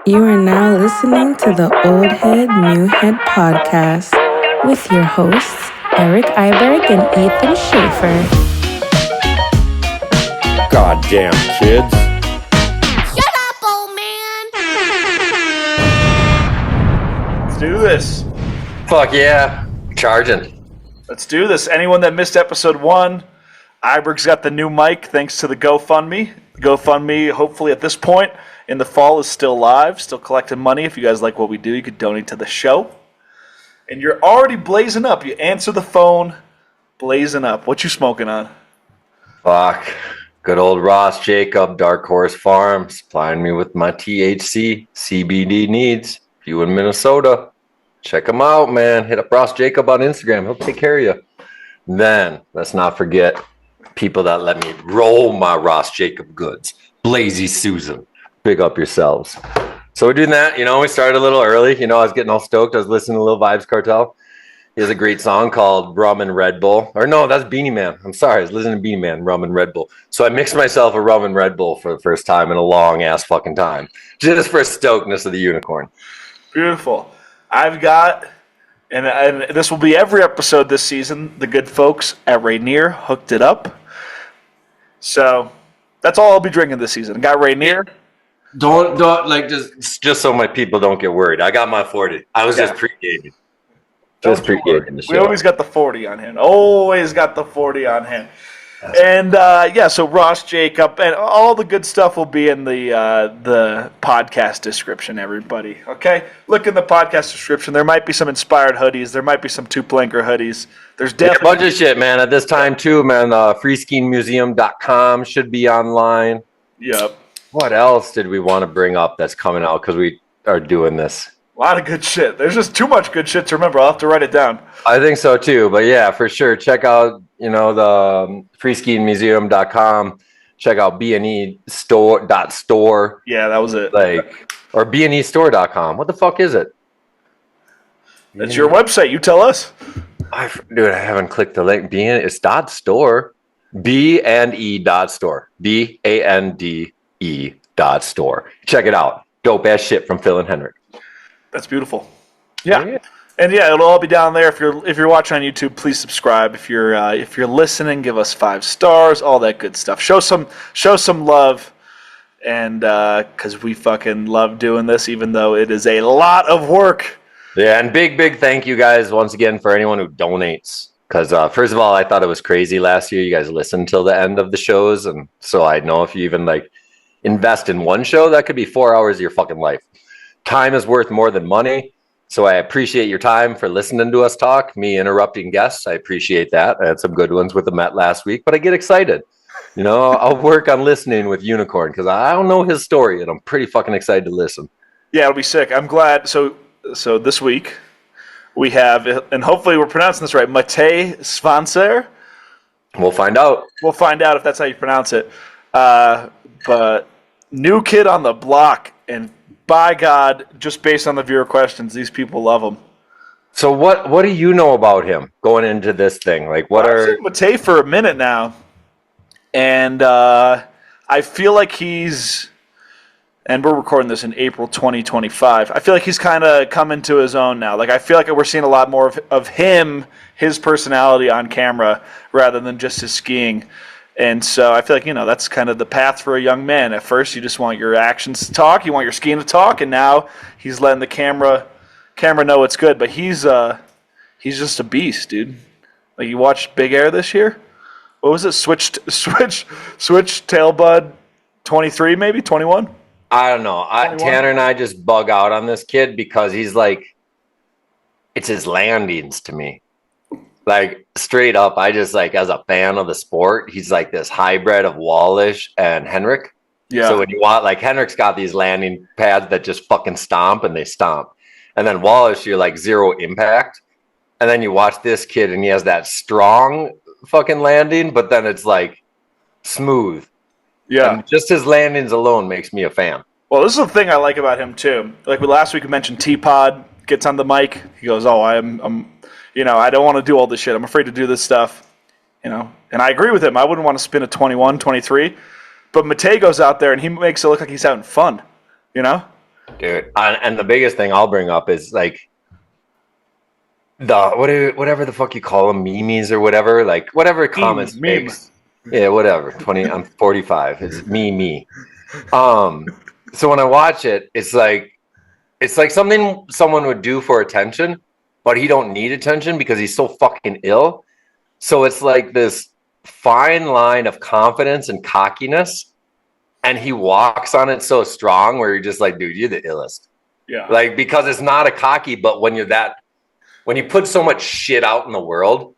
You are now listening to the Old Head, New Head podcast with your hosts, Eric Iberg and Ethan Schaefer. Goddamn kids. Shut up, old man! Let's do this. Fuck yeah. Charging. Let's do this. Anyone that missed episode 1, Iberg's got the new mic thanks to the GoFundMe. GoFundMe, hopefully at this point in the fall, is still live, still collecting money. If you guys like what we do, you could donate to the show. And you're already blazing up. You answer the phone, blazing up. What you smoking on? Fuck. Good old Ross Jacob, Dark Horse Farm, supplying me with my THC, CBD needs. If you in Minnesota, check him out, man. Hit up Ross Jacob on Instagram. He'll take care of you. Then, let's not forget people that let me roll my Ross Jacob goods. Blazy Susan. Big up yourselves. So we're doing that. We started a little early. I was getting all stoked. I was listening to Lil Vibes Cartel. He has a great song called Rum and Red Bull. Or no, that's Beanie Man. I'm sorry. I was listening to Beanie Man, Rum and Red Bull. So I mixed myself a Rum and Red Bull for the first time in a long-ass fucking time. Just for stokedness of the unicorn. Beautiful. I've got, and this will be every episode this season, the good folks at Rainier hooked it up. So that's all I'll be drinking this season. I got Rainier. Don't just so my people don't get worried. I got my 40. I was just pre-gaming. Just pre-gaming the show. We always got the 40 on hand. Always got the 40 on hand. And so Ross Jacob and all the good stuff will be in the podcast description, everybody. Okay? Look in the podcast description. There might be some inspired hoodies. There might be some two-planker hoodies. There's definitely a bunch of shit, man. At this time, too, man, freeskiingmuseum.com should be online. Yep. What else did we want to bring up that's coming out because we are doing this? A lot of good shit. There's just too much good shit to remember. I'll have to write it down. I think so, too. But, yeah, for sure. Check out, the freeskiingmuseum.com. Check out B&E Store. Yeah, that was it. Or BNEstore.com. What the fuck is it? It's your website. You tell us. Dude, I haven't clicked the link. It's .store. B&E.store. B-A-N-D-E.store. Check it out. Dope ass shit from Phil and Henrik. That's beautiful. Yeah. And it'll all be down there. If you're watching on YouTube, please subscribe. If you're listening, give us 5 stars, all that good stuff. Show some love, and because we fucking love doing this, even though it is a lot of work. Yeah, and big thank you guys once again for anyone who donates. Because first of all, I thought it was crazy last year. You guys listened till the end of the shows, and so I know if you even invest in one show, that could be 4 hours of your fucking life. Time is worth more than money. So I appreciate your time for listening to us talk, me interrupting guests. I appreciate that. I had some good ones with the Met last week, but I get excited. I'll work on listening with Unicorn because I don't know his story, and I'm pretty fucking excited to listen. Yeah, it'll be sick. I'm glad. So this week we have, and hopefully we're pronouncing this right, Matej Svancer. We'll find out. We'll find out if that's how you pronounce it. But new kid on the block, and by God, just based on the viewer questions, these people love him. So what do you know about him going into this thing? I've seen Matej for a minute now, and I feel like he's, and we're recording this in April 2025, I feel like he's kind of coming to his own now. I feel like we're seeing a lot more of him, his personality on camera, rather than just his skiing. And so I feel like, that's kind of the path for a young man. At first, you just want your actions to talk, you want your skiing to talk, and now he's letting the camera know it's good. But he's just a beast, dude. You watched Big Air this year? What was it? Switch Tailbud 23, maybe 21? I don't know. Tanner and I just bug out on this kid because he's it's his landings to me. Straight up, I just as a fan of the sport, he's this hybrid of Wallish and Henrik. Yeah. So when you want, Henrik's got these landing pads that just fucking stomp and they stomp. And then Wallish, you're zero impact. And then you watch this kid and he has that strong fucking landing, but then it's smooth. Yeah. And just his landings alone makes me a fan. Well, this is the thing I like about him too. Last week we mentioned T-Pod gets on the mic. He goes, I'm I don't want to do all this shit. I'm afraid to do this stuff, And I agree with him. I wouldn't want to spin a 21, 23. But Matej goes out there and he makes it look like he's having fun, Dude, dude. And the biggest thing I'll bring up is like whatever the fuck you call them, memes or whatever, like whatever comments makes. Yeah, whatever. 20. I'm 45. It's me. So when I watch it, it's like something someone would do for attention, but he don't need attention because he's so fucking ill. So it's like this fine line of confidence and cockiness, and he walks on it so strong where you're just like, dude, you're the illest. Yeah. Like, because it's not a cocky, but when you put so much shit out in the world,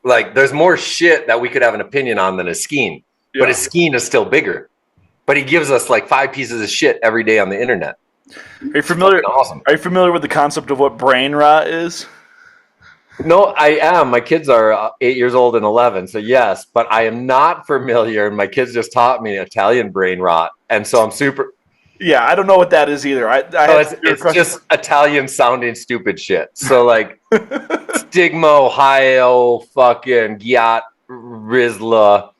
like there's more shit that we could have an opinion on than his skiing, but his skiing is still bigger. But he gives us like 5 pieces of shit every day on the internet. Are you familiar? Awesome. Are you familiar with the concept of what brain rot is? No, I am. My kids are 8 years old and 11, so yes. But I am not familiar, and my kids just taught me Italian brain rot, and so I'm super. Yeah, I don't know what that is either. It's just Italian sounding stupid shit. So like stigma, Ohio, fucking Giat, Rizla,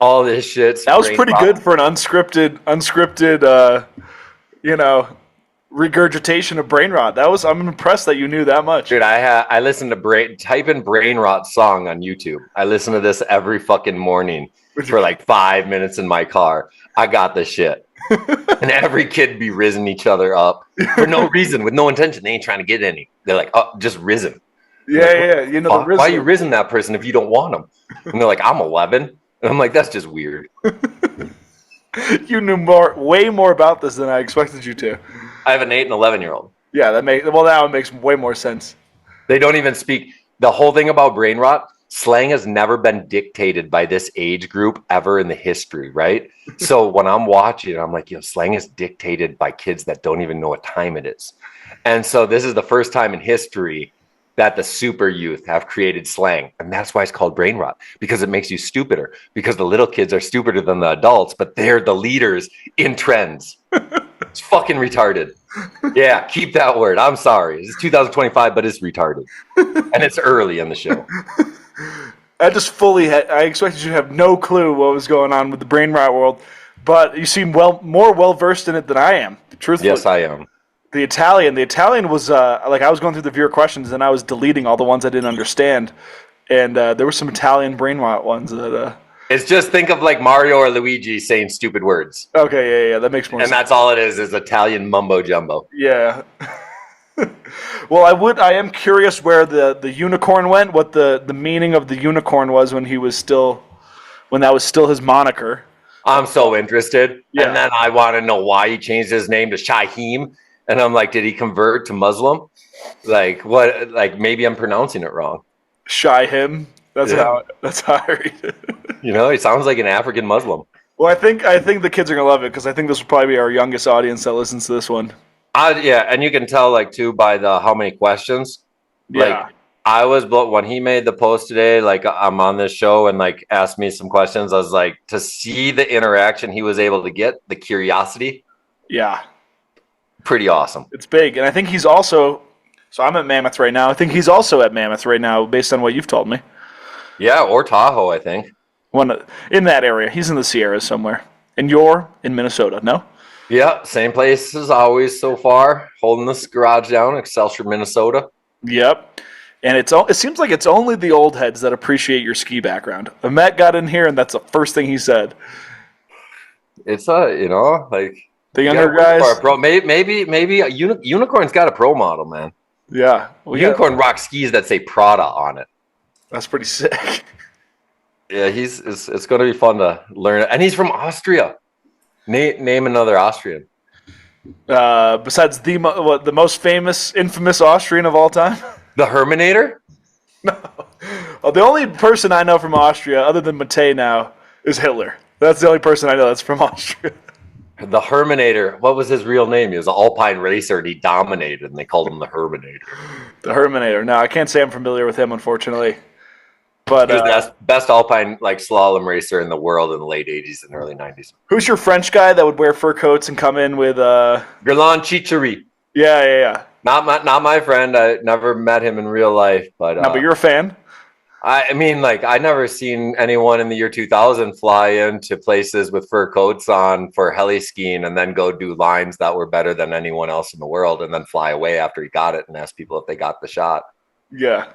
all this shit. That was pretty good for an unscripted, regurgitation of brain rot. I'm impressed that you knew that much. Dude, I listen to type in brain rot song on YouTube. I listen to this every fucking morning for like 5 minutes in my car. I got this shit. And every kid be rizzing each other up for no reason, with no intention. They ain't trying to get any. They're like, oh, just risen. Yeah. Why are you rizzing that person if you don't want them? And they're like, I'm 11. And I'm like, that's just weird. You knew way more about this than I expected you to. I have an 8 and 11-year-old. Yeah, now it makes way more sense. They don't even speak. The whole thing about brain rot, slang has never been dictated by this age group ever in the history, right? So when I'm watching, I'm like, slang is dictated by kids that don't even know what time it is. And so this is the first time in history that the super youth have created slang. And that's why it's called brain rot, because it makes you stupider, because the little kids are stupider than the adults, but they're the leaders in trends. It's fucking retarded. Yeah, keep that word. I'm sorry. It's 2025, but it's retarded. And it's early in the show. I expected you to have no clue what was going on with the brain rot world, but you seem more well-versed in it than I am, truthfully. Yes, I am. The Italian was, I was going through the viewer questions, and I was deleting all the ones I didn't understand, and there were some Italian brain rot ones that... It's just, think of like Mario or Luigi saying stupid words. Okay, yeah, that makes more sense. And that's all it is Italian mumbo-jumbo. Yeah. Well, I am curious where the unicorn went, what the meaning of the unicorn was when that was still his moniker. I'm so interested. Yeah. And then I want to know why he changed his name to Shaheem. And I'm like, did he convert to Muslim? Like, what? Like, maybe I'm pronouncing it wrong. Shaheem? That's how I read it. He sounds like an African Muslim. Well, I think the kids are going to love it, because I think this will probably be our youngest audience that listens to this one. Yeah, and you can tell, like, too, by how many questions. Yeah. Like, when he made the post today, like, I'm on this show and, like, asked me some questions, I was like, to see the interaction he was able to get, the curiosity. Yeah. Pretty awesome. It's big. And I think he's also, so I'm at Mammoth right now. I think he's also at Mammoth right now, based on what you've told me. Yeah, or Tahoe, I think. In that area. He's in the Sierras somewhere. And you're in Minnesota, no? Yeah, same place as always so far. Holding this garage down, Excelsior, Minnesota. Yep. And it seems like it's only the old heads that appreciate your ski background. Matt got in here, and that's the first thing he said. It's like the younger guys. Maybe a Unicorn's got a pro model, man. Yeah, Unicorn rocks skis that say Prada on it. That's pretty sick. Yeah, it's going to be fun to learn it, and he's from Austria. Name another Austrian. Besides the most infamous Austrian of all time? The Herminator? No. Well, the only person I know from Austria, other than Matej now, is Hitler. That's the only person I know that's from Austria. The Herminator. What was his real name? He was an Alpine racer, and he dominated, and they called him the Herminator. The Herminator. No, I can't say I'm familiar with him, unfortunately. But he was the best Alpine slalom racer in the world in the late 80s and early 90s. Who's your French guy that would wear fur coats and come in with... Gerland Chichery. Yeah. Not my friend. I never met him in real life. But no, but you're a fan? I mean, like, I never seen anyone in the year 2000 fly into places with fur coats on for heli skiing and then go do lines that were better than anyone else in the world and then fly away after he got it and ask people if they got the shot. Yeah.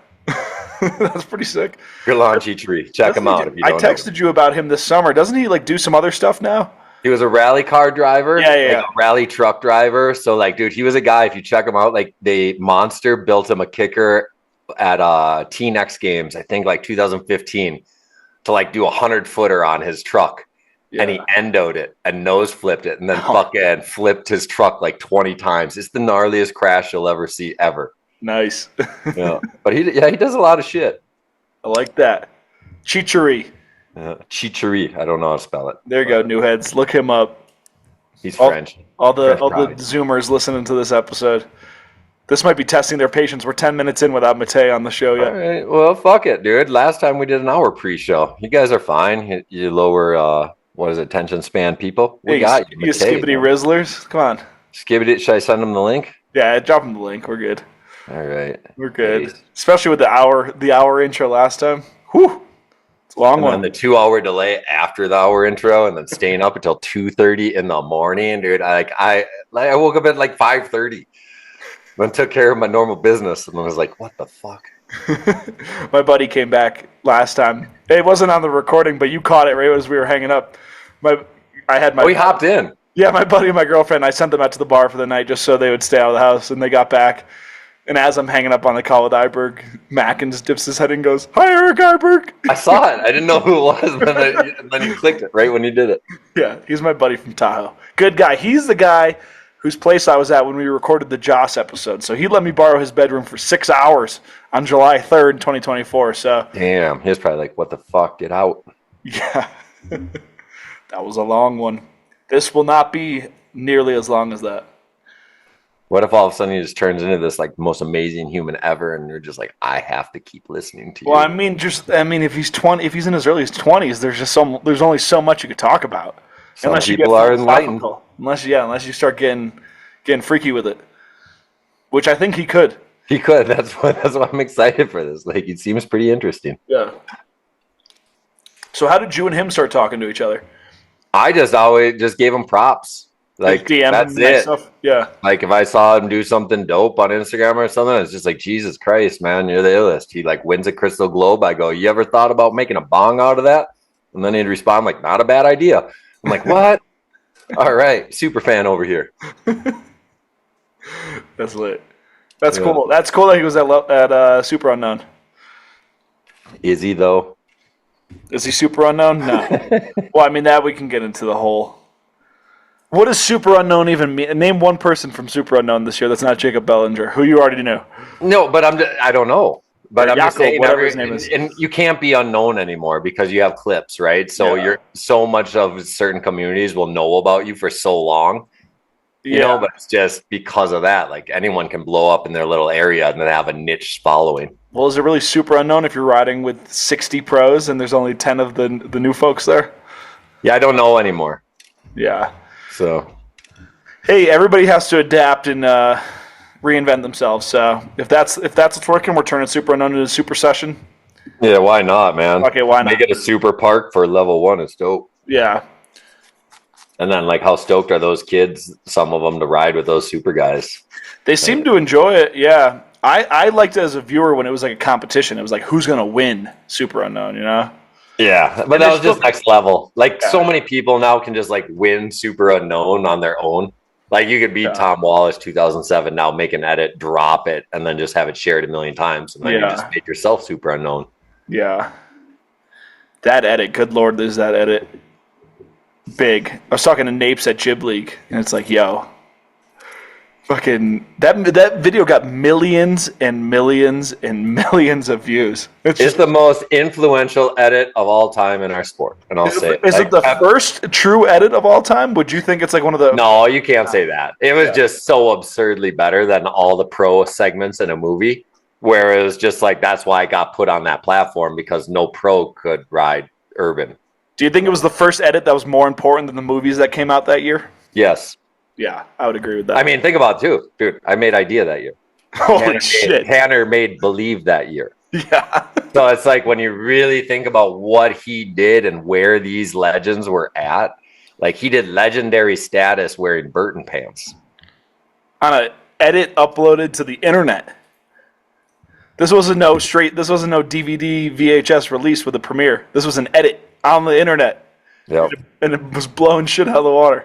That's pretty sick. Galan Chichiri. Check him out if you I don't know. texted you about him this summer. Doesn't he like do some other stuff now? He was a rally car driver, Yeah. like a rally truck driver. So, like, dude, he was a guy, if you check him out, like, Monster built him a kicker at T-Nex games, I think like 2015, to like do 100-footer on his truck. Yeah. And he endoed it and nose flipped it and then fucking flipped his truck like 20 times. It's the gnarliest crash you'll ever see ever. Nice. Yeah. But he does a lot of shit. I like that. Chichiri. Chichiri. I don't know how to spell it. There you go, new heads. Look him up. He's French. All the Zoomers listening to this episode. This might be testing their patience. We're 10 minutes in without Matej on the show yet. All right. Well, fuck it, dude. Last time we did an hour pre-show. You guys are fine. You lower, attention span people. We got you, You skibbity rizzlers. Come on. Skibbity. Should I send them the link? Yeah, drop them the link. We're good. All right. We're good. Please. Especially with the hour intro last time. Whew. It's a long one. And the 2-hour delay after the hour intro and then staying up until 2:30 in the morning, dude. I woke up at like 5:30. Then took care of my normal business and I was like, what the fuck? My buddy came back last time. It wasn't on the recording, but you caught it right as we were hanging up. We hopped in. Yeah, my buddy and my girlfriend, I sent them out to the bar for the night just so they would stay out of the house, and they got back. And as I'm hanging up on the call with Iberg, Mackin just dips his head and goes, "Hi, Eric Iberg." I saw it. I didn't know who it was, and then he clicked it right when he did it. Yeah, he's my buddy from Tahoe. Good guy. He's the guy whose place I was at when we recorded the Joss episode. So he let me borrow his bedroom for 6 hours on July 3rd, 2024. So damn, he was probably like, what the fuck? Get out. Yeah. That was a long one. This will not be nearly as long as that. What if all of a sudden he just turns into this like most amazing human ever and you're just like, I have to keep listening to you? Well, I mean, if he's 20, if he's in his earliest 20s, there's only so much you could talk about. Some people are enlightened. Unless you start getting freaky with it, which I think he could. He could. That's why I'm excited for this. Like, it seems pretty interesting. Yeah. So how did you and him start talking to each other? I just always just gave him props. Like, DM that's it. Stuff? Yeah. Like, if I saw him do something dope on Instagram or something, it's just like, Jesus Christ, man, you're the illest. He like wins a crystal globe. I go, you ever thought about making a bong out of that? And then he'd respond like, not a bad idea. I'm like, what? All right, super fan over here. That's lit. That's cool. That's cool that he was at Super Unknown. Is he though? Is he Super Unknown? No. Well, I mean that we can get into the whole. What does Super Unknown even mean? Name one person from Super Unknown this year that's not Jacob Bellinger, who you already knew. No, but I don't know. But I'm just saying, whatever his name is. And you can't be unknown anymore because you have clips, right? So you're so much of certain communities will know about you for so long, you know. But it's just because of that, like anyone can blow up in their little area and then have a niche following. Well, is it really super unknown if you're riding with 60 pros and there's only 10 of the new folks there? Yeah, I don't know anymore. Yeah. So, hey, everybody has to adapt and reinvent themselves. So if that's what's working, we're turning Super Unknown into a super session. Yeah, why not, man? Okay, why not? Make it a super park for level 1. It's dope. Yeah. And then, like, how stoked are those kids, some of them, to ride with those super guys? They seem to enjoy it, yeah. I liked it as a viewer when it was like a competition. It was like, who's going to win Super Unknown, you know? Yeah, but that was just next level. Like, so many people now can just, like, win Super Unknown on their own. Like, you could beat Tom Wallace 2007 now, make an edit, drop it, and then just have it shared a million times. And then you just make yourself Super Unknown. Yeah. That edit, good Lord, is that edit big. I was talking to Napes at Jib League, and it's like, yo, fucking, that video got millions and millions and millions of views. It's the most influential edit of all time in our sport, and I'll say it. Is it the first true edit of all time? Would you think it's like one of the... No, you can't say that. It was just so absurdly better than all the pro segments in a movie, where it was just like, that's why I got put on that platform, because no pro could ride urban. Do you think it was the first edit that was more important than the movies that came out that year? Yes. Yeah, I would agree with that. I mean, think about it too. Dude, I made Idea that year. Holy shit. Tanner made Believe that year. Yeah. So it's like when you really think about what he did and where these legends were at, like he did legendary status wearing Burton pants. On an edit uploaded to the internet. This wasn't no DVD VHS release with a premiere. This was an edit on the internet. Yep. And it was blowing shit out of the water.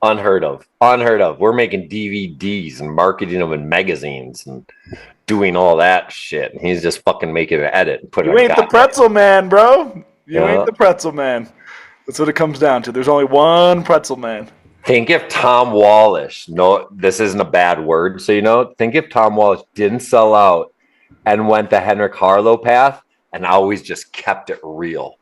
Unheard of. Unheard of. We're making DVDs and marketing them in magazines and doing all that shit. And he's just fucking making an edit and put it You on ain't the God. pretzel man, bro. You Yeah. ain't the pretzel man. That's what it comes down to. There's only one pretzel man. Think if Tom Wallish, no, this isn't a bad word, so you know, think if Tom Wallish didn't sell out and went the Henrik Harlow path and always just kept it real.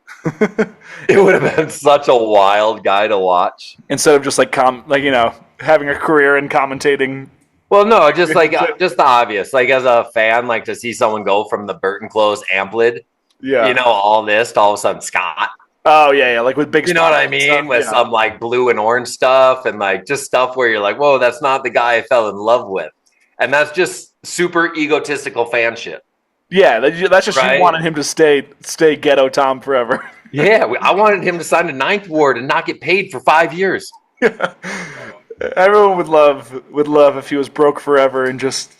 It would have been such a wild guy to watch. Instead of just like having a career in commentating. Well, no, just the obvious. Like as a fan, like to see someone go from the Burton clothes amplid, Yeah. all this to all of a sudden Scott. Oh yeah, like with big. You know what I mean? Stuff, with some like blue and orange stuff and like just stuff where you're like, whoa, that's not the guy I fell in love with. And that's just super egotistical fan shit. Yeah, that's just Right? You wanted him to stay ghetto Tom forever. Yeah, I wanted him to sign the 9th ward and not get paid for 5 years. Everyone would love if he was broke forever and just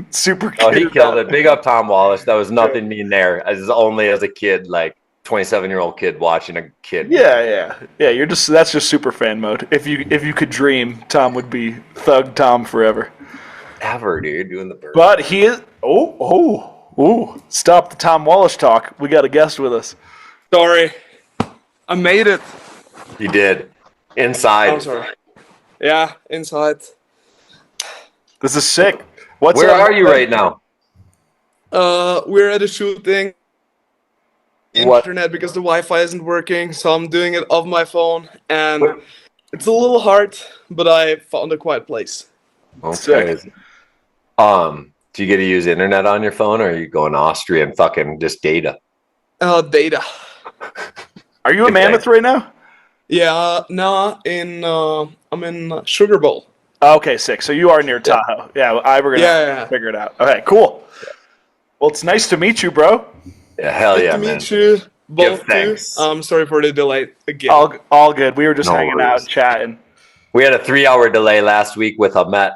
super. Oh, he killed it. Big up Tom Wallish. That was nothing mean there. Only as a kid, like 27-year-old kid watching a kid. Yeah. That's just super fan mode. If you could dream, Tom would be Thug Tom forever. Ever, dude, doing the bird. But he is. Oh! Stop the Tom Wallish talk. We got a guest with us. Sorry, I made it. You did. Inside. I'm sorry. Yeah, inside. This is sick. Where are you right now? We're at a shooting. What? Internet because the Wi-Fi isn't working, so I'm doing it off my phone, and it's a little hard, but I found a quiet place. Okay. Do you get to use internet on your phone, or are you going Austrian fucking just data? Data. Are you in Mammoth right now? Yeah, I'm in Sugar Bowl. Okay, sick. So you are near Tahoe. Yeah, we're gonna figure it out. Okay, cool. Well, it's nice to meet you, bro. Yeah, hell Good yeah, to man. meet you both. Give thanks. I'm sorry for the delay again. All good. We were just No hanging worries. out, chatting. We had a 3-hour delay last week with Ahmet.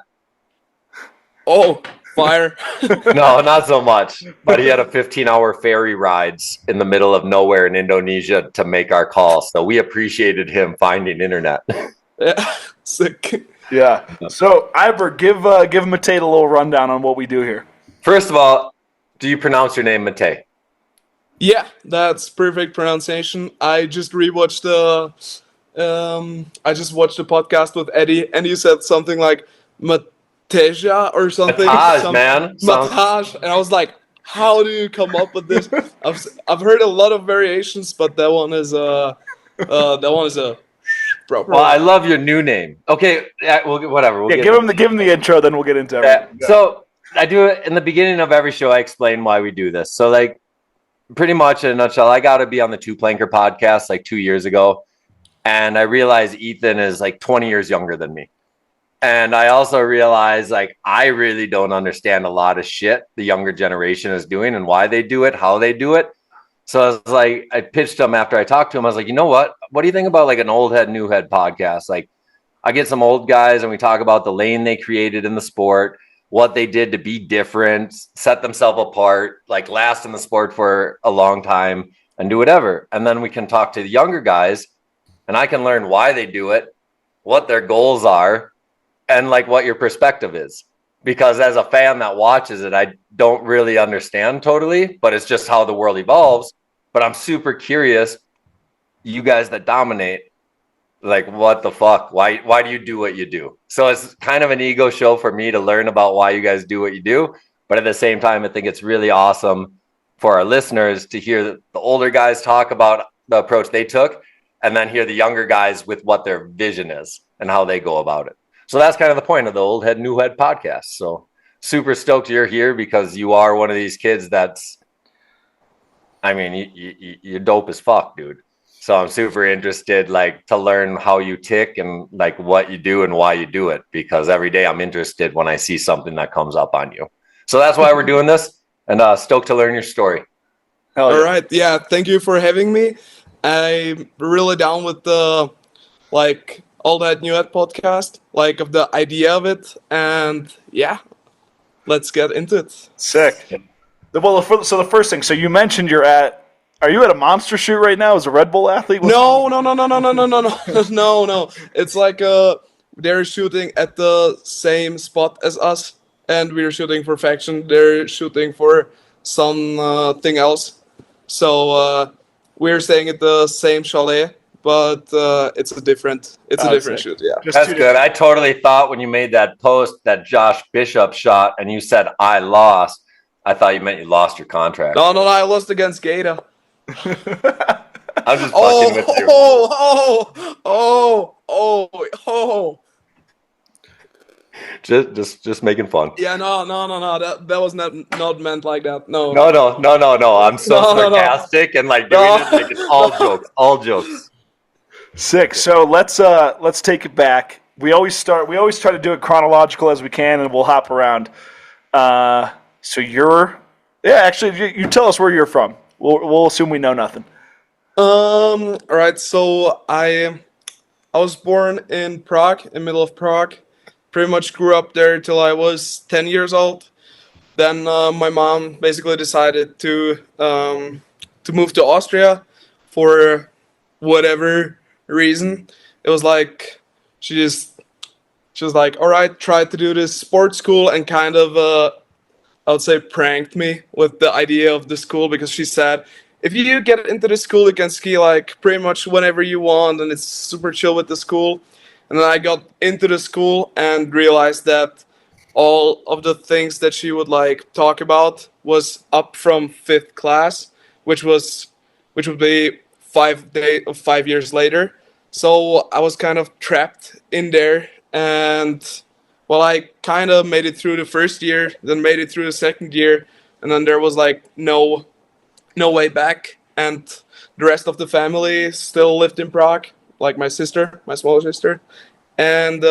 Oh, fire! No, not so much. But he had a 15-hour ferry rides in the middle of nowhere in Indonesia to make our call. So we appreciated him finding internet. Yeah, sick. Yeah. So, Ivor, give Matej a little rundown on what we do here. First of all, do you pronounce your name Matej? Yeah, that's perfect pronunciation. I just rewatched I just watched the podcast with Eddie, and he said something like Mateja or something. Mataj, man. Mataj, and I was like, how do you come up with this? I've heard a lot of variations, but that one is a proper. Well, I love your new name. Okay, whatever. We'll Give him the intro, then we'll get into everything. So I do it in the beginning of every show. I explain why we do this. So, like, pretty much in a nutshell, I got to be on the Two Planker podcast like 2 years ago, and I realized Ethan is like 20 years younger than me. And I also realized like I really don't understand a lot of shit the younger generation is doing and why they do it, how they do it. So I was like, I pitched him after I talked to him. I was like, you know what? What do you think about like an old head, new head podcast? Like, I get some old guys and we talk about the lane they created in the sport, what they did to be different, set themselves apart, like last in the sport for a long time and do whatever. And then we can talk to the younger guys and I can learn why they do it, what their goals are, and like what your perspective is. Because as a fan that watches it, I don't really understand totally, but it's just how the world evolves. But I'm super curious, you guys that dominate, like what the fuck? Why do you do what you do? So it's kind of an ego show for me to learn about why you guys do what you do. But at the same time, I think it's really awesome for our listeners to hear the older guys talk about the approach they took and then hear the younger guys with what their vision is and how they go about it. So that's kind of the point of the Old Head, New Head podcast. So super stoked you're here because you are one of these kids that's, I mean, you're dope as fuck, dude. So I'm super interested, like, to learn how you tick and like what you do and why you do it. Because every day I'm interested when I see something that comes up on you. So that's why we're doing this. and stoked to learn your story. Hell yeah. All right. Yeah. Thank you for having me. I'm really down with the all that new ed podcast, of the idea of it, and yeah, let's get into it. Sick. Well, so the first thing, so you mentioned are you at a monster shoot right now as a Red Bull athlete? No. No. It's they're shooting at the same spot as us, and we're shooting for faction. They're shooting for something else. So we're staying at the same chalet, but it's a different sick. shoot. Yeah. Just That's two good. I totally thought when you made that post that Josh Bishop shot and you said I lost, I thought you meant you lost your contract. No, I lost against Gaeta. I'm just fucking with you. Just making fun. Yeah, no. That was not meant like that. No. No. I'm so No. sarcastic and like doing it like it's all jokes. Sick. So let's take it back. We always try to do it chronological as we can, and we'll hop around. So actually, you tell us where you're from. We'll assume we know nothing. All right. So I was born in Prague, in middle of Prague. Pretty much grew up there till I was 10 years old. Then my mom basically decided to move to Austria for whatever reason. It was like she was like, all right, try to do this sports school, and kind of I would say pranked me with the idea of the school, because she said, if you get into the school, you can ski pretty much whenever you want, and it's super chill with the school. And then I got into the school and realized that all of the things that she would talk about was up from 5th class, which would be 5 years later. So I was kind of trapped in there, and I kind of made it through the first year, then made it through the second year, and then there was no way back. And the rest of the family still lived in Prague, like my sister, my smaller sister, and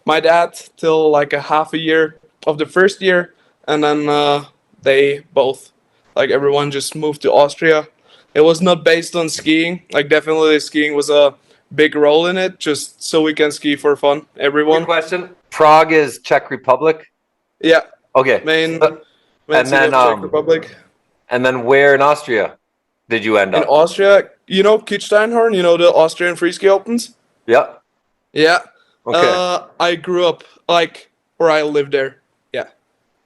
my dad till a half a year of the first year, and then they both, everyone just moved to Austria. It was not based on skiing. Definitely skiing was a big role in it, just so we can ski for fun. Everyone. Good question. Prague is Czech Republic? Yeah. Okay. Main and city then of Czech Republic. And then where in Austria did you end up? In Austria, Kitzsteinhorn, the Austrian Freeski Opens? Yeah. Yeah. Okay. I grew up, or I lived there. Yeah.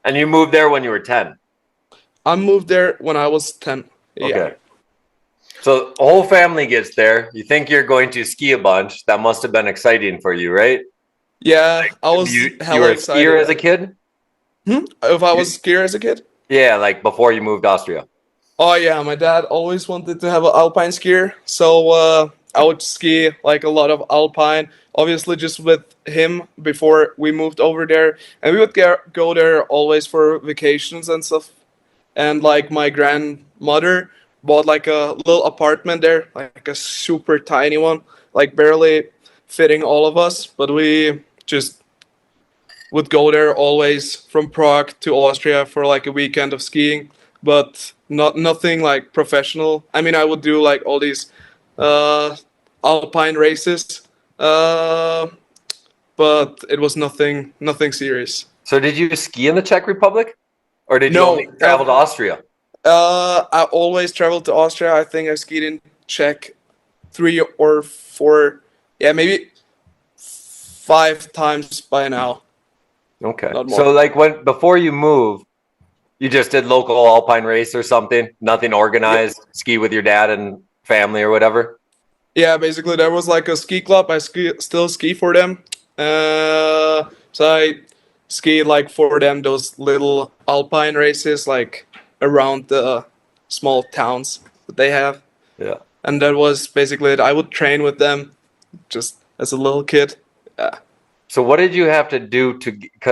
And you moved there when you were 10? I moved there when I was 10. Yeah. Okay. So the whole family gets there. You think you're going to ski a bunch. That must have been exciting for you, right? Yeah, I was You were a skier as a kid? If I was a skier as a kid? Yeah, before you moved to Austria. Oh yeah, my dad always wanted to have an alpine skier, so I would ski a lot of alpine, obviously just with him before we moved over there, and we would go there always for vacations and stuff. And my grandmother bought a little apartment there, a super tiny one, barely fitting all of us, but we just would go there always from Prague to Austria for a weekend of skiing, but nothing professional. I mean, I would do all these alpine races, but it was nothing serious. So did you ski in the Czech Republic, or did you No, only travel to Austria? I always traveled to Austria. I think I skied in Czech 3 or 4, maybe 5 times by now. Okay. So before you move, you just did local alpine race or something? Nothing organized? Yep. Ski with your dad and family or whatever? Yeah, basically there was a ski club. I still ski for them. So I skied for them those little alpine races around the small towns that they have. Yeah. And that was basically it. I would train with them just as a little kid. Yeah. So what did you have to do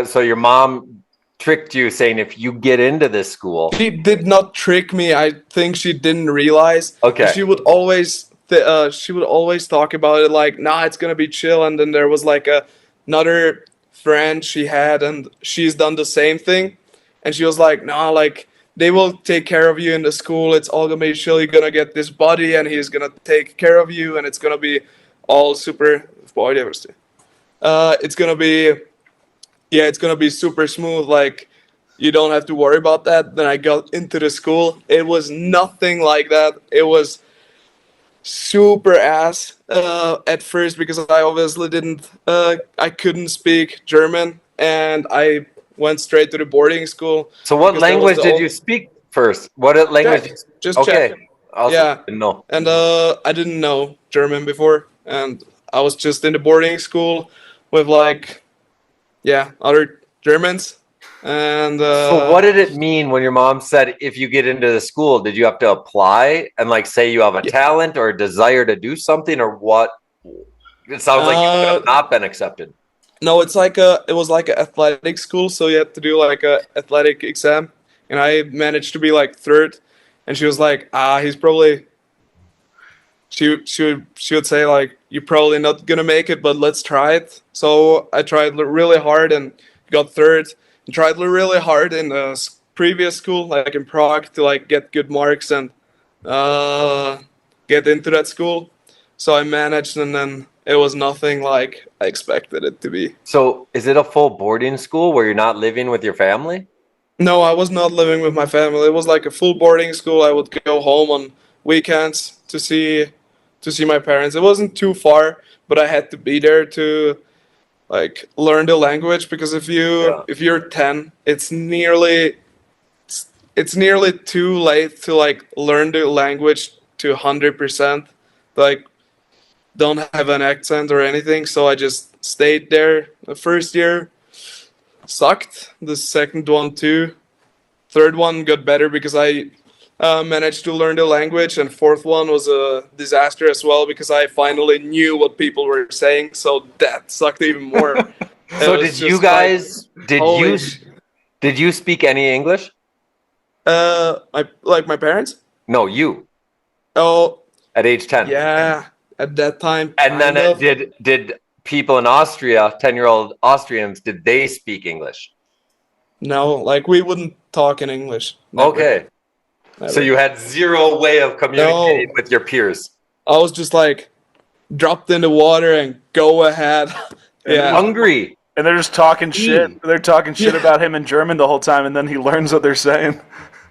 so your mom tricked you saying if you get into this school? She did not trick me. I think she didn't realize. Okay. She would always talk about it nah, it's gonna be chill. And then there was another friend she had, and she's done the same thing, and she was nah, they will take care of you in the school. It's all gonna be chill. You're gonna get this buddy, and he's gonna take care of you, and it's gonna be all super. It's gonna be, yeah, it's gonna be super smooth. Like, you don't have to worry about that. Then I got into the school. It was nothing like that. It was super ass at first because I obviously didn't. I couldn't speak German, and I went straight to the boarding school. So what because that was language the did only- you speak first? What language? Czech, just Czech. Okay. Awesome. Yeah. Didn't know. And I didn't know German before, and I was just in the boarding school with like, yeah, other Germans. And So what did it mean when your mom said if you get into the school, did you have to apply and like say you have a talent or a desire to do something, or what? It sounds like you could have not been accepted. No, it was like an athletic school, so you had to do like a athletic exam, and I managed to be like third, and she was like, he's probably. She would say like, you're probably not gonna make it, but let's try it. So I tried really hard and got third, and tried really hard in the previous school, like in Prague, to like get good marks and get into that school. So I managed, and then it was nothing like I expected it to be. So is it a full boarding school where you're not living with your family? No, I was not living with my family. It was like a full boarding school. I would go home on weekends to see my parents. It wasn't too far, but I had to be there to like learn the language, because if you're 10, it's nearly too late to like learn the language to 100%. Like, don't have an accent or anything. So I just stayed there. The first year sucked. The second one too. Third one got better because I managed to learn the language, and fourth one was a disaster as well because I finally knew what people were saying. So that sucked even more. So did you guys did you speak any English? My parents? No, you Oh, at age 10. yeah, at that time. And then kind of. did people in Austria, 10-year-old Austrians, did they speak English? No, like we wouldn't talk in English. Never. Okay. Never. So you had zero way of communicating with your peers. I was just like dropped in the water and go ahead. Yeah. Hungry. And they're just talking shit. They're talking shit about him in German the whole time, and then he learns what they're saying.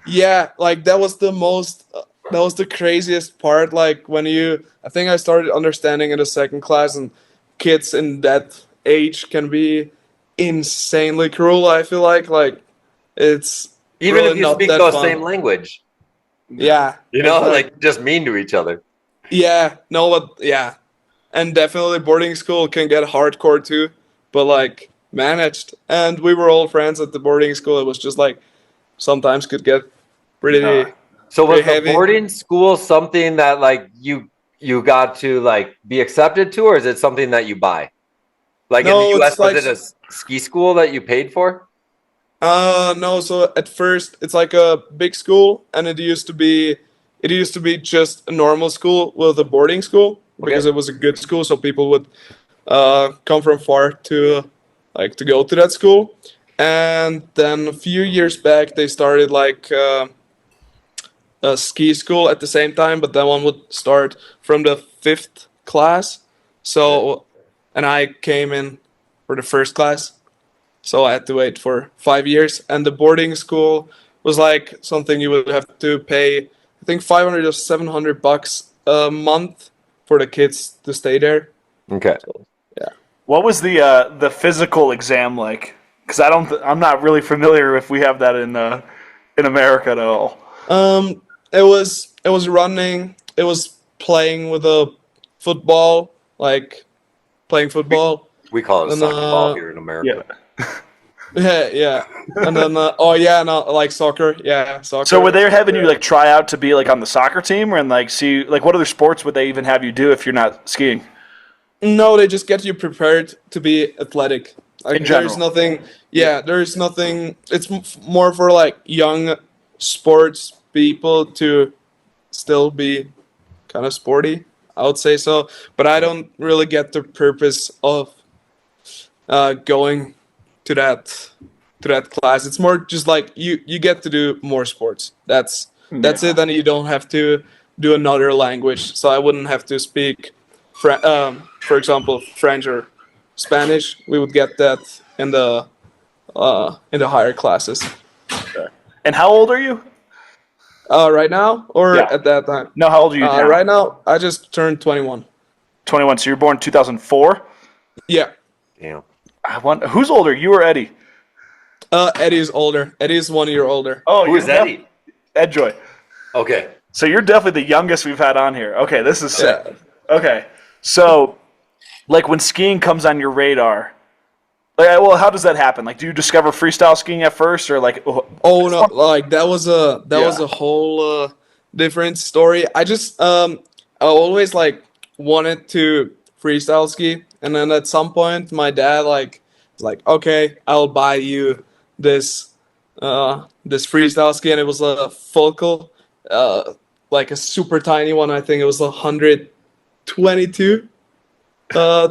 Yeah, like that was the craziest part. Like I think I started understanding in the second class, and kids in that age can be insanely cruel. I feel like it's Even really if you not speak that the fun. same language. Yeah, You know, exactly. like just mean to each other. Yeah, no, but yeah, and definitely boarding school can get hardcore too, but like managed, and we were all friends at the boarding school. It was just like sometimes could get pretty. So was Pretty the heavy. boarding school something that like you got to like be accepted to, or is it something that you buy? Like No, in the US, it's like- was it a ski school that you paid for? No. So at first, it's like a big school, and it used to be just a normal school with a boarding school because it was a good school. So people would come from far to go to that school. And then a few years back, they started like a ski school at the same time, but that one would start from the 5th class. So, and I came in for the first class. So I had to wait for 5 years, and the boarding school was like something you would have to pay, I think $500 or $700 a month for the kids to stay there. Okay. What was the physical exam like? Because I'm not really familiar if we have that in America at all. It was running. It was playing with a football, like playing football. We call it And, soccer ball here in America. Yeah. And then like soccer. Yeah, soccer. So were they having you like try out to be like on the soccer team, or and like see like what other sports would they even have you do if you're not skiing? No, they just get you prepared to be athletic. Like In general. there's nothing. Yeah, there's nothing. It's more for like young sports people to still be kind of sporty. I would say so, but I don't really get the purpose of going to to that class. It's more just like you get to do more sports. That's it, and you don't have to do another language. So I wouldn't have to speak, for example, French or Spanish. We would get that in the higher classes. And how old are you? Right now or Yeah. at that time? No, how old are you now? Right now, I just turned 21. 21. So you're born 2004. Yeah. Damn. Who's older, you or Eddie? Eddie's older. Eddie's 1 year older. Oh, Who is Eddie? Edjoy. Okay. So you're definitely the youngest we've had on here. Okay, this is sick. Yeah. Okay, so like when skiing comes on your radar, how does that happen? Like, do you discover freestyle skiing at first, or like? Oh no! Like that was a whole different story. I just I always like wanted to freestyle ski, and then at some point my dad was like, okay, I'll buy you this freestyle ski, and it was a Focal, like a super tiny one. I think it was 122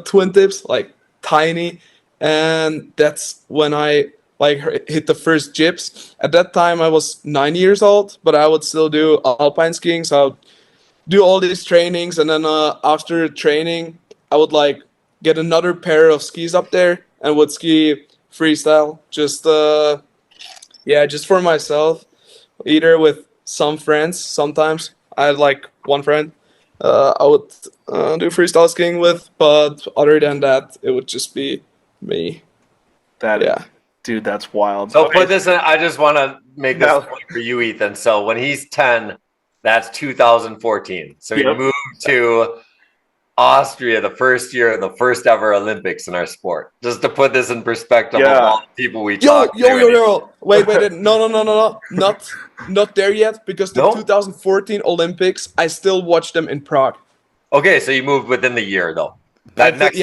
twin tips, like tiny. And that's when I hit the first gyps. At that time, I was 9 years old, but I would still do alpine skiing. So I would do all these trainings, and then after training, I would get another pair of skis up there and would ski freestyle. Just for myself, either with some friends. Sometimes I had one friend I would do freestyle skiing with, but other than that, it would just be me. Dude, that's wild. So put this in, I just want to make this point for you, Ethan. So when he's 10, that's 2014. So he moved to Austria the first year of the first ever Olympics in our sport. Just to put this in perspective of all the people we talked to. Yo. Wait. No. Not there yet, because the 2014 Olympics, I still watched them in Prague. Okay, so you moved within the year, though. I moved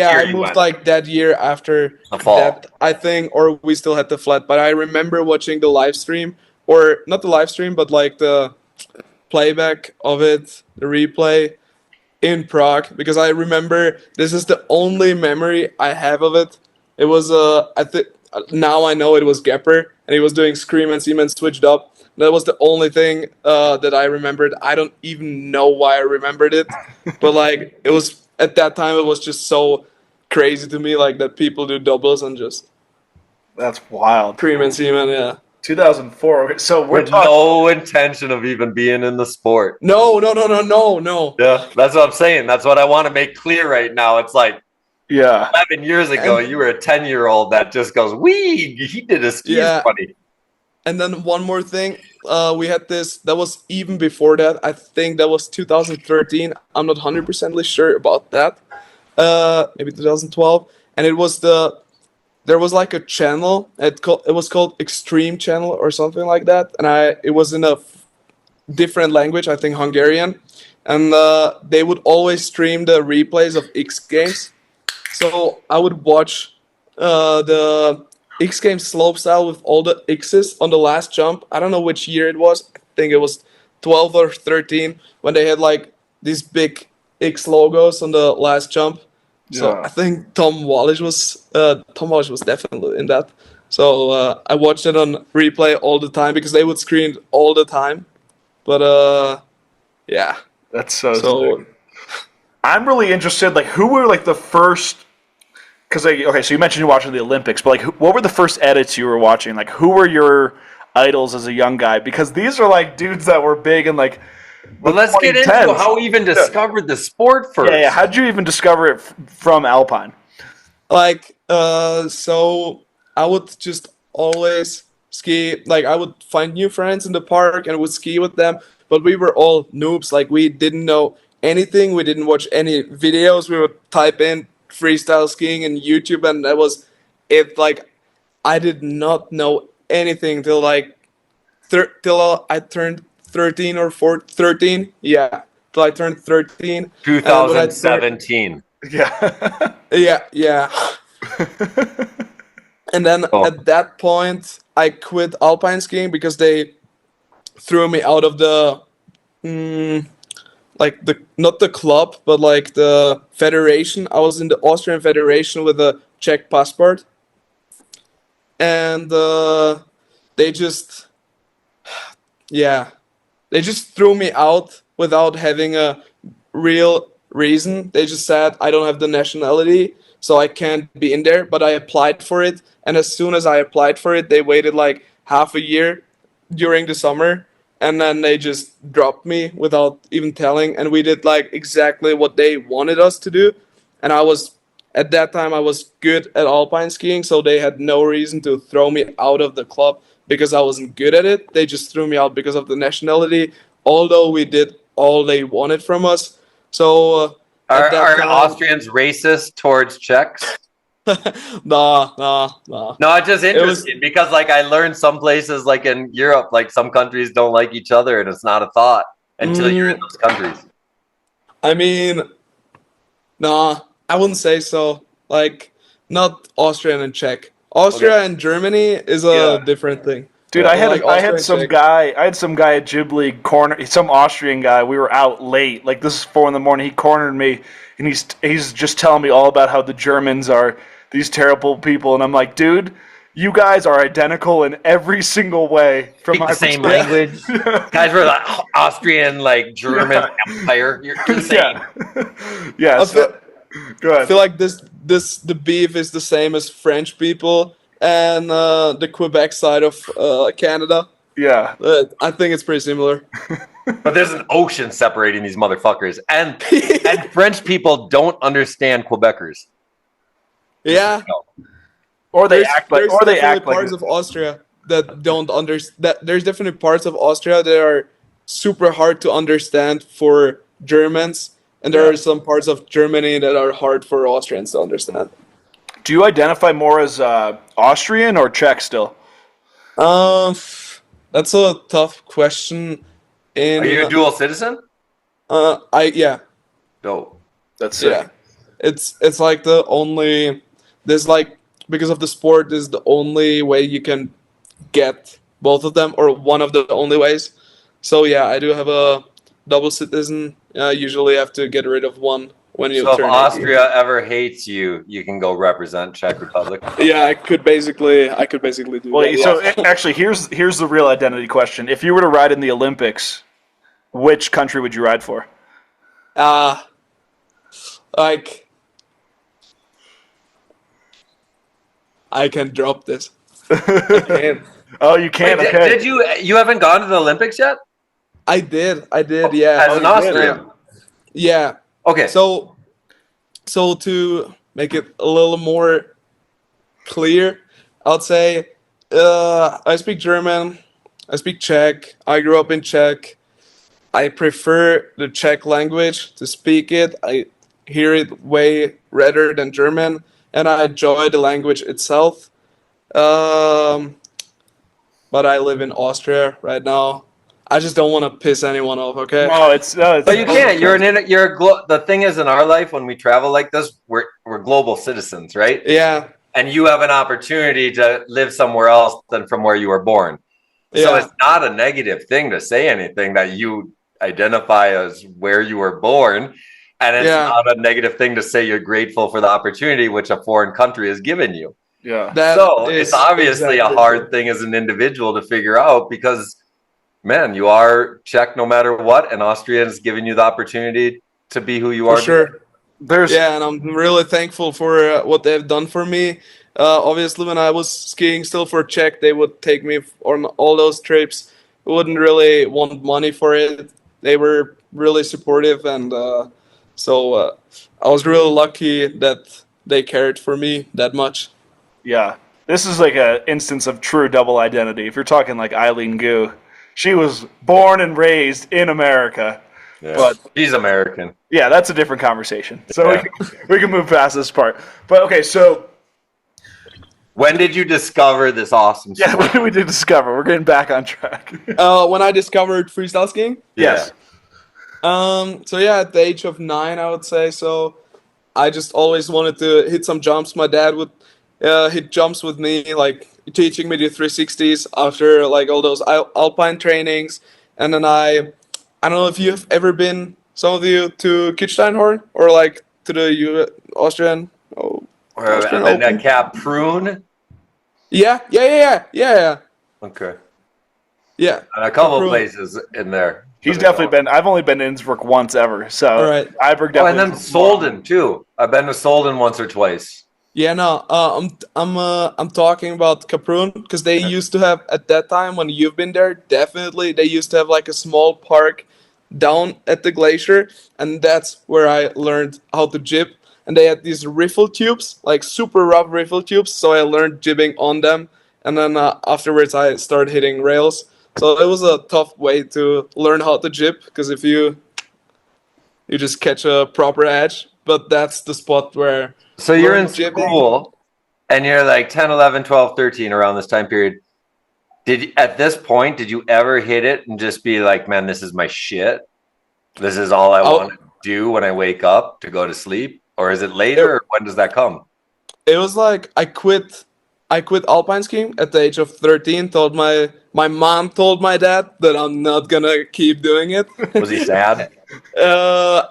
that year after the fall. That, I think, or we still had the flat. But I remember watching the live stream, or not the live stream, but the playback of it, the replay in Prague, because I remember this is the only memory I have of it. It was I think now I know it was Gepper, and he was doing Scream and Seaman switched up. That was the only thing that I remembered. I don't even know why I remembered it, but it was. At that time, it was just so crazy to me, that people do doubles and just... That's wild. Cream and semen, yeah. 2004. Okay, so we're with no intention of even being in the sport. No. Yeah, that's what I'm saying. That's what I want to make clear right now. It's 11 years ago, you were a 10-year-old that just goes, he did a ski funny. And then one more thing, we had this, that was even before that. I think that was 2013. I'm not 100% sure about that. Maybe 2012. And it was there was a channel. It was called Extreme Channel or something like that. And it was in a different language, I think Hungarian. And they would always stream the replays of X Games. So I would watch the X Games slopestyle with all the X's on the last jump. I don't know which year it was. I think it was 12 or 13 when they had these big X logos on the last jump. So I think Tom Wallish was definitely in that. So I watched it on replay all the time because they would screen all the time. But yeah, that's so sick. I'm really interested. Who were the first? Because so you mentioned you're watching the Olympics, but what were the first edits you were watching? Who were your idols as a young guy? Because these are dudes that were big and Well, let's get into how we even discovered the sport first. Yeah. How'd you even discover it from Alpine? So I would just always ski. I would find new friends in the park and would ski with them. But we were all noobs. We didn't know anything. We didn't watch any videos. We would type in freestyle skiing in YouTube, and that was it. I did not know anything till till I turned 13 or 13. Yeah, till I turned 13. 2017. Yeah. And then at that point, I quit alpine skiing because they threw me out of the not the club, but the federation. I was in the Austrian federation with a Czech passport. and they just, yeah, they just threw me out without having a real reason. They just said I don't have the nationality, so I can't be in there. But I applied for it, and as soon as I applied for it, they waited like half a year during the summer, and then they just dropped me without even telling. And we did like exactly what they wanted us to do, and I was at that time I was good at alpine skiing, so they had no reason to throw me out of the club because I wasn't good at it. They just threw me out because of the nationality, although we did all they wanted from us. So at that Are time, Austrians racist towards Czechs? nah. No, it's just was- interesting because, like, I learned some places, like in Europe, like some countries don't like each other, and it's not a thought until you're in those countries. I mean, nah, I wouldn't say so. Like, not Austrian and Czech. Austria and Germany is a different thing. Dude, Yeah. I had Like I had Austria some and Czech. guy. I had some guy at Ghibli corner. Some Austrian guy. We were out late. Like this is 4 a.m. He cornered me, and he's just telling me all about how the Germans are these terrible people. And I'm like, dude, you guys are identical in every single way. From Speak my the same perspective. language. Guys were like Austrian, like German Empire. You're the same. Yeah. Yeah. I So, feel, go I ahead. feel like the beef is the same as French people and the Quebec side of Canada. Yeah. I think it's pretty similar. But there's an ocean separating these motherfuckers, and French people don't understand Quebecers. Yeah, Or they act like. there's Or they definitely act like. parts of Austria that don't understand. That there's definitely parts of Austria that are super hard to understand for Germans, and there Yeah. are some parts of Germany that are hard for Austrians to understand. Do you identify more as Austrian or Czech still? Um, that's a tough question. Are you a In dual citizen? yeah. No. That's sick. Yeah, it's like the only there's like because of the sport is the only way you can get both of them or one of the only ways. So yeah, I do have a double citizen. Usually have to get rid of one when you So if turn 18. Austria ever hates you, you can go represent Czech Republic. Yeah, I could basically do Well, that. so Yeah. actually, here's the real identity question. If you were to ride in the Olympics, which country would you ride for? Like I can drop this. I can. Oh, you can't. Wait, Okay. did you haven't gone to the Olympics yet? I did. Yeah. As an Austrian. Yeah. Okay. So to make it a little more clear, I'd say I speak German, I speak Czech, I grew up in Czech. I prefer the Czech language to speak it. I hear it way rather than German, and I enjoy the language itself. But I live in Austria right now. I just don't want to piss anyone off, okay? No, it's But you can't. The thing is, in our life, when we travel like this, we're global citizens, right? Yeah. And you have an opportunity to live somewhere else than from where you were born. So Yeah. it's not a negative thing to say anything that you identify as where you were born. And it's Yeah. not a negative thing to say you're grateful for the opportunity which a foreign country has given you. yeah. That So is it's obviously exactly a hard true. thing as an individual to figure out because, man, you are Czech no matter what, and Austrians giving you the opportunity to be who you For are. sure. There's Yeah, and I'm really thankful for what they've done for me. Obviously, when I was skiing still for Czech, they would take me on all those trips. Wouldn't really want money for it. They were really supportive, and so I was really lucky that they cared for me that much. yeah. This is like an instance of true double identity. If you're talking like Eileen Gu, she was born and raised in America. Yeah. But He's American. yeah, that's a different conversation. So Yeah. we can move past this part. But okay, so When did you discover this awesome yeah, sport? what did we discover? We're getting back on track. When I discovered freestyle skiing, Yes. so yeah, at the age of 9, I would say. So I just always wanted to hit some jumps. My dad would hit jumps with me, like teaching me the 360s after like all those alpine trainings. And then I don't know if you have ever been, some of you, to Kitzsteinhorn or like to the Austrian. Oh, Or Austrian and Open? that Cap Prune. Yeah. Okay. Yeah. And a couple Kaprun. places in there. He's definitely been. I've only been to Innsbruck once ever, so All right. Iberg Oh, and definitely. then Solden too. I've been to Solden once or twice. Yeah, no. I'm talking about Kaprun because they used to have at that time when you've been there. Definitely, they used to have like a small park down at the glacier, and that's where I learned how to jib. And they had these riffle tubes, like super rough riffle tubes. So I learned jibbing on them, and then afterwards I started hitting rails. So it was a tough way to learn how to jib because if you just catch a proper edge, but that's the spot where So you're in learn jibbing. school and you're like 10, 11, 12, 13 around this time period. At this point, did you ever hit it and just be like, man, this is my shit? This is all I want to do when I wake up to go to sleep? Or is it later? Or when does that come? It was like I quit alpine skiing at the age of 13. Told my mom told my dad that I'm not gonna keep doing it. Was he sad?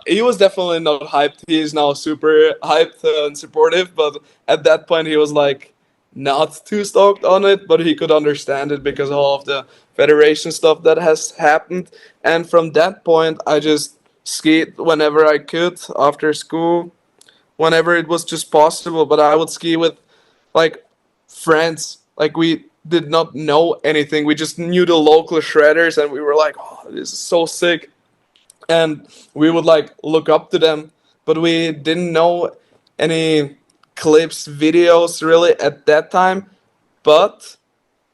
He was definitely not hyped. He's now super hyped and supportive, but at that point he was like not too stoked on it, but he could understand it because of all of the federation stuff that has happened. And from that point I just skied whenever I could after school, whenever it was just possible. But I would ski with like friends. Like we did not know anything. We just knew the local shredders, and we were like, "Oh, this is so sick!" And we would like look up to them, but we didn't know any clips, videos really at that time. But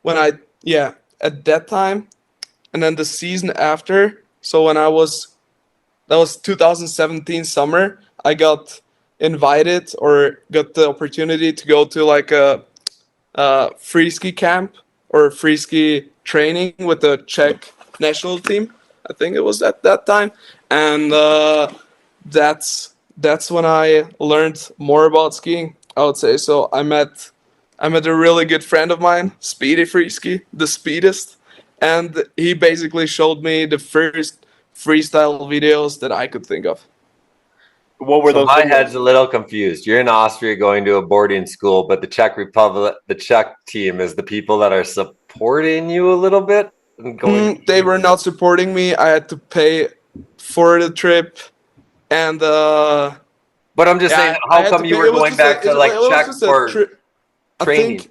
when at that time, and then the season after. So when that was 2017 summer. I got invited or got the opportunity to go to like a free ski camp or free ski training with the Czech national team. I think it was at that time, and that's when I learned more about skiing. I would say so. I met a really good friend of mine, Speedy Freeski, the speedest, and he basically showed me the first freestyle videos that I could think of. What were So those? my videos? head's a little confused. You're in Austria going to a boarding school, but the Czech Republic, the Czech team is the people that are supporting you a little bit and going. They were not supporting me. I had to pay for the trip, and But I'm just saying, I how had come to you pay. were going back to like It was Czech just a for trip. I training? think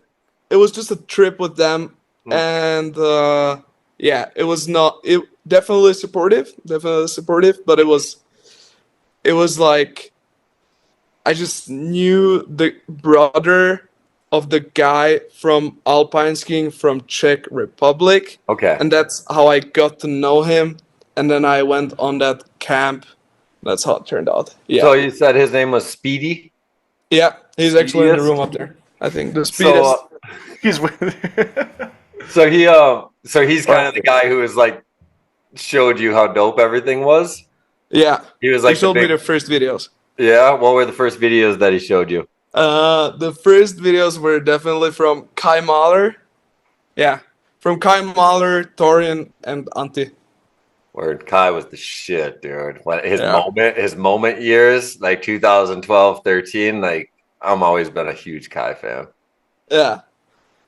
it was just a trip with them, Hmm. and it was not. It definitely supportive, but it was like I just knew the brother of the guy from alpine skiing from Czech Republic, Okay. and that's how I got to know him. And then I went on that camp. That's how it turned out. Yeah, So you said his name was Speedy? yeah, he's actually in the Speediest? room up there. I think the speedest. So, He's with. so he's kind of the guy who was like showed you how dope everything was. Yeah, He was like he showed the me big, the first videos. yeah. What were the first videos that he showed you? The first videos were definitely from Kai Mahler. Yeah, from Kai Mahler, Torian, and Antti. Where Kai was the shit, dude. When Yeah. his moment years, like 2012, 13, like I'm always been a huge Kai fan. Yeah.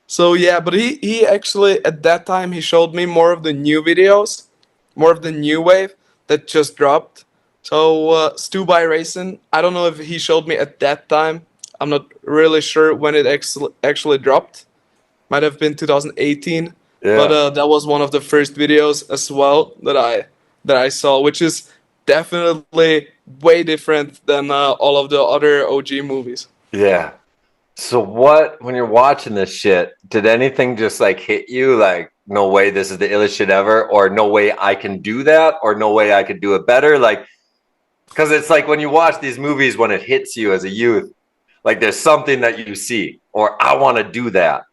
So yeah, but he actually at that time he showed me more of the new videos, more of the new wave that just dropped. So Stu by Racing, I don't know if he showed me at that time. I'm not really sure when it actually dropped. Might have been 2018. Yeah. But that was one of the first videos as well that I saw, which is definitely way different than all of the other OG movies. Yeah. So when you're watching this shit, did anything just like hit you like, no way this is the illest shit ever, or no way I can do that, or no way I could do it better? Like, because it's like when you watch these movies, when it hits you as a youth, like there's something that you see, or I want to do that.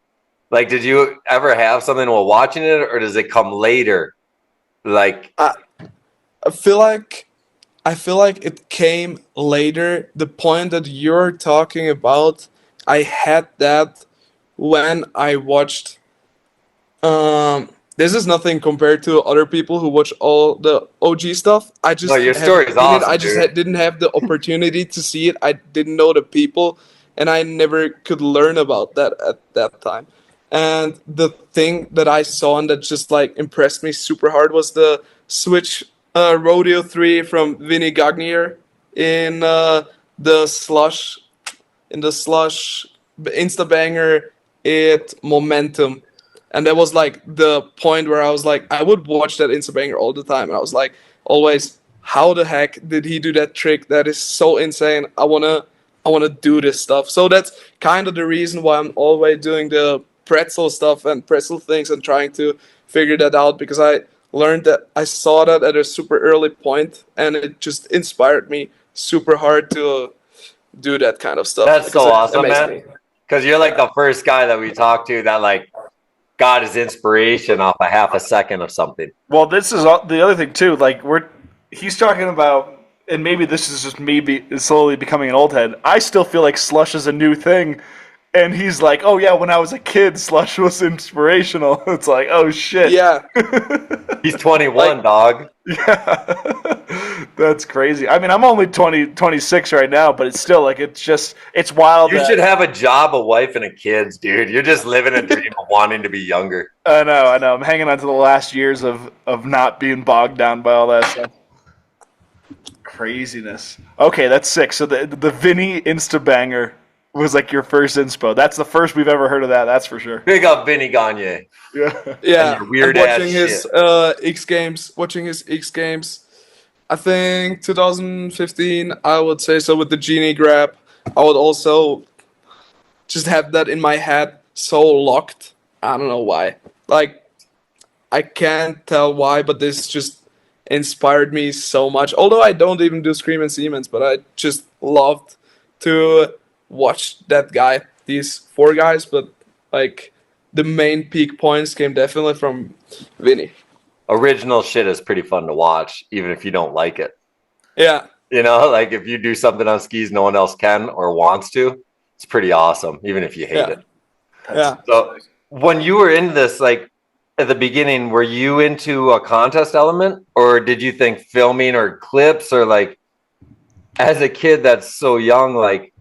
Like, did you ever have something while watching it, or does it come later? Like, I feel like it came later. The point that you're talking about, I had that when I watched. This is nothing compared to other people who watch all the OG stuff. I just No, your haven't story is seen it. awesome, I just dude. didn't have the opportunity to see it. I didn't know the people, and I never could learn about that at that time. And the thing that I saw and that just like impressed me super hard was the Switch Rodeo 3 from Vinny Gagnier in the slush Insta banger it Momentum. And that was like the point where I was like, I would watch that Insta banger all the time. And I was like, always, how the heck did he do that trick? That is so insane. I wanna do this stuff. So that's kind of the reason why I'm always doing the pretzel stuff and pretzel things and trying to figure that out, because I learned that I saw that at a super early point and it just inspired me super hard to do that kind of stuff. That's so because awesome, amazed man. me. Because you're like the first guy that we talked to that like got his inspiration off a half a second of something. Well, this is the other thing too. Like he's talking about, and maybe this is just me slowly becoming an old head. I still feel like slush is a new thing, and he's like, "Oh yeah, when I was a kid, slush was inspirational." It's like, oh shit. Yeah. He's 21, dog. Yeah. That's crazy. I mean, I'm only 26 right now, but it's still like it's wild. You should have a job, a wife, and a kids, dude. You're just living a dream of wanting to be younger. I know. I'm hanging on to the last years of not being bogged down by all that stuff. Craziness. Okay, that's sick. So the Vinny Insta banger was like your first inspo. That's the first we've ever heard of that. That's for sure. Big up Vinny Gagne. Yeah. Yeah. your weird and ass watching his shit. watching his X Games. I think 2015, I would say so, with the genie grab. I would also just have that in my head so locked. I don't know why. Like, I can't tell why, but this just inspired me so much. Although I don't even do Scream and Siemens, but I just loved to watch that guy, these four guys, but like the main peak points came definitely from Vinny. Original shit is pretty fun to watch, even if you don't like it. Yeah. You know, like if you do something on skis no one else can or wants to, it's pretty awesome, even if you hate it. Yeah. So when you were in this, like at the beginning, were you into a contest element, or did you think filming or clips, or like as a kid that's so young, like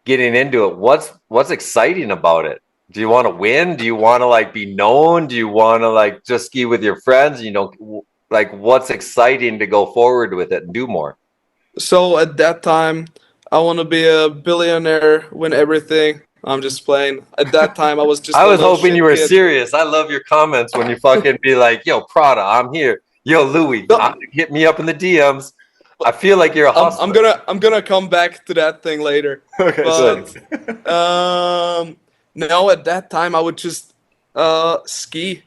getting into it, what's exciting about it? Do you want to win? Do you want to like be known? Do you want to like just ski with your friends? You know, like what's exciting to go forward with it and do more? So at that time, I want to be a billionaire, win everything. I'm just playing. At that time, I was just. I was hoping you were serious. I love your comments when you fucking be like, "Yo, Prada, I'm here. Yo, Louis, hit me up in the DMs." I feel like you're a hustler. I'm gonna come back to that thing later. Okay. But no, at that time I would just ski.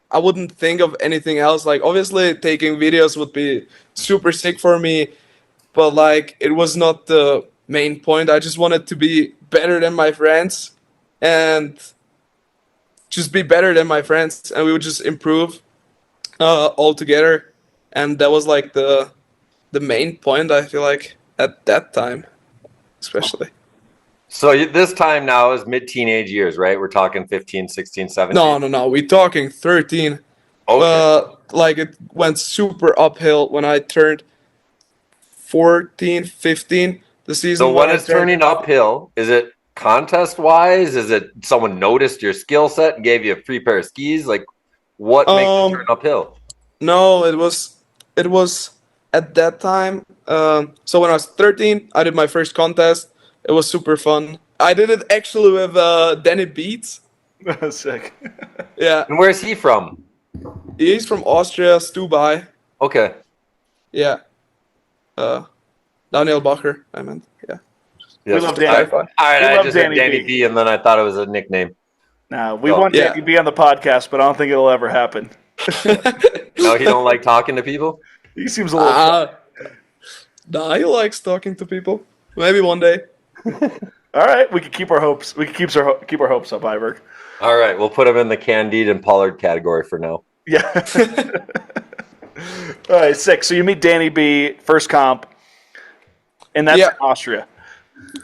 I wouldn't think of anything else. Like obviously taking videos would be super sick for me, but like it was not the main point. I just wanted to be better than my friends and just be better than my friends, and we would just improve all together. And that was like the main point, I feel like, at that time, especially. So this time now is mid-teenage years, right? We're talking 15, 16, 17? No. We're talking 13. Okay. Like, it went super uphill when I turned 14, 15. The season So when it's turning uphill, is it contest-wise? Is it someone noticed your skill set and gave you a free pair of skis? Like, what makes it turn uphill? No, it was at that time. So when I was 13, I did my first contest. It was super fun. I did it actually with Danny Beats. Sick. Yeah. And where's he from? He's from Austria, Stubai. Okay. Yeah. Daniel Bacher, I meant. Yeah. We love Danny. All right, I love just said Danny Danny B. B, and then I thought it was a nickname. Nah, we want Danny B on the podcast, but I don't think it'll ever happen. No, he don't like talking to people? He seems a little. Nah, he likes talking to people. Maybe one day. All right, we can keep our hopes. We can keep our hopes up, Iberg. All right, we'll put him in the Candide and Pollard category for now. Yeah. All right, sick. So you meet Danny B, first comp, and that's in Austria.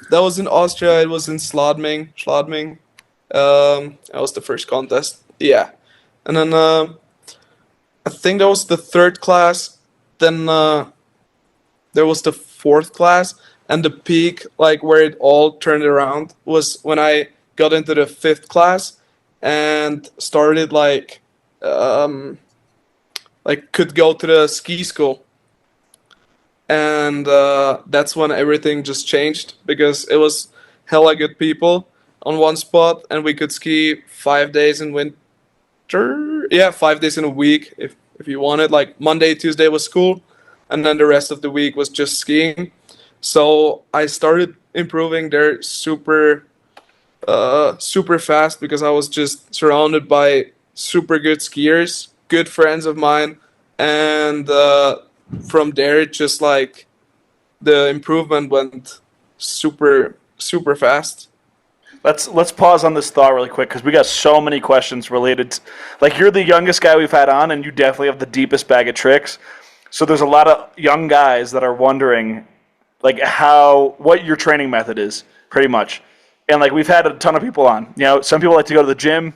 That was in Austria. It was in Schladming. That was the first contest. Yeah. And then I think that was the third class. Then there was the fourth class. And the peak, like where it all turned around, was when I got into the fifth class. and started could go to the ski school. And that's when everything just changed, because it was hella good people on one spot, and we could ski 5 days in winter. Yeah, 5 days in a week if you wanted. Like Monday, Tuesday was school, and then the rest of the week was just skiing. So I started improving there super fast, because I was just surrounded by super good skiers, good friends of mine, and from there it just like the improvement went super fast. Let's pause on this thought really quick, because we got so many questions related to, like, you're the youngest guy we've had on, and you definitely have the deepest bag of tricks. So there's a lot of young guys that are wondering, like, what your training method is, pretty much. And like, we've had a ton of people on. You know, some people like to go to the gym.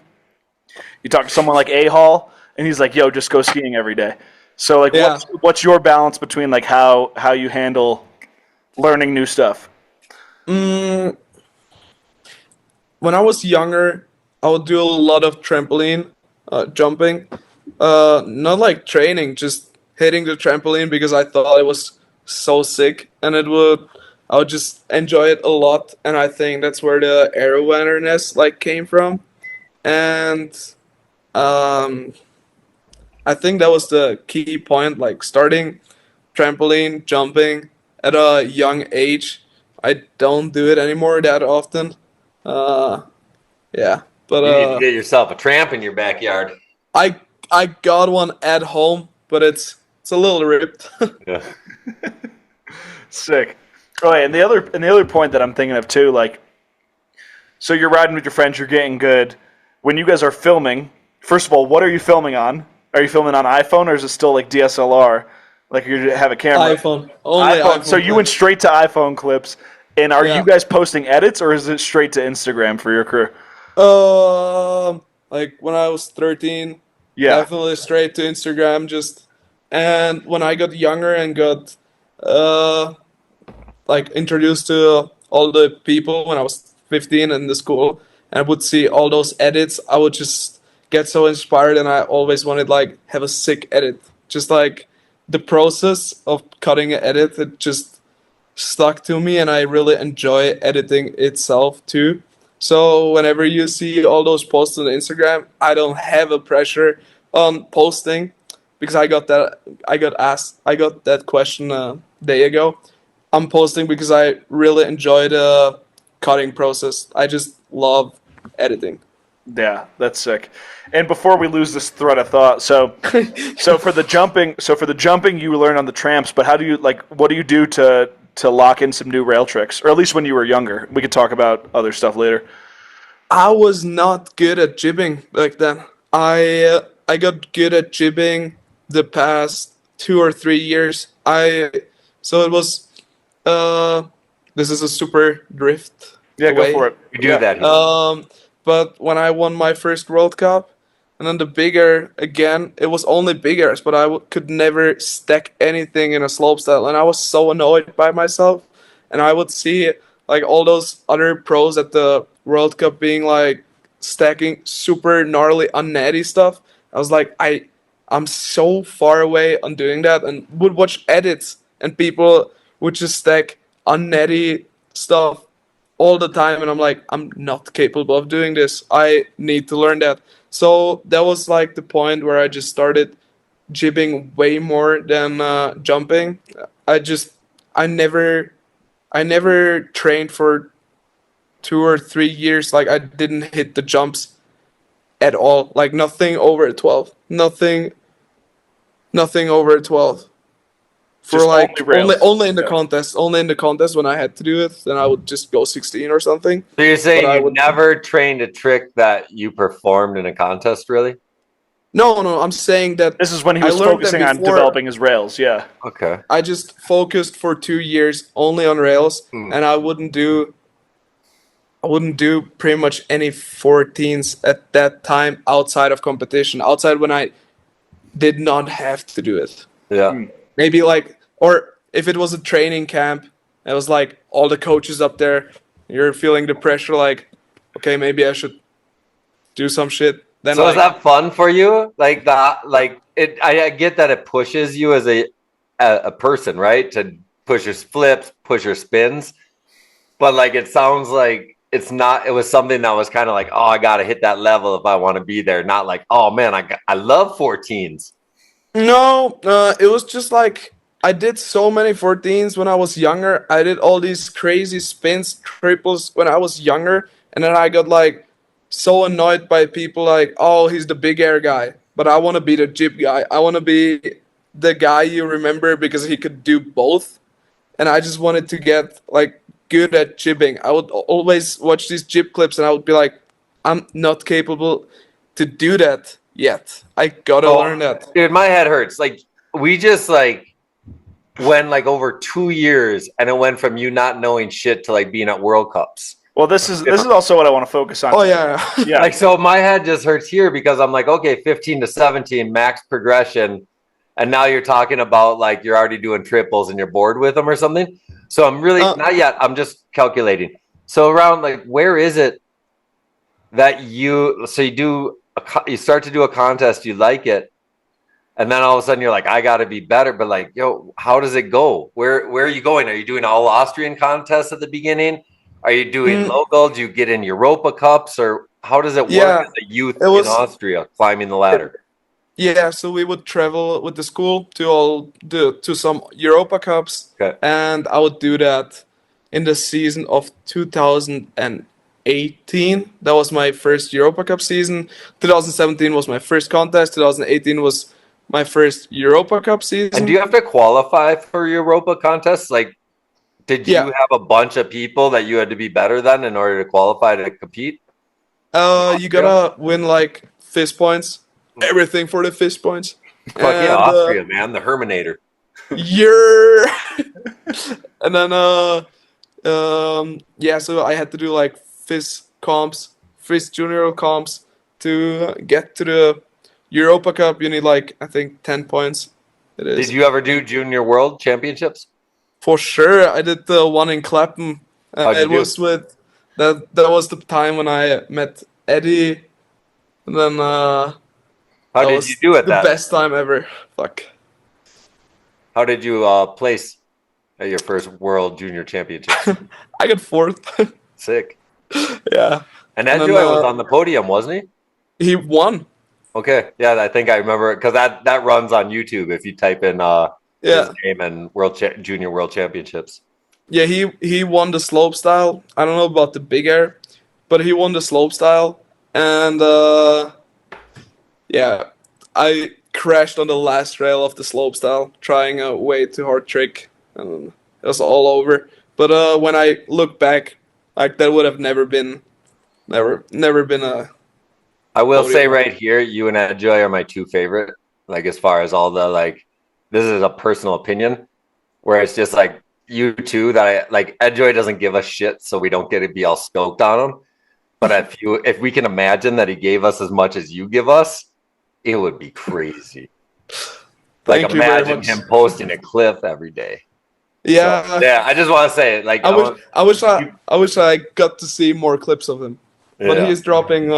You talk to someone like A-Hall, and he's like, "Yo, just go skiing every day." So like, Yeah. what's your balance between like how you handle learning new stuff? When I was younger, I would do a lot of trampoline jumping, not like training, just hitting the trampoline because I thought it was so sick, and I would just enjoy it a lot, and I think that's where the air awareness like came from, and um, I think that was the key point, like starting trampoline jumping at a young age. I don't do it anymore that often. Yeah, but You need to get yourself a tramp in your backyard. I got one at home, but it's a little ripped. Yeah. Sick. Oh, yeah, and the other point that I'm thinking of too, like, so you're riding with your friends, you're getting good. When you guys are filming, first of all, what are you filming on? Are you filming on iPhone, or is it still like DSLR? Like, you have a camera? iPhone. Only iPhone. So you went straight to iPhone clips. And are you guys posting edits, or is it straight to Instagram for your crew? Like when I was 13, Yeah. definitely straight to Instagram. And when I got younger and got like introduced to all the people when I was 15 in the school, and I would see all those edits, I would just get so inspired, and I always wanted like have a sick edit. Just like the process of cutting an edit, it just stuck to me, and I really enjoy editing itself too. So whenever you see all those posts on Instagram, I don't have a pressure on posting, because I got that question a day ago. I'm posting because I really enjoy the cutting process. I just love editing. Yeah, that's sick. And before we lose this thread of thought, so for the jumping, you learn on the tramps. But what do you do to lock in some new rail tricks, or at least when you were younger? We could talk about other stuff later. I was not good at jibbing back then. I got good at jibbing the past 2 or 3 years. So it was this is a super drift. Yeah, go for it. You do that. But when I won my first World Cup, and then the bigger again, it was only biggers, but I could never stack anything in a slopestyle, and I was so annoyed by myself. And I would see like all those other pros at the World Cup being like stacking super gnarly, unnetty stuff. I was like, I'm so far away on doing that, and would watch edits, and people would just stack unnetty stuff all the time, and I'm like, I'm not capable of doing this. I need to learn that. So that was like the point where I just started jibbing way more than jumping. I never trained for 2 or 3 years. Like, I didn't hit the jumps at all. Like, nothing over a 12. Nothing over a 12. For Just like only in the Yeah. contest. Only in the contest when I had to do it, then I would just go 16 or something. So you're saying But I you would- never trained a trick that you performed in a contest, really? No, I'm saying that This is when he I was learned that focusing on before. developing his rails. Yeah. Okay. I just focused for 2 years only on rails, and I wouldn't do pretty much any 14s at that time outside of competition, outside when I did not have to do it. Yeah. Maybe like, or if it was a training camp, it was like all the coaches up there, you're feeling the pressure, like, okay, maybe I should do some shit. Then So like, is that fun for you? Like that, like it. I get that it pushes you as a person, right? To push your flips, push your spins, but like it sounds like it's not. It was something that was kind of like, oh, I got to hit that level if I want to be there. Not like, oh man, I love 14s. no, it was just like I did so many 14s when I was younger. I did all these crazy spins, triples when I was younger, and then I got like so annoyed by people like, oh, he's the big air guy, but I want to be the jib guy. I want to be the guy you remember because he could do both, and I just wanted to get like good at jibbing. I would always watch these jib clips, and I would be like, I'm not capable to do that yet. I gotta Oh, learn that. dude, my head hurts. Like we just like went like over 2 years, and it went from you not knowing shit to like being at World Cups. Well, this is also what I want to focus on. Oh yeah, Yeah. Like so, my head just hurts here because I'm like, okay, 15 to 17 max progression, and now you're talking about like you're already doing triples and you're bored with them or something. So I'm really not yet. I'm just calculating. So around like where is it that you you start to do a contest, you like it, and then all of a sudden you're like, I got to be better. But like, yo, how does it go? Where are you going? Are you doing all Austrian contests at the beginning? Are you doing local? Do you get in Europa Cups, or how does it work Yeah, as a youth it was- in Austria climbing the ladder? yeah. So we would travel with the school to some Europa Cups, Okay. and I would do that in the season of 2018. That was my first Europa Cup season. 2017 was my first contest. 2018 was my first Europa Cup season. And do you have to qualify for Europa contests? Like, did you Yeah. have a bunch of people that you had to be better than in order to qualify to compete? You gotta win like fist points, everything for the fist points. Fuck yeah, And, Austria, man, the Herminator. You're and then yeah, so I had to do like FIS junior comps to get to the Europa Cup. You need like I think 10 points. It is. Did you ever do Junior World Championships? For sure. I did the one in Clapham. How'd you It do? was with that was the time when I met Eddie. And then How that did was you do at the that? best time ever. Fuck. How did you place at your first World Junior Championship? I got fourth. Sick. Yeah. And And then, Edjoy was on the podium, wasn't he? He won. Okay, yeah, I think I remember it because that runs on YouTube if you type in Yeah. his name and Junior World Championships. Yeah, he won the slope style. I don't know about the big air, but he won the slope style. And yeah, I crashed on the last rail of the slope style, trying a way too hard trick, and it was all over. But when I look back, like that would have never been a. I will say Podium. right here, you and Edjoy are my two favorite. Like as far as all the like, this is a personal opinion, where it's just like you two that I like. Edjoy doesn't give us shit, so we don't get to be all stoked on him. But if we can imagine that he gave us as much as you give us, it would be crazy. Like Thank you very imagine much. him posting a clip every day. Yeah, So, yeah, I just want to say it. Like I wish I got to see more clips of him. But yeah. he's dropping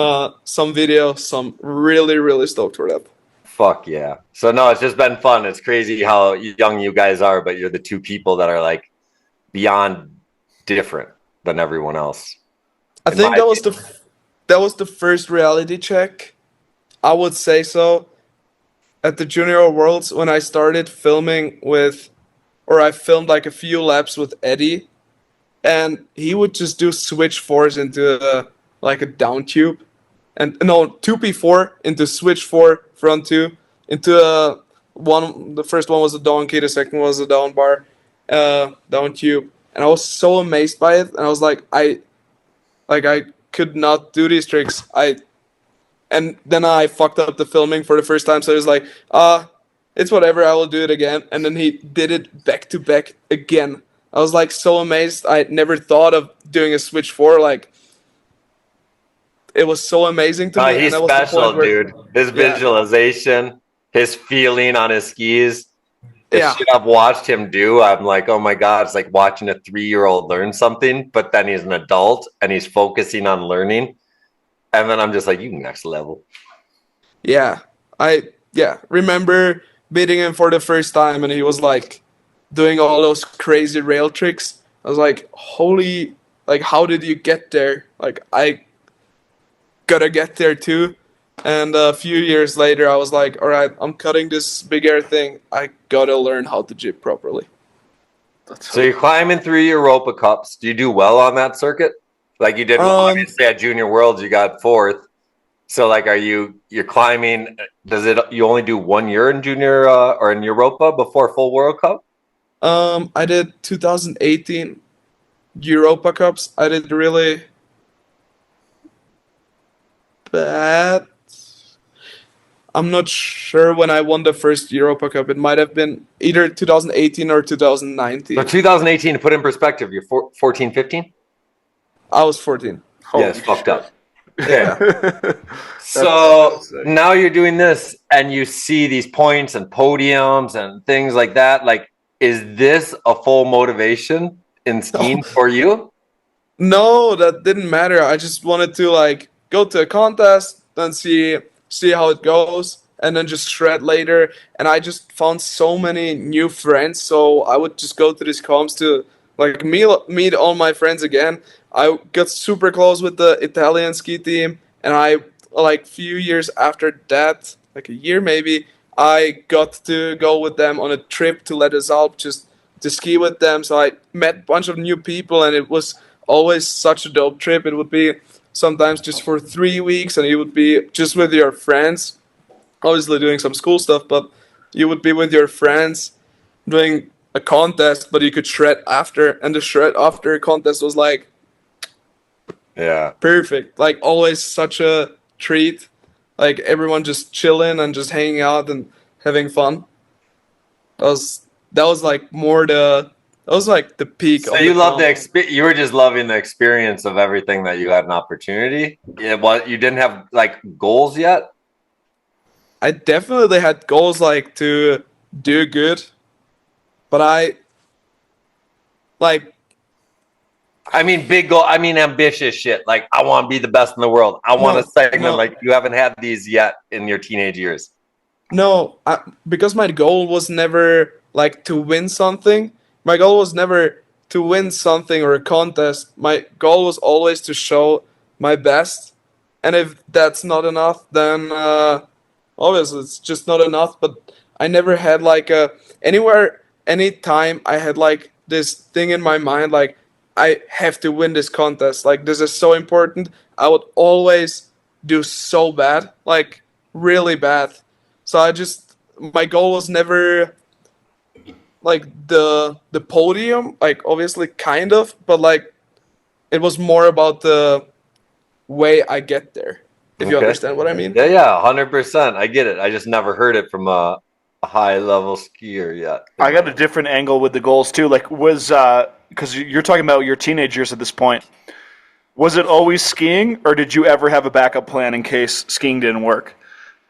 some video, some really stoked for that. Fuck yeah. So no, it's just been fun. It's crazy how young you guys are, but you're the two people that are like beyond different than everyone else. I In think my that was the first reality check. I would say so. At the Junior Worlds when I started filming I filmed like a few laps with Eddie, and he would just do switch fours into like a down tube, and no 2P4 into switch four front two into one. The first one was a donkey, the second was a down bar, down tube, and I was so amazed by it, and I was like I could not do these tricks. And then I fucked up the filming for the first time, so it was like, it's whatever, I will do it again. And then he did it back to back again. I was like so amazed. I never thought of doing a switch four. Like, it was so amazing to me. He's and that was the special, point where- dude. His visualization, his feeling on his skis. The Yeah. shit I've watched him do, I'm like, oh my God, it's like watching a 3-year-old learn something, but then he's an adult and he's focusing on learning. And then I'm just like, you next level. Yeah, I remember beating him for the first time, and he was like doing all those crazy rail tricks. I was like, holy, like, how did you get there? Like, I gotta get there too. And a few years later, I was like, all right, I'm cutting this big air thing. I gotta learn how to jib properly. So you're climbing through Europa Cups. Do you do well on that circuit? Like you did, obviously at Junior Worlds, you got fourth. So like, you're climbing? You only do 1 year in Junior or in Europa before full World Cup? I did 2018 Europa Cups. I did really bad. I'm not sure when I won the first Europa Cup. It might have been either 2018 or 2019. So 2018, to put in perspective, you're 14, 15? I was 14. Yeah, it's fucked up. Okay. Yeah. So now you're doing this and you see these points and podiums and things like that. Like, is this a full motivation in skiing for you? No, that didn't matter. I just wanted to like go to a contest, then see how it goes, and then just shred later. And I just found so many new friends, so I would just go to these comps to like meet all my friends again. I got super close with the Italian ski team, and I like few years after that, like a year maybe, I got to go with them on a trip to Les Alpes just to ski with them. So I met a bunch of new people, and it was always such a dope trip. It would be sometimes just for 3 weeks, and you would be just with your friends, obviously doing some school stuff, but you would be with your friends doing a contest, but you could shred after, and the shred after contest was like perfect. Like always such a treat. Like everyone just chilling and just hanging out and having fun. That was like more the peak. So you love you were just loving the experience of everything that you had an opportunity. Yeah, well, you didn't have like goals yet. I definitely had goals like to do good, but I mean, big goal. I mean, ambitious shit. Like, I want to be the best in the world. I want a segment. Like, you haven't had these yet in your teenage years. No, because my goal was never like to win something. My goal was never to win something or a contest. My goal was always to show my best. And if that's not enough, then obviously it's just not enough. But I never had like anytime I had like this thing in my mind, like I have to win this contest. Like this is so important. I would always do so bad, like really bad. So my goal was never like the podium, like obviously kind of, but like it was more about the way I get there. If you understand what I mean. Yeah, 100%. I get it. I just never heard it from a high level skier yet. I got a different angle with the goals too. Like because you're talking about your teenage years at this point. Was it always skiing, or did you ever have a backup plan in case skiing didn't work?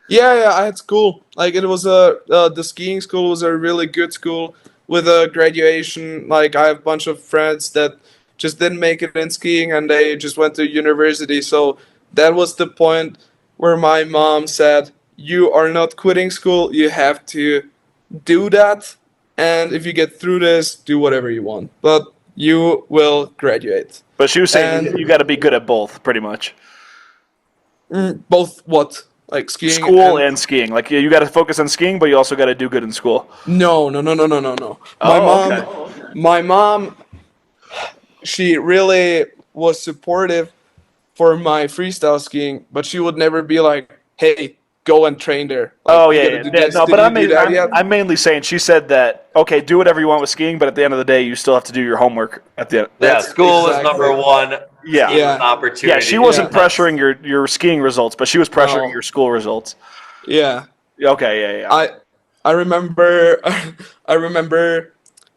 Yeah, I had school. Like it was the skiing school was a really good school with a graduation. Like I have a bunch of friends that just didn't make it in skiing, and they just went to university. So that was the point where my mom said, "You are not quitting school. You have to do that, and if you get through this, do whatever you want. But you will graduate." But she was saying you got to be good at both, pretty much. Both what? Like skiing? School and skiing. Like you got to focus on skiing, but you also got to do good in school. No. My mom, she really was supportive for my freestyle skiing, but she would never be like, "Hey, go and train there." Like, No, but I'm mainly saying she said that, okay, do whatever you want with skiing, but at the end of the day, you still have to do your homework at the end. Yeah, school was number one. Yeah. Was an opportunity. Yeah, she wasn't pressuring your skiing results, but she was pressuring your school results. Yeah. Okay, yeah. I remember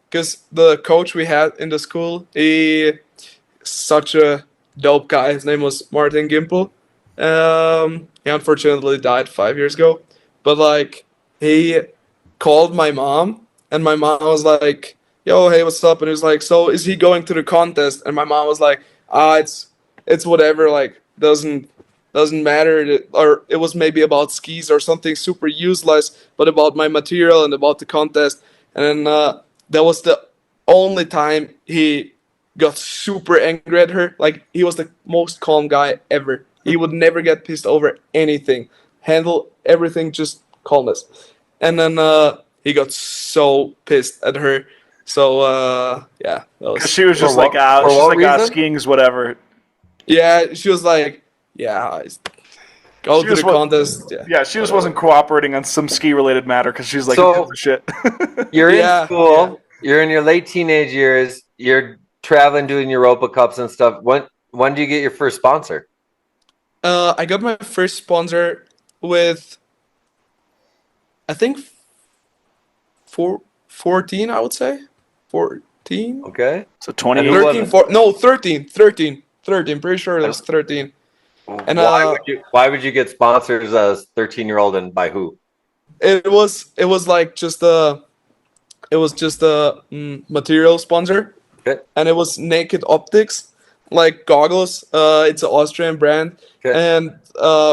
because the coach we had in the school, he such a dope guy. His name was Martin Gimple. He unfortunately died 5 years ago. But like he called my mom, and my mom was like, "Yo, hey, what's up?" And he was like, "So is he going to the contest?" And my mom was like, it's whatever, like doesn't doesn't matter, or it was maybe about skis or something super useless, but about my material and about the contest. And then that was the only time he got super angry at her. Like, he was the most calm guy ever. He would never get pissed over anything. Handle everything just calmness. And then he got so pissed at her. So yeah, that was. She was just For like, what- ah, for she's what like, ah, reason? skiing's whatever. Yeah, she was like, yeah, go She to the just wa- contest. Yeah, she just wasn't cooperating on some ski-related matter because she's like, So- who gives a shit? You're Yeah, in school. You're in your late teenage years. You're traveling, doing Europa Cups and stuff. When do you get your first sponsor? I got my first sponsor with, I think, 14, I would say. 14? Okay. So 20. And who was 13, it? no, 13. Pretty sure it was 13. And Why would you get sponsors as a 13-year-old and by who? it was like just a material sponsor, Okay. and it was Naked Optics, like goggles. It's an Austrian brand, Okay. and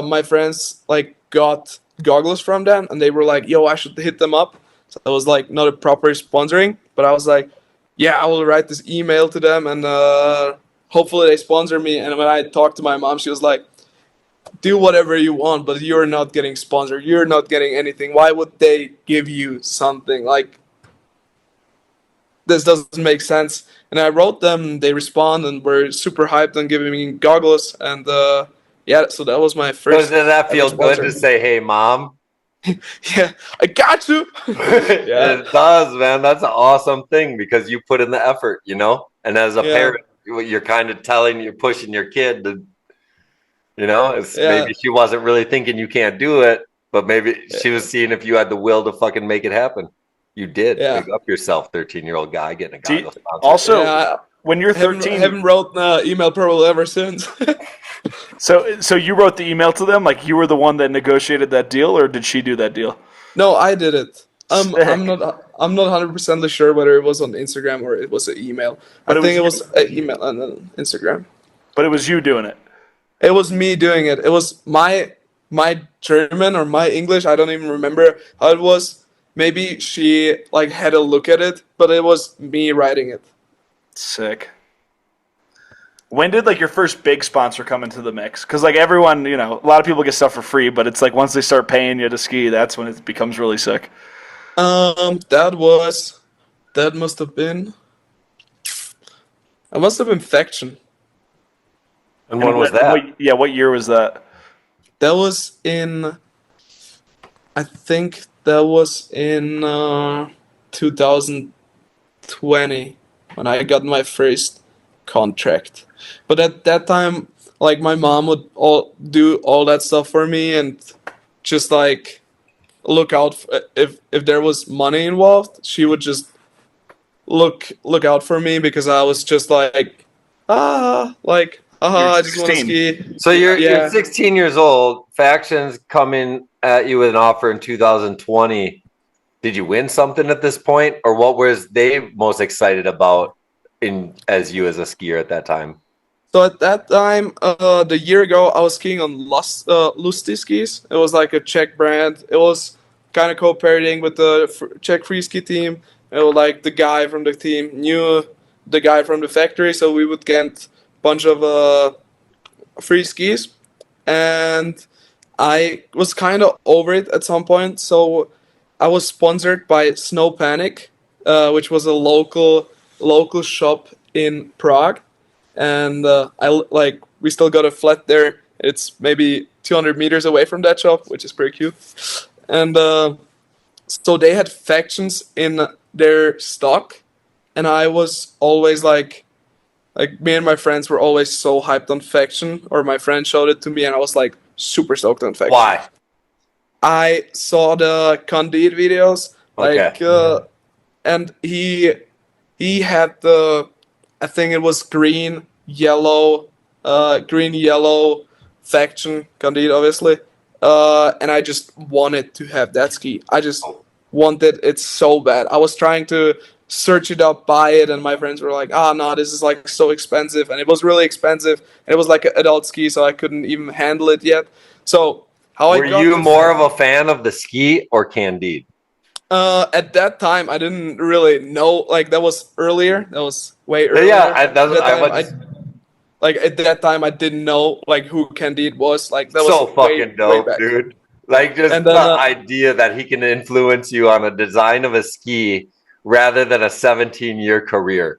my friends like got goggles from them, and they were like, "Yo, I should hit them up." So it was like not a proper sponsoring, but I was like, "Yeah, I will write this email to them, and hopefully they sponsor me." And when I talked to my mom, she was like, do whatever you want, but you're not getting sponsored. You're not getting anything. Why would they give you something? Like, this doesn't make sense. And I wrote them, they respond, and were super hyped on giving me goggles. And yeah, so that was my first. Does that feel ever good sponsor. to say, "Hey, mom"? Yeah, I got you. Yeah. It does, man. That's an awesome thing because you put in the effort, you know. And as a Yeah. parent, you're kind of you're pushing your kid to, you know, it's Yeah. maybe she wasn't really thinking you can't do it, but maybe she was seeing if you had the will to fucking make it happen. You did. Yeah. Big up yourself, 13-year-old guy getting a Do you- goggle sponsor. Also, Yeah, when you're haven't 13, wrote an email probably ever since. so you wrote the email to them, like you were the one that negotiated that deal, or did she do that deal? No, I did it. Sick. I'm not 100% sure whether it was on Instagram or it was an email. But I it think it was was an email on Instagram. But it was you doing it. It was me doing it. It was my German or my English. I don't even remember how it was. Maybe she like had a look at it, but it was me writing it. Sick. When did like your first big sponsor come into the mix? Because like everyone, you know, a lot of people get stuff for free, but it's like once they start paying you to ski, that's when it becomes really sick. That must have been. It must have been Faction. And when was that? What year was that? That was in. I think that was in 2020 when I got my first contract. But at that time, like my mom would do all that stuff for me and just like look out if there was money involved. She would just look out for me because I was just like I just want to 16. ski. So you're Yeah. 16 years old. Factions coming at you with an offer in 2020. Did you win something at this point, or what was they most excited about as you as a skier at that time? So at that time, the year ago, I was skiing on Lusty skis. It was like a Czech brand. It was kind of cooperating with the Czech free ski team. It was like the guy from the team knew the guy from the factory, so we would get a bunch of free skis. And I was kind of over it at some point, so I was sponsored by Snow Panic, which was a local shop in Prague. And we still got a flat there. It's maybe 200 meters away from that shop, which is pretty cute. And so they had Factions in their stock, and I was always like me and my friends were always so hyped on Faction, or my friend showed it to me, and I was like super stoked on Faction. Why? I saw the Candide videos, and he had the, I think it was green, yellow Faction Candide, obviously, and I just wanted to have that ski. I just wanted it so bad. I was trying to search it up, buy it, and my friends were like, no, this is like so expensive, and it was really expensive, and it was like an adult ski, so I couldn't even handle it yet. So were you more of a fan of the ski or Candide? At that time, I didn't really know. Like that was earlier. That was way earlier. Yeah, at that time, I didn't know like who Candide was. Like that so was fucking dope, way back. dude. Like just And then, the idea that he can influence you on a design of a ski rather than a 17-year career.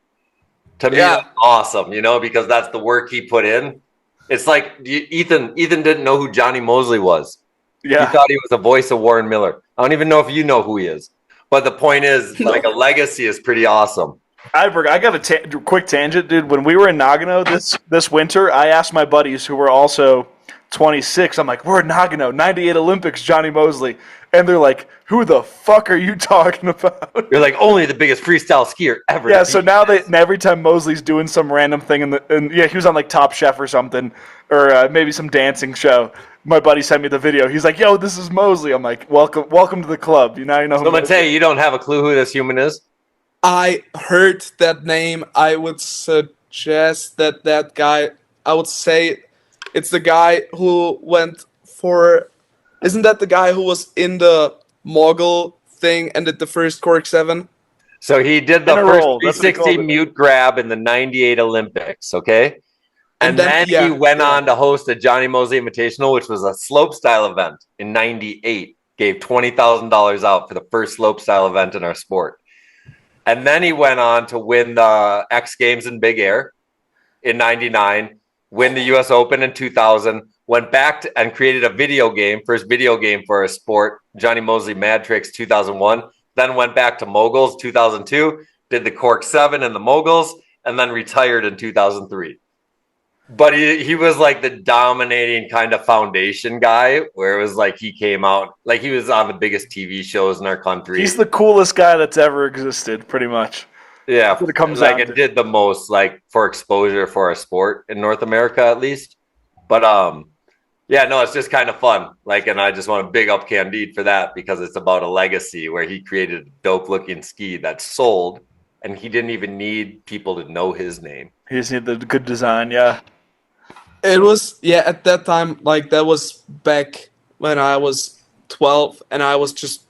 To me, that's awesome, because that's the work he put in. It's like Ethan didn't know who Johnny Mosley was. Yeah. He thought he was the voice of Warren Miller. I don't even know if you know who he is. But the point is, like, a legacy is pretty awesome. I got a quick tangent, dude. When we were in Nagano this winter, I asked my buddies who were also 26. I'm like, we're in Nagano, 98 Olympics, Johnny Mosley. And they're like, who the fuck are you talking about? You're like, only the biggest freestyle skier ever. Yeah, so now every time Mosley's doing some random thing, and he was on like Top Chef or something, or maybe some dancing show. My buddy sent me the video. He's like, yo, this is Mosley. I'm like, welcome to the club. You know who Matej, you don't have a clue who this human is? I heard that name. I would suggest that guy, I would say it's the guy who went for, isn't that the guy who was in the mogul thing and did the first Cork 7? So he did the first 360 mute grab in the 98 Olympics, okay? And then he went on to host a Johnny Mosley Invitational, which was a slopestyle event in 98. Gave $20,000 out for the first slopestyle event in our sport. And then he went on to win the X Games in Big Air in 99, win the US Open in 2000, went back and created a video game, first video game for a sport, Johnny Mosley Mad Tricks 2001, then went back to Moguls 2002, did the Cork 7 and the Moguls, and then retired in 2003. But he was like the dominating kind of foundation guy, where it was like he came out, like he was on the biggest TV shows in our country. He's the coolest guy that's ever existed, pretty much. Yeah, it comes like it did the most, like for exposure for a sport in North America at least. But yeah, no, it's just kind of fun. Like, and I just want to big up Candide for that because it's about a legacy where he created a dope looking ski that sold, and he didn't even need people to know his name. He just needed the good design, yeah. It was, at that time, like that was back when I was 12 and I was just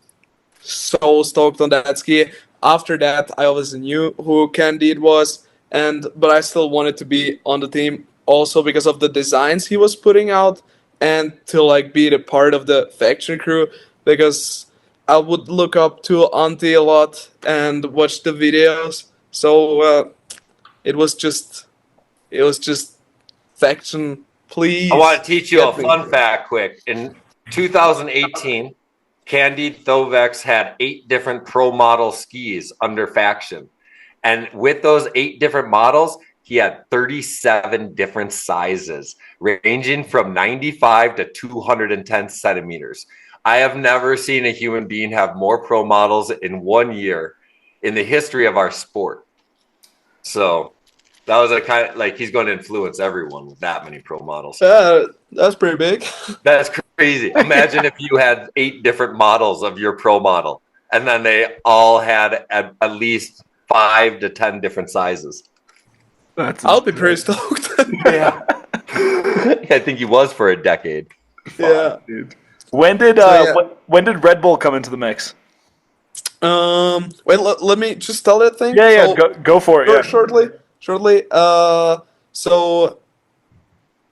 so stoked on that ski. After that, I obviously knew who Candide was, but I still wanted to be on the team also because of the designs he was putting out and to like be the part of the faction crew because I would look up to Auntie a lot and watch the videos. So it was just faction, please. I want to teach you a fun fact quick. In 2018, Candide Thovex had 8 different pro model skis under faction. And with those 8 different models, he had 37 different sizes, ranging from 95 to 210 centimeters. I have never seen a human being have more pro models in 1 year in the history of our sport. So that was a kind of like he's going to influence everyone with that many pro models. That's pretty big. That's crazy. Imagine if you had 8 different models of your pro model, and then they all had at least 5 to 10 different sizes. I'll be pretty stoked. Yeah, I think he was for a decade. Yeah, dude. When did Red Bull come into the mix? Wait, let me just tell that thing. Yeah, go for it. Yeah. Shortly. So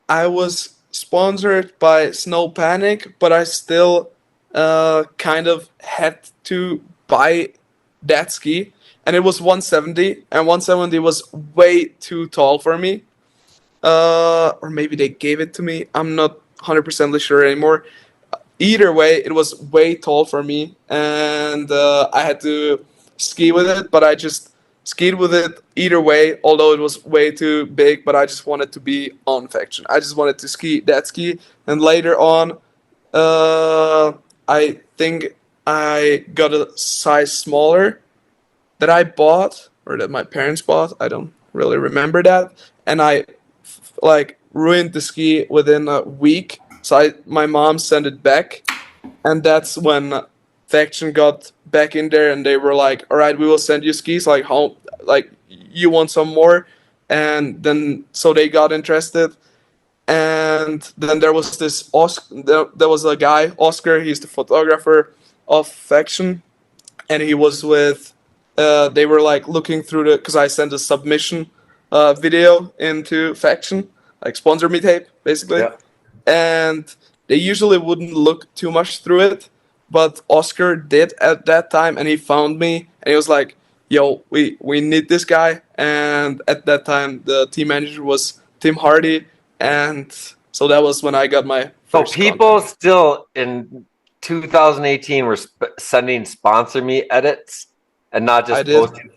I was sponsored by Snow Panic, but I still kind of had to buy that ski, and it was 170, and 170 was way too tall for me. Or maybe they gave it to me. I'm not 100% sure anymore. Either way, it was way tall for me, and I had to ski with it, but I just skied with it either way, although it was way too big, but I just wanted to be on faction. I just wanted to ski that ski, and later on, I think I got a size smaller that I bought, or that my parents bought, I don't really remember that, and I ruined the ski within a week. So my mom sent it back, and that's when faction got back in there, and they were like, "All right, we will send you skis. Like, how? Like, you want some more?" And then so they got interested, and then there was this there was a guy, Oscar. He's the photographer of faction, and he was with. They were like looking through because I sent a submission video into faction, like sponsor me tape, basically. Yeah. And they usually wouldn't look too much through it, but Oscar did at that time, and he found me, and he was like, "Yo, we need this guy." And at that time, the team manager was Tim Hardy, and so that was when I got my So first people contact. still in 2018 were sending sponsor me edits and not just I did. posting.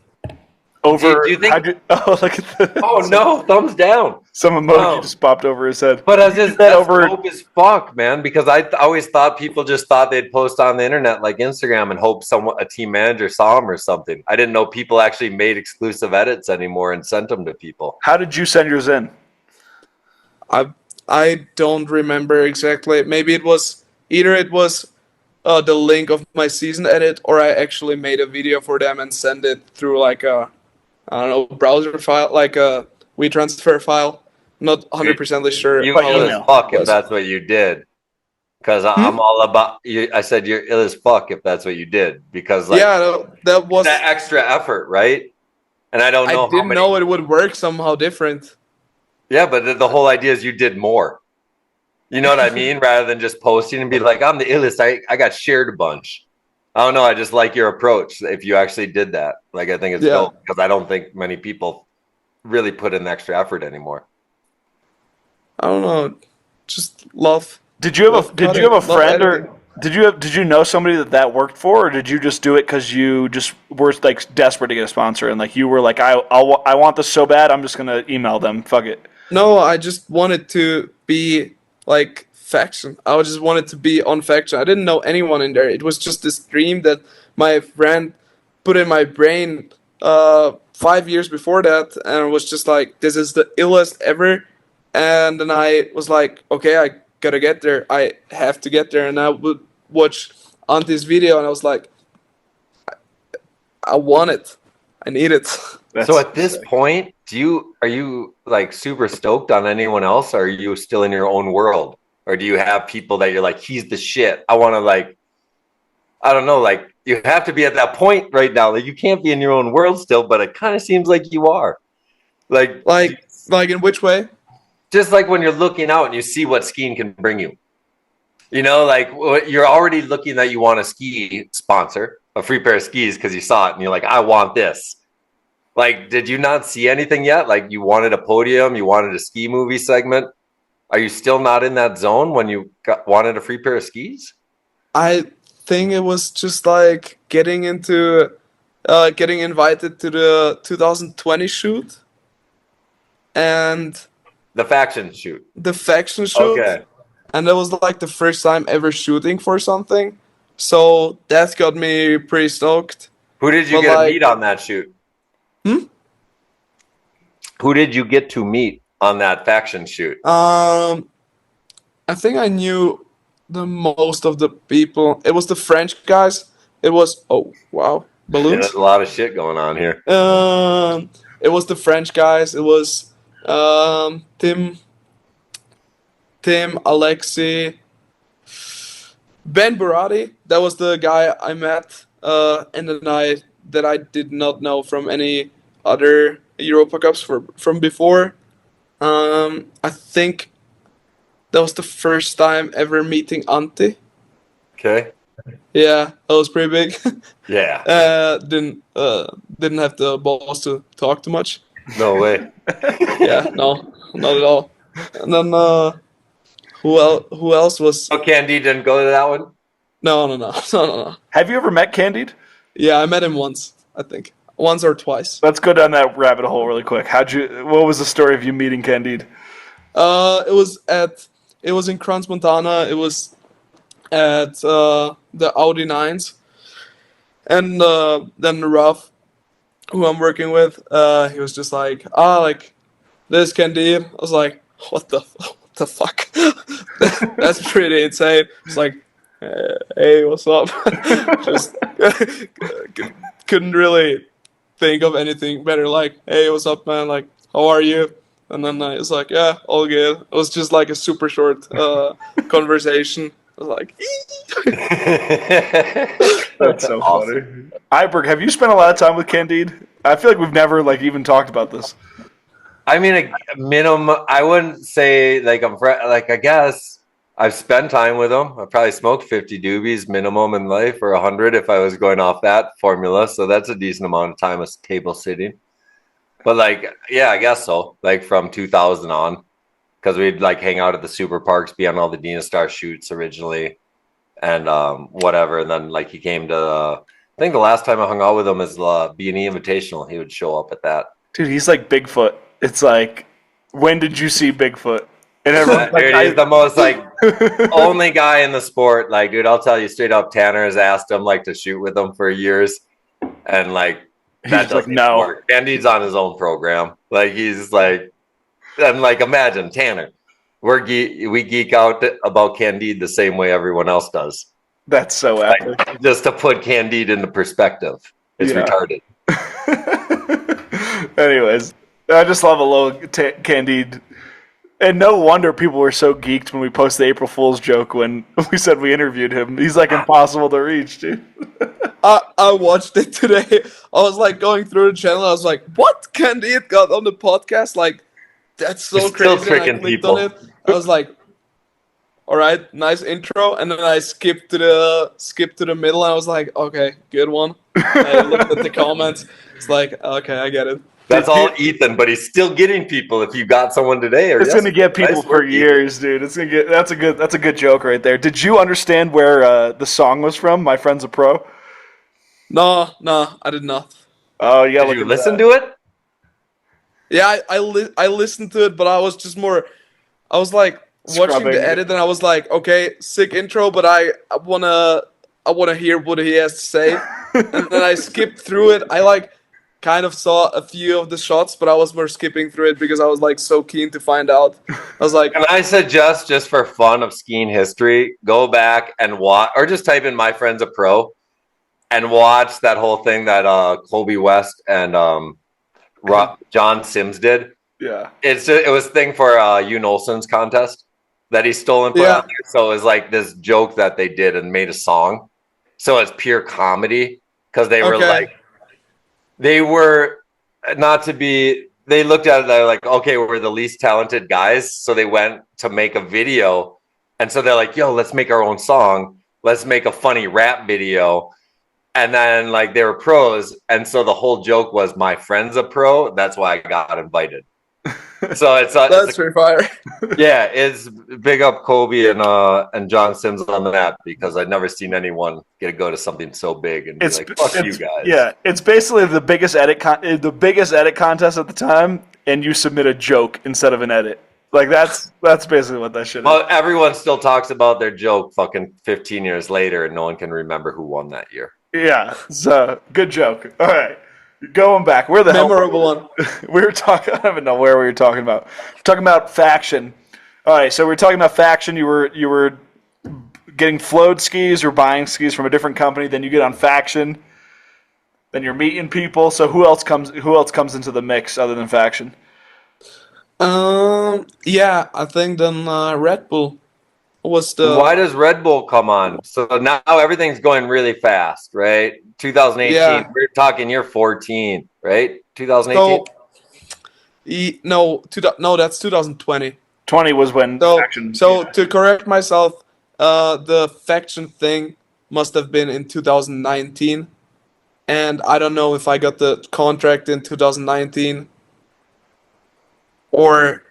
Over. Do you think? Oh, look at the. Oh no, thumbs down. Some emoji No. just popped over his head. But You did that that's over. dope as fuck, man. Because I always thought people just thought they'd post on the internet like Instagram and hope a team manager saw them or something. I didn't know people actually made exclusive edits anymore and sent them to people. How did you send yours in? I don't remember exactly. Maybe it was the link of my season edit, or I actually made a video for them and send it through like a, I don't know, browser file, like a WeTransfer file. Not 100% sure. You By ill email. as fuck if was. that's what you did. Because I'm all about you. I said you're ill as fuck if that's what you did. Because like Yeah, that was. that extra effort, right? And I don't know I didn't know it would work somehow different. Yeah, but the whole idea is you did more. You know what I mean? Rather than just posting and be like, I'm the illest. I got shared a bunch. I don't know. I just like your approach. If you actually did that, like I think it's dope because I don't think many people really put in extra effort anymore. I don't know, just love. Did you have a friend editing. or did you know somebody that worked for, or did you just do it because you just were like desperate to get a sponsor and like you were like I want this so bad I'm just gonna email them, fuck it. No, I just wanted to be like faction. I just wanted to be on faction. I didn't know anyone in there. It was just this dream that my friend put in my brain 5 years before that, and it was just like, this is the illest ever. And then I was like, okay, I gotta get there. I have to get there. And I would watch Anti's video, and I was like, I want it. I need it. So at this point, are you like super stoked on anyone else? Or are you still in your own world? Or do you have people that you're like, he's the shit? I want to like, I don't know, like you have to be at that point right now. Like you can't be in your own world still, but it kind of seems like you are. Like in which way? Just like when you're looking out and you see what skiing can bring you. You know, like you're already looking that you want a ski sponsor, a free pair of skis because you saw it and you're like, I want this. Like, did you not see anything yet? Like you wanted a podium, you wanted a ski movie segment. Are you still not in that zone when you wanted a free pair of skis? I think it was just like getting invited to the 2020 shoot and The faction shoot. the faction shoot. Okay. And that was like the first time ever shooting for something. So that got me pretty stoked. Who did you But, get like- to meet on that shoot? Who did you get to meet on that faction shoot? I think I knew the most of the people. It was the French guys. It was, oh wow, Yeah, balloons. there's a lot of shit going on here. It was the French guys. It was Tim, Alexi, Ben Barati. That was the guy I met in the night that I did not know from any other Europa Cups from before. I think that was the first time ever meeting Antti. Okay. Yeah, that was pretty big. Yeah. Didn't have the balls to talk too much. No way. Yeah, no, not at all. And then who else was? Oh, Candy didn't go to that one? No. Have you ever met Candide? Yeah, I met him once, I think. Once or twice. Let's go down that rabbit hole really quick. What was the story of you meeting Candide? It was in Crans Montana. It was at the Audi 9s. And then Ralph, who I'm working with, he was just like, this Candide. I was like, what the fuck? That's pretty insane. It's like, hey, what's up? Just couldn't really think of anything better. Like, hey, what's up, man? Like, how are you? And then it's like, yeah, all good. It was just like a super short conversation. I was like, That's so Awesome. funny. Iberg, have you spent a lot of time with Candide? I feel like we've never even talked about this. I mean, a minimum. I wouldn't say like I guess I've spent time with him. I probably smoked 50 doobies minimum in life, or 100 if I was going off that formula. So that's a decent amount of time of table sitting. But like, yeah, I guess so. Like from 2000 on, because we'd like hang out at the super parks, be on all the Dina Star shoots originally, and whatever. And then like he came to, I think the last time I hung out with him is the B&E Invitational. He would show up at that. Dude, he's like Bigfoot. It's like, when did you see Bigfoot? And everyone's like, Dude, he's the most like only guy in the sport. Like, dude, I'll tell you straight up, Tanner has asked him like to shoot with him for years, and like that doesn't no. work. Andy's on his own program. Like he's like, and like imagine Tanner, we geek out about Candide the same way everyone else does. That's so epic. Like, just to put Candide into perspective, it's retarded. Anyways, I just love a little Candide. And no wonder people were so geeked when we posted the April Fool's joke when we said we interviewed him. He's like impossible to reach, dude. I watched it today. I was like going through the channel. I was like, what? Candide got on the podcast? Like, that's so Still crazy. And I tricking clicked people. on it. I was like, all right, nice intro. And then I skipped to the middle. And I was like, okay, good one. I looked at the comments. It's like, okay, I get it. That's all Ethan, but he's still getting people. If you got someone today, or it's gonna get people for years, dude. It's gonna get that's a good joke right there. Did you understand where the song was from? My Friend's a Pro. No, I did not. Oh, yeah. Did you listen to it? Yeah, I listened to it, but I was just more. I was like watching the edit, and I was like, okay, sick intro, but I wanna hear what he has to say, and then I skipped through it. I like kind of saw a few of the shots, but I was more skipping through it because I was like so keen to find out. I was like, and I suggest just for fun of skiing history, go back and watch, or just type in "My Friend's a Pro" and watch that whole thing that Colby West and John Sims did. Yeah, it was a thing for Yoon Olsen's contest that he stole and put out there. So it was like this joke that they did and made a song. So it's pure comedy because they were like. They were not to be, they looked at it, they're like, okay, we're the least talented guys. So they went to make a video. And so they're like, yo, let's make our own song. Let's make a funny rap video. And then like they were pros. And so the whole joke was, my friend's a pro. That's why I got invited. So it's that's pretty fire. Yeah, it's big up Kobe and John Sims on that, because I'd never seen anyone get to go to something so big and be like, fuck you guys. Yeah, it's basically the biggest edit contest at the time, and you submit a joke instead of an edit. Like that's basically what that shit is. Well, everyone still talks about their joke fucking 15 years later, and no one can remember who won that year. Yeah, so good joke. All right. Going back, where the memorable one? We were talking. I don't even know where we were talking about. We're talking about Faction. All right, so we're talking about Faction. You were getting flowed skis or buying skis from a different company. Then you get on Faction. Then you're meeting people. So who else comes into the mix other than Faction? Yeah, I think then Red Bull was the. Why does Red Bull come on? So now everything's going really fast, right? 2018. Yeah. We're talking year 14, right? 2018. No, that's 2020. 20 was when Faction. So to correct myself, the Faction thing must have been in 2019, and I don't know if I got the contract in 2019 or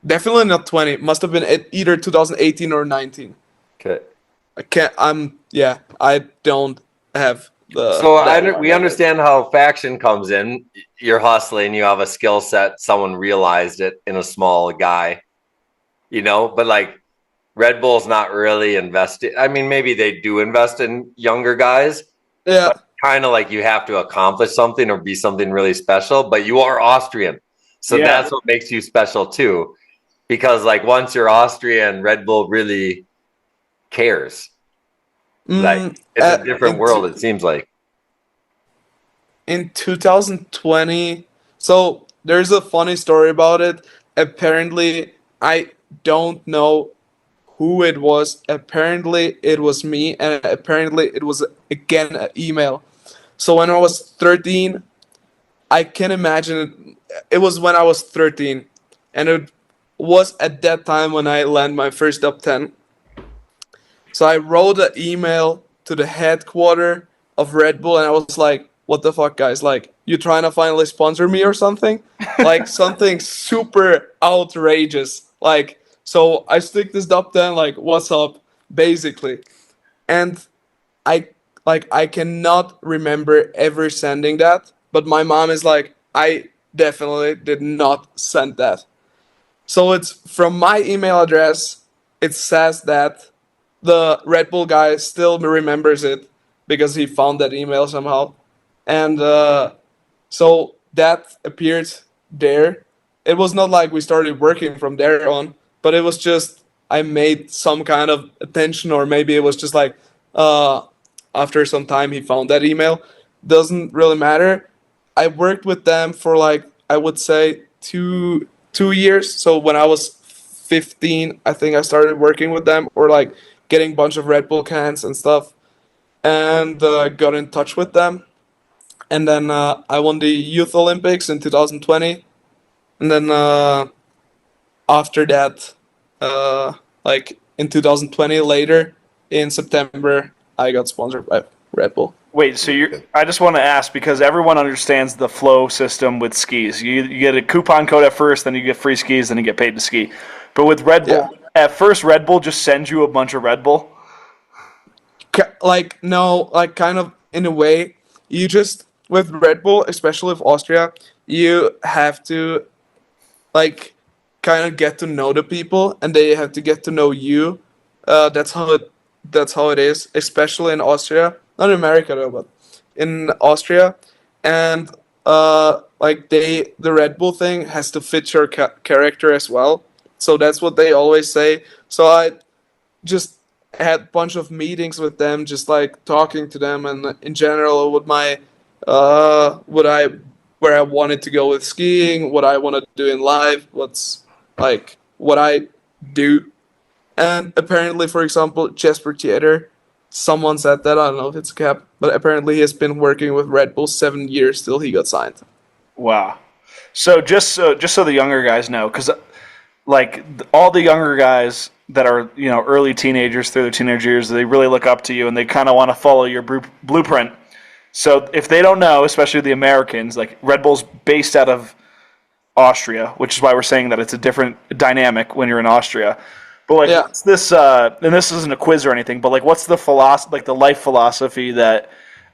definitely not 20. Must have been either 2018 or 19. Okay. I don't have the. So we understand how Faction comes in. You're hustling, you have a skill set, someone realized it in a small guy, but like Red Bull's not really invested. I mean, maybe they do invest in younger guys. Yeah. Kind of like you have to accomplish something or be something really special, but you are Austrian. So that's what makes you special too. Because like once you're Austrian, Red Bull really cares. Like it's a different world. It seems like. In 2020, so there's a funny story about it. Apparently, I don't know who it was. Apparently, it was me, and apparently, it was again an email. So when I was 13, I can imagine it was when I was 13, and it was at that time when I landed my first top 10. So I wrote an email to the headquarter of Red Bull, and I was like, "What the fuck, guys? Like, you trying to finally sponsor me or something? Like something super outrageous. Like, so I stick this up then, like, what's up, basically." And I I cannot remember ever sending that, but my mom is like, "I definitely did not send that." So it's from my email address. It says that the Red Bull guy still remembers it because he found that email somehow, and so that appeared there. It was not like we started working from there on, but it was just I made some kind of attention, or maybe it was just like uh, after some time he found that email. Doesn't really matter. I worked with them for like I would say two years. So when I was 15, I think I started working with them, or like getting a bunch of Red Bull cans and stuff, and got in touch with them. And then I won the Youth Olympics in 2020, and then after that, like in 2020, later in September, I got sponsored by Red Bull. Wait, so I just want to ask, because everyone understands the flow system with skis. You get a coupon code at first, then you get free skis, then you get paid to ski. But with Red Bull, at first Red Bull just sends you a bunch of Red Bull? Like, no, like kind of in a way. You just, with Red Bull, especially with Austria, you have to like kind of get to know the people, and they have to get to know you. That's how it is, especially in Austria. Not in America though, but in Austria, and like the Red Bull thing has to fit your character as well. So that's what they always say. So I just had a bunch of meetings with them, just like talking to them, and in general, what my what I where I wanted to go with skiing, what I want to do in life, what's like what I do. And apparently, for example, Jesper Theater, someone said that, I don't know if it's a cap, but apparently he has been working with Red Bull 7 years till he got signed. Wow. So just so the younger guys know, because like all the younger guys that are early teenagers through their teenage years, they really look up to you and they kind of want to follow your blueprint. So if they don't know, especially the Americans, like Red Bull's based out of Austria, which is why we're saying that it's a different dynamic when you're in Austria. But like, what's this? And this isn't a quiz or anything, but like, what's the like the life philosophy that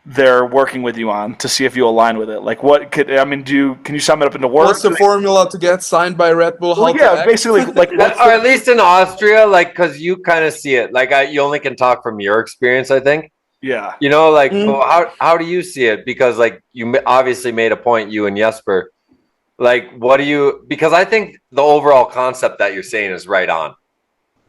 they're working with you on to see if you align with it? Like, what can you sum it up into words? What's the formula to get signed by Red Bull? Well, yeah, basically, like, or at least in Austria, like, because you kind of see it. Like, you only can talk from your experience, I think. Yeah. Like, how do you see it? Because like, you obviously made a point, you and Jesper. Like, what do you? Because I think the overall concept that you're saying is right on.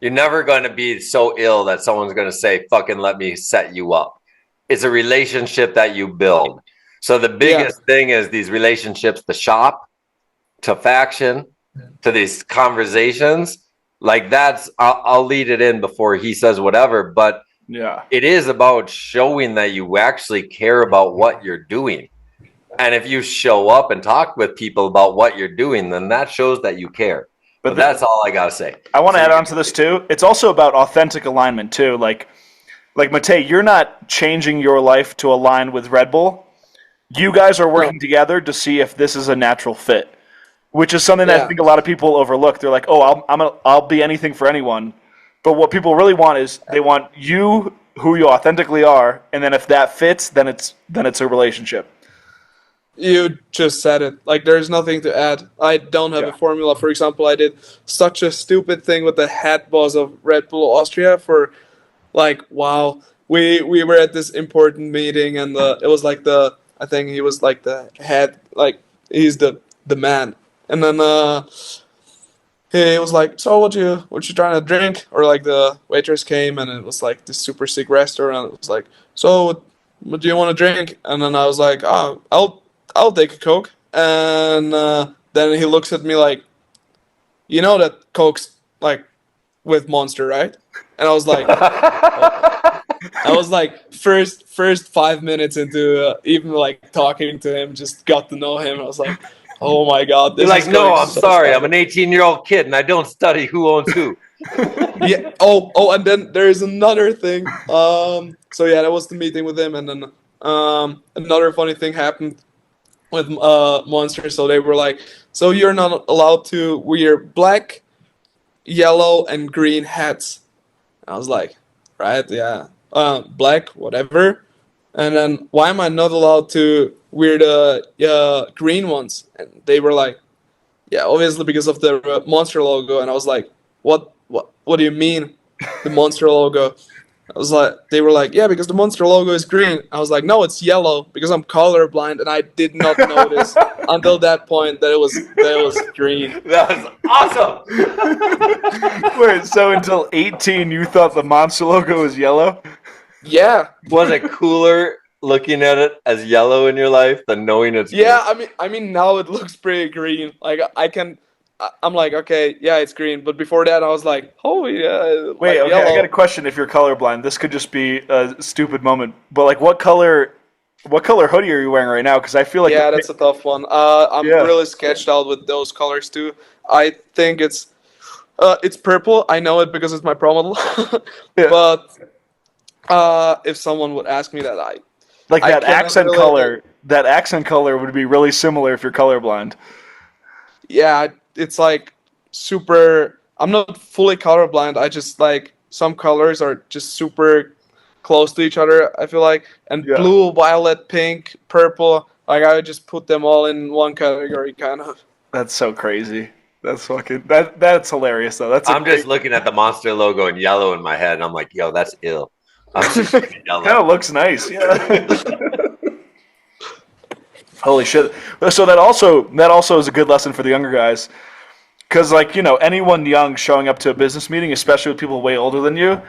You're never going to be so ill that someone's going to say, fucking let me set you up. It's a relationship that you build. So the biggest thing is these relationships to shop, to faction, to these conversations. Like I'll lead it in before he says whatever. But it is about showing that you actually care about what you're doing. And if you show up and talk with people about what you're doing, then that shows that you care. But that's all I gotta say. I want to add on to this too. It's also about authentic alignment too. Like Matej, you're not changing your life to align with Red Bull. You guys are working together to see if this is a natural fit, which is something that I think a lot of people overlook. They're like, "Oh, I'll be anything for anyone," but what people really want is they want you, who you authentically are, and then if that fits, then it's a relationship. You just said it. Like, there's nothing to add. I don't have a formula. For example, I did such a stupid thing with the head boss of Red Bull Austria for, like, wow. We were at this important meeting, and it was like I think he was like the head, like, he's the man. And then he was like, "So what you trying to drink?" Or like the waitress came and it was like this super sick restaurant. It was like, "So what do you want to drink?" And then I was like, "Oh, I'll take a Coke." And then he looks at me like, "You know that Coke's like with Monster, right?" And I was like, first 5 minutes into even like talking to him, just got to know him. I was like, oh my god, You're this is like, no, going I'm so sorry. south. I'm an 18-year-old kid and I don't study who owns who. Yeah. Oh, and then there is another thing. So yeah, that was the meeting with him, and then another funny thing happened with Monster. So they were like, so you're not allowed to wear black, yellow, and green hats. I was like, right, yeah, black, whatever. And then why am I not allowed to wear the green ones? And they were like, yeah, obviously because of the Monster logo. And I was like, what do you mean, the Monster logo? I was like, they were like, yeah, because the Monster logo is green. I was like, no, it's yellow because I'm colorblind, and I did not notice until that point that it was green. That was awesome. Wait, so until 18, you thought the Monster logo was yellow? Yeah, Was it cooler looking at it as yellow in your life than knowing it's yeah. green? I mean, now it looks pretty green. Like I'm like, okay, yeah, it's green. But before that, I was like, oh yeah, Wait, like okay, I got a yellow. question. If you're colorblind, this could just be a stupid moment. But like, what color hoodie are you wearing right now? Because I feel like Yeah, that's a tough one. I'm yeah, really sketched out with those colors too. I think it's purple. I know it because it's my pro model. yeah, But if someone would ask me that, like I that cannot accent really. color. That accent color would be really similar if you're colorblind. Yeah, it's like super. I'm not fully colorblind. I just like some colors are just super close to each other. I feel like, and Yeah. blue, violet, pink, purple. Like I would just put them all in one category, kind of. That's so crazy. That's fucking that's hilarious though. That's a I'm just looking at the Monster logo in yellow in my head, and I'm like, yo, that's ill. I'm super kind yellow. of looks nice. Yeah. Holy shit. So that also is a good lesson for the younger guys. Because, like, anyone young showing up to a business meeting, especially with people way older than you,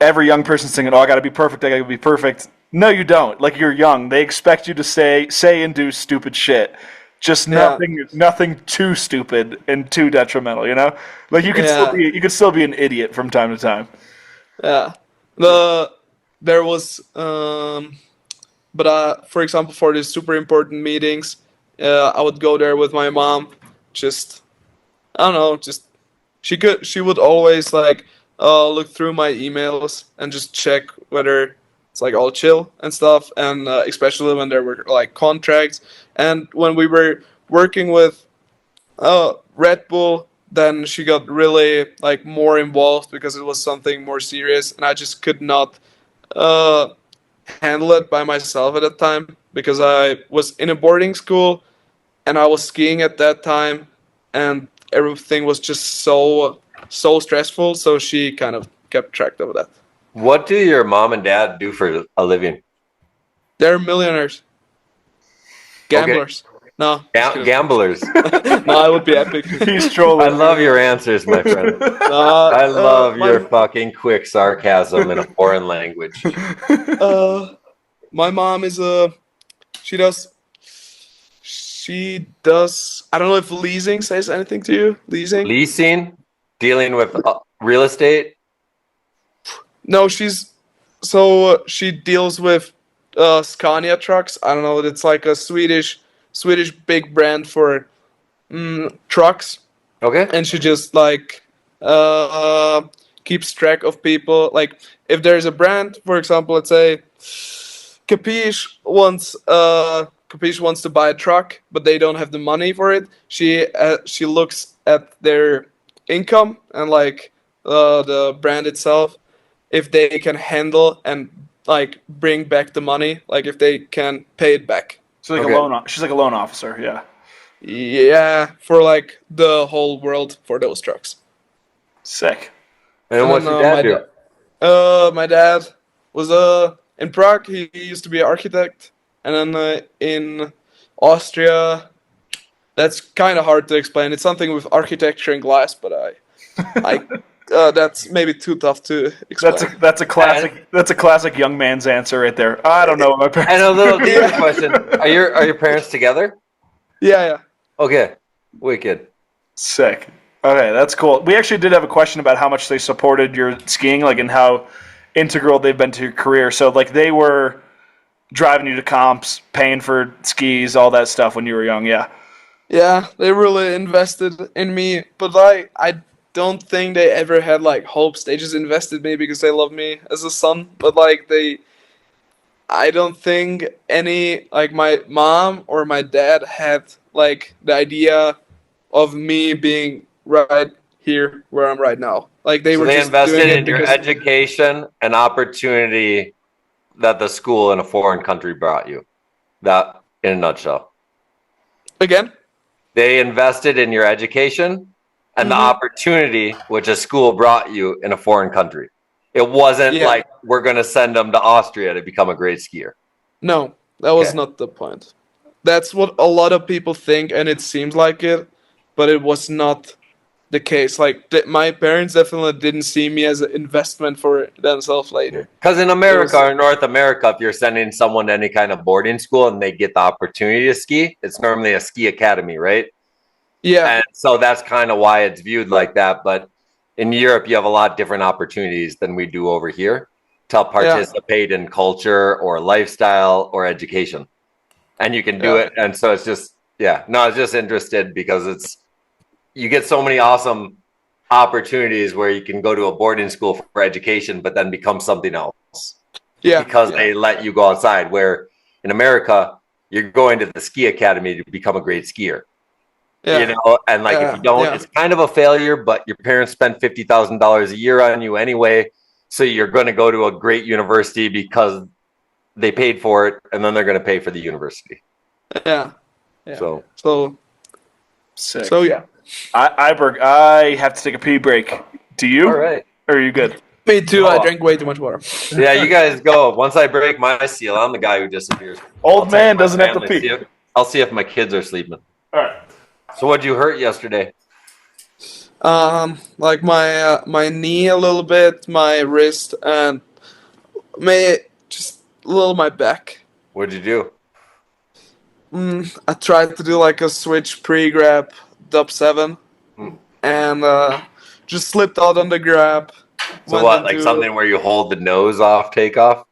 every young person's thinking, oh, I got to be perfect. I got to be perfect. No, you don't. Like, you're young. They expect you to say and do stupid shit. Just Yeah. nothing too stupid and too detrimental, Like, you can still be an idiot from time to time. Yeah. There was but for example, for these super important meetings, I would go there with my mom. Just I don't know, just she would always like look through my emails and just check whether it's like all chill and stuff, and especially when there were like contracts, and when we were working with Red Bull, then she got really like more involved because it was something more serious, and I just could not uh, handle it by myself at that time because I was in a boarding school and I was skiing at that time, and everything was just so stressful. So she kind of kept track of that. What do your mom and dad do for a living? They're millionaires, gamblers. No, just kidding. Gamblers. No, it would be epic. He's trolling. I love your answers, my friend. I love your fucking quick sarcasm in a foreign language. My mom is she does. I don't know if leasing says anything to you. Leasing, dealing with real estate. No, she deals with Scania trucks. I don't know. It's like a Swedish big brand for trucks, Okay. and she just like keeps track of people. Like if there's a brand, for example, let's say Capiche wants to buy a truck, but they don't have the money for it. She looks at their income and like the brand itself, if they can handle and like bring back the money, like if they can pay it back. She's like she's like a loan officer, yeah. Yeah, for like the whole world for those trucks. Sick. And what's your dad do? My dad was in Prague. He used to be an architect, and then in Austria, that's kind of hard to explain. It's something with architecture and glass, but that's maybe too tough to explain. That's a classic young man's answer right there. I don't know what my parents. And a little deeper question: Are your parents together? Yeah. Okay, wicked. Sick. Okay, that's cool. We actually did have a question about how much they supported your skiing, like, and how integral they've been to your career. So, like, they were driving you to comps, paying for skis, all that stuff when you were young. Yeah. Yeah, they really invested in me, but I don't think they ever had like hopes. They just invested in me because they love me as a son. But I don't think any like my mom or my dad had like the idea of me being right here where I'm right now. Like they So were they just invested doing it in your because education and opportunity that the school in a foreign country brought you. That, in a nutshell. again. They invested in your education and the opportunity which a school brought you in a foreign country. It wasn't Yeah. like we're going to send them to Austria to become a great skier. No, that was Okay. not the point. That's what a lot of people think, and it seems like it, but it was not the case. Like my parents definitely didn't see me as an investment for themselves later. Because in America It was- or North America, if you're sending someone to any kind of boarding school and they get the opportunity to ski, it's normally a ski academy, right? Yeah, And so that's kind of why it's viewed like that. But in Europe, you have a lot different opportunities than we do over here to participate in culture or lifestyle or education. And you can do Yeah. it. And so it's just, I was just interested because you get so many awesome opportunities where you can go to a boarding school for education, but then become something else. yeah, Because they let you go outside. Where in America, you're going to the ski academy to become a great skier. yeah. You know, and like if you don't, it's kind of a failure, but your parents spend $50,000 a year on you anyway. So you're going to go to a great university because they paid for it, and then they're going to pay for the university. Yeah. So Sick. So yeah. I have to take a pee break. Do you? all right. Or are you good? Me too. Oh. I drank way too much water. Yeah, you guys go. Once I break my seal, I'm the guy who disappears. Old I'll man text my doesn't have to family, pee. I'll see if my kids are sleeping. All right. So what'd you hurt yesterday? Like my knee a little bit, my wrist, and just a little my back. What'd you do? I tried to do like a switch pre-grab dub 7, and just slipped out on the grab. So went what, like into- something where you hold the nose off takeoff?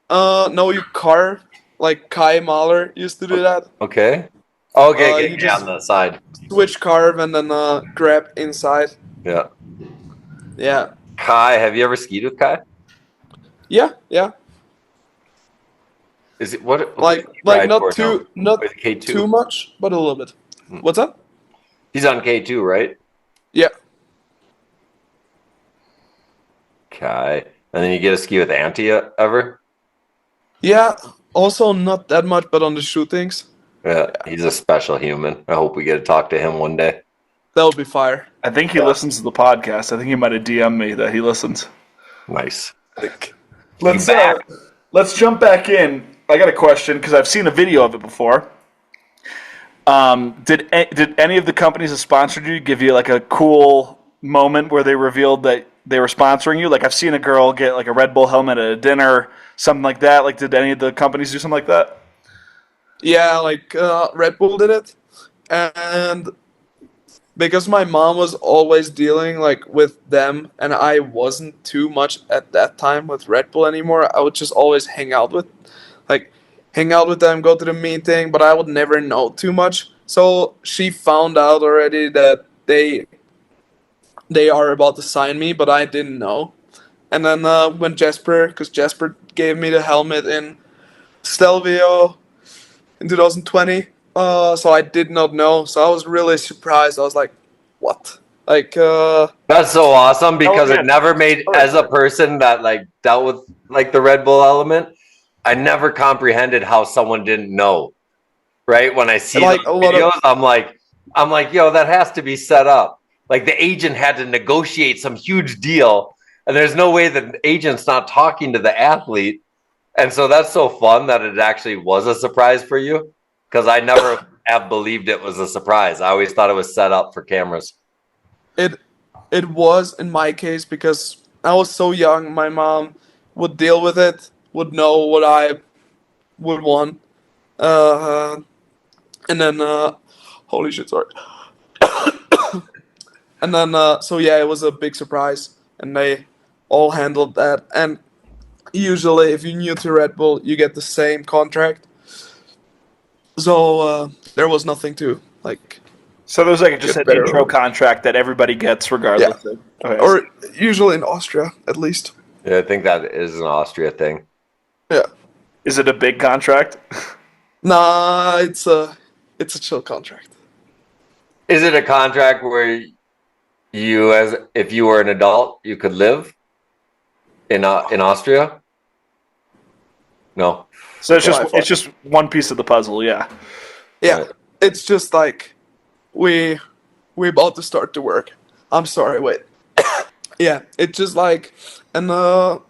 No, you carve. Like Kai Mahler used to do that. Okay. Okay, You get just- on the side. Switch carve and then grab inside. Yeah. Yeah. Kai, have you ever skied with Kai? Yeah. Is it what Like ride not for too now? not With K2? too much, but a little bit. What's up? He's on K2, right? Yeah. Kai. And then you get a ski with Auntie ever? Yeah. Also not that much, but on the shootings, Yeah, he's a special human. I hope we get to talk to him one day. that would be fire. I think he listens to the podcast. I think he might have DM'd me that he listens. Nice. Let's jump back in. I got a question because I've seen a video of it before. Did any of the companies that sponsored you give you like a cool moment where they revealed that they were sponsoring you? Like I've seen a girl get like a Red Bull helmet at a dinner, something like that. Like did any of the companies do something like that? Yeah, like Red Bull did it, and because my mom was always dealing like with them, and I wasn't too much at that time with Red Bull anymore. I would just always hang out with them, go to the meeting, but I would never know too much. So she found out already that they are about to sign me, but I didn't know. And then when because Jasper gave me the helmet in Stelvio in 2020, so I did not know. So I was really surprised. I was like, what? Like, That's so awesome because yeah. it never made, as a person that like dealt with like the Red Bull element, I never comprehended how someone didn't know. Right? When I see Like, those a lot of- videos, I'm like, yo, that has to be set up. Like the agent had to negotiate some huge deal, and there's no way that the agent's not talking to the athlete. And so that's so fun that it actually was a surprise for you, because I never have believed it was a surprise. I always thought it was set up for cameras. It was in my case because I was so young. My mom would deal with it, would know what I would want, and then holy shit, sorry. And then so yeah, it was a big surprise, and they all handled that. And usually, if you're new to Red Bull, you get the same contract. So there was nothing to like. So there's like just an Get better. intro contract that everybody gets regardless. Of, okay. Or usually in Austria, at least. Yeah, I think that is an Austria thing. Yeah. Is it a big contract? Nah, it's a chill contract. Is it a contract where you, as if you were an adult, you could live in Austria? No. So it's just one piece of the puzzle, yeah. Yeah, Right. it's just like we about to start to work. I'm sorry, wait. Yeah, it's just like and all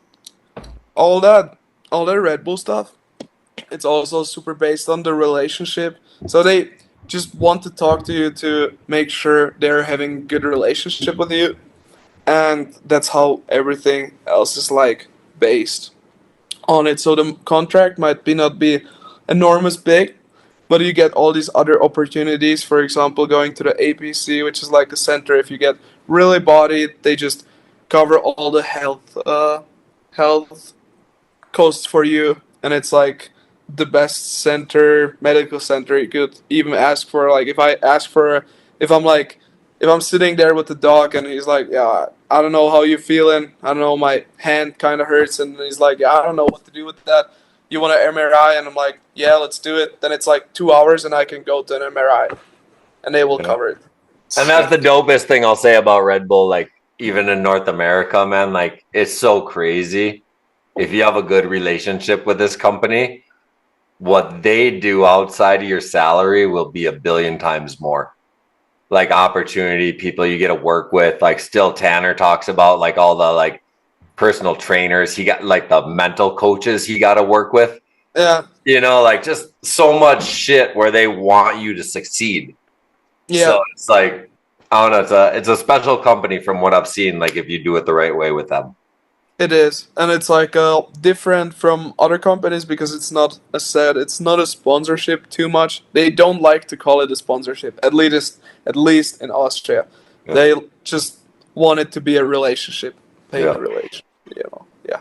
that Red Bull stuff. It's also super based on the relationship. So they just want to talk to you to make sure they're having good relationship with you, and that's how everything else is like based on it. So the contract might not be enormous big, but you get all these other opportunities. For example, going to the APC, which is like a center. If you get really bodied, they just cover all the health costs for you, and it's like the best medical center you could even ask for. Like if I'm sitting there with the dog and he's like, yeah, I don't know how you feeling. I don't know, my hand kind of hurts, and he's like, yeah, I don't know what to do with that. You want an MRI? And I'm like, yeah, let's do it. Then it's like 2 hours, and I can go to an MRI, and they will cover it. And that's the dopest thing I'll say about Red Bull. Like, even in North America, man, like, it's so crazy. If you have a good relationship with this company, what they do outside of your salary will be 1 billion times more. Like, opportunity, people you get to work with. Like, still Tanner talks about like all the like personal trainers he got, like the mental coaches he got to work with. Yeah. You know, like just so much shit where they want you to succeed. Yeah. So it's like, I don't know, it's a special company from what I've seen, like if you do it the right way with them. It is, and it's like different from other companies because it's not it's not a sponsorship too much. They don't like to call it a sponsorship, at least in Austria. Yeah. They just want it to be a relationship, paying Yeah. a relationship. You know, yeah.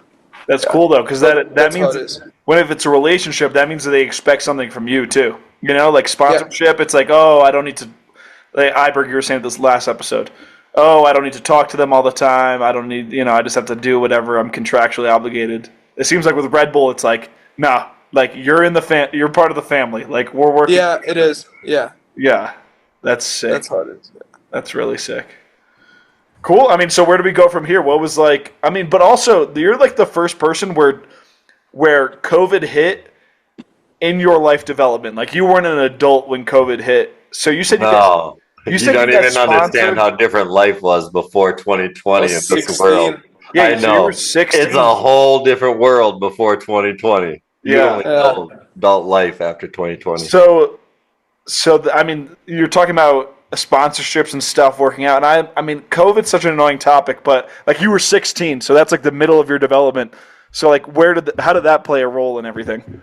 That's cool though, because that That's how it means is. when if it's a relationship, that means that they expect something from you too. You know, like sponsorship, it's like, oh, I don't need to. Like Iberg, you were saying this last episode. Oh, I don't need to talk to them all the time. I don't need, I just have to do whatever I'm contractually obligated. It seems like with Red Bull, it's like, nah, like you're you're part of the family. Like we're working. Yeah, it is. Yeah, Yeah, that's sick. that's how it is. Yeah. That's really sick. Cool. I mean, so where do we go from here? What was like? I mean, but also you're like the first person where COVID hit in your life development. Like you weren't an adult when COVID hit. So you said No. You said don't you got even understand sponsored? how different life was before 2020 in this 16. world. Yeah, I so you know. were 16. It's a whole different world before 2020. You Yeah. only know adult life after 2020. So I mean, you're talking about sponsorships and stuff working out, and I mean, COVID's such an annoying topic, but like you were 16, so that's like the middle of your development. So like, how did that play a role in everything?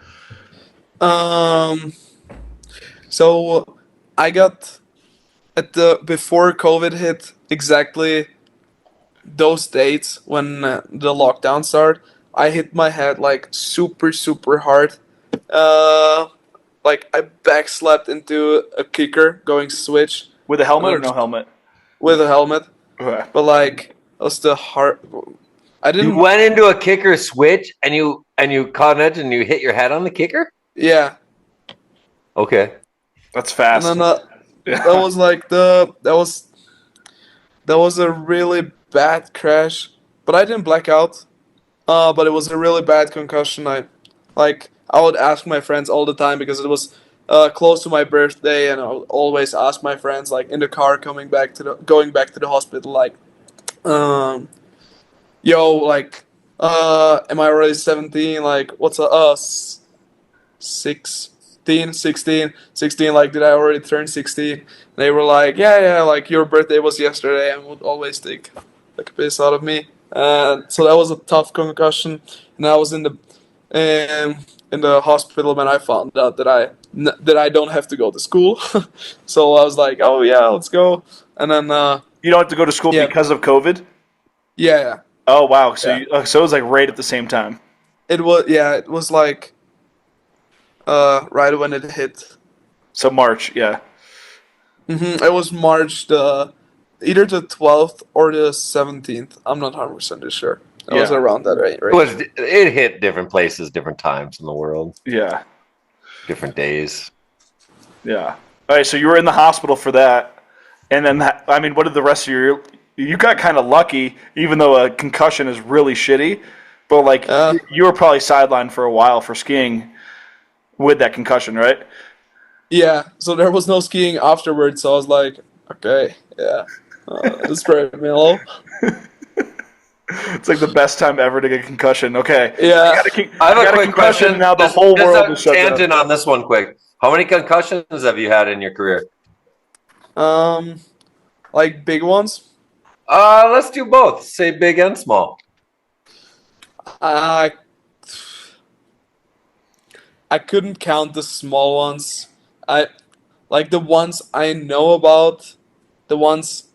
So I got before COVID hit exactly those dates when the lockdown started. I hit my head like super hard. Like I backslapped into a kicker going switch With a helmet or no helmet? with a helmet, Okay. but like it was the hard. I You didn't. went into a kicker switch and you caught an edge and you hit your head on the kicker? Yeah, Okay. That's fast. and then that was like that was a really bad crash, but I didn't black out. But it was a really bad concussion. I would ask my friends all the time because it was close to my birthday, and I would always ask my friends like in the car going back to the hospital, like, yo, like, am I already 17? Like, what's 6? 15, 16, 16, like, did I already turn 16? They were like, yeah, like, your birthday was yesterday, and would always take, like, a piss out of me. And so that was a tough concussion. And I was in the hospital when I found out that I don't have to go to school. So I was like, oh, yeah, let's go. And then, You don't have to go to school Yeah. because of COVID? yeah. Oh, wow. So, Yeah. so it was like right at the same time. It was like, right when it hit. So March, yeah. It was March either the 12th or the 17th. I'm not 100% sure. It was Yeah. around that right? It hit different places, different times in the world, Yeah. different days. Yeah. All right, so you were in the hospital for that. And then, what did the rest of your... You got kind of lucky, even though a concussion is really shitty. But, like, you were probably sidelined for a while for skiing with that concussion, right? Yeah, so there was no skiing afterwards, so I was like, okay, yeah, that's very mellow. It's like the best time ever to get a concussion. Okay. Yeah. I have a quick question. Now the Just- whole just world a is shut down. tangent on this one quick. How many concussions have you had in your career? Like big ones. Let's do both. Say big and small. I couldn't count the small ones. I like the ones I know about, the ones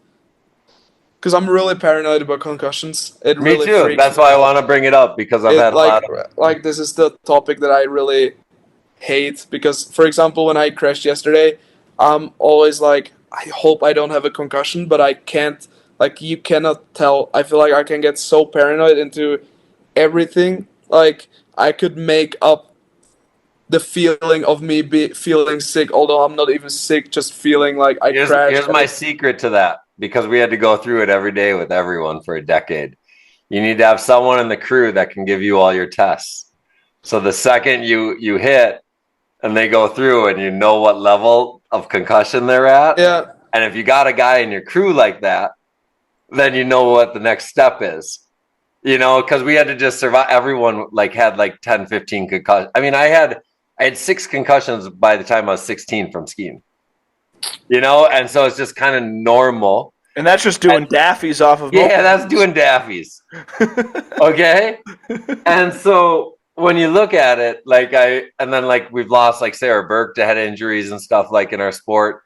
because I'm really paranoid about concussions. It Me really too. freaks That's me why I out. want to bring it up because I've It, had a like lot of. like this is the topic that I really hate because, for example, when I crashed yesterday, I'm always like, I hope I don't have a concussion, but I can't. Like, you cannot tell. I feel like I can get so paranoid into everything. Like, I could make up the feeling of me feeling sick, although I'm not even sick, just feeling like I crashed. Here's my secret to that because we had to go through it every day with everyone for a decade. You need to have someone in the crew that can give you all your tests. So the second you hit and they go through and you know what level of concussion they're at. Yeah. And if you got a guy in your crew like that, then you know what the next step is. You know, because we had to just survive. Everyone like had like 10, 15 concussions. I mean, I had 6 concussions by the time I was 16 from skiing. You know, and so it's just kind of normal. And that's just doing daffies off of... Yeah, that's doing daffies. Okay? And so when you look at it, and then we've lost like Sarah Burke to head injuries and stuff like in our sport.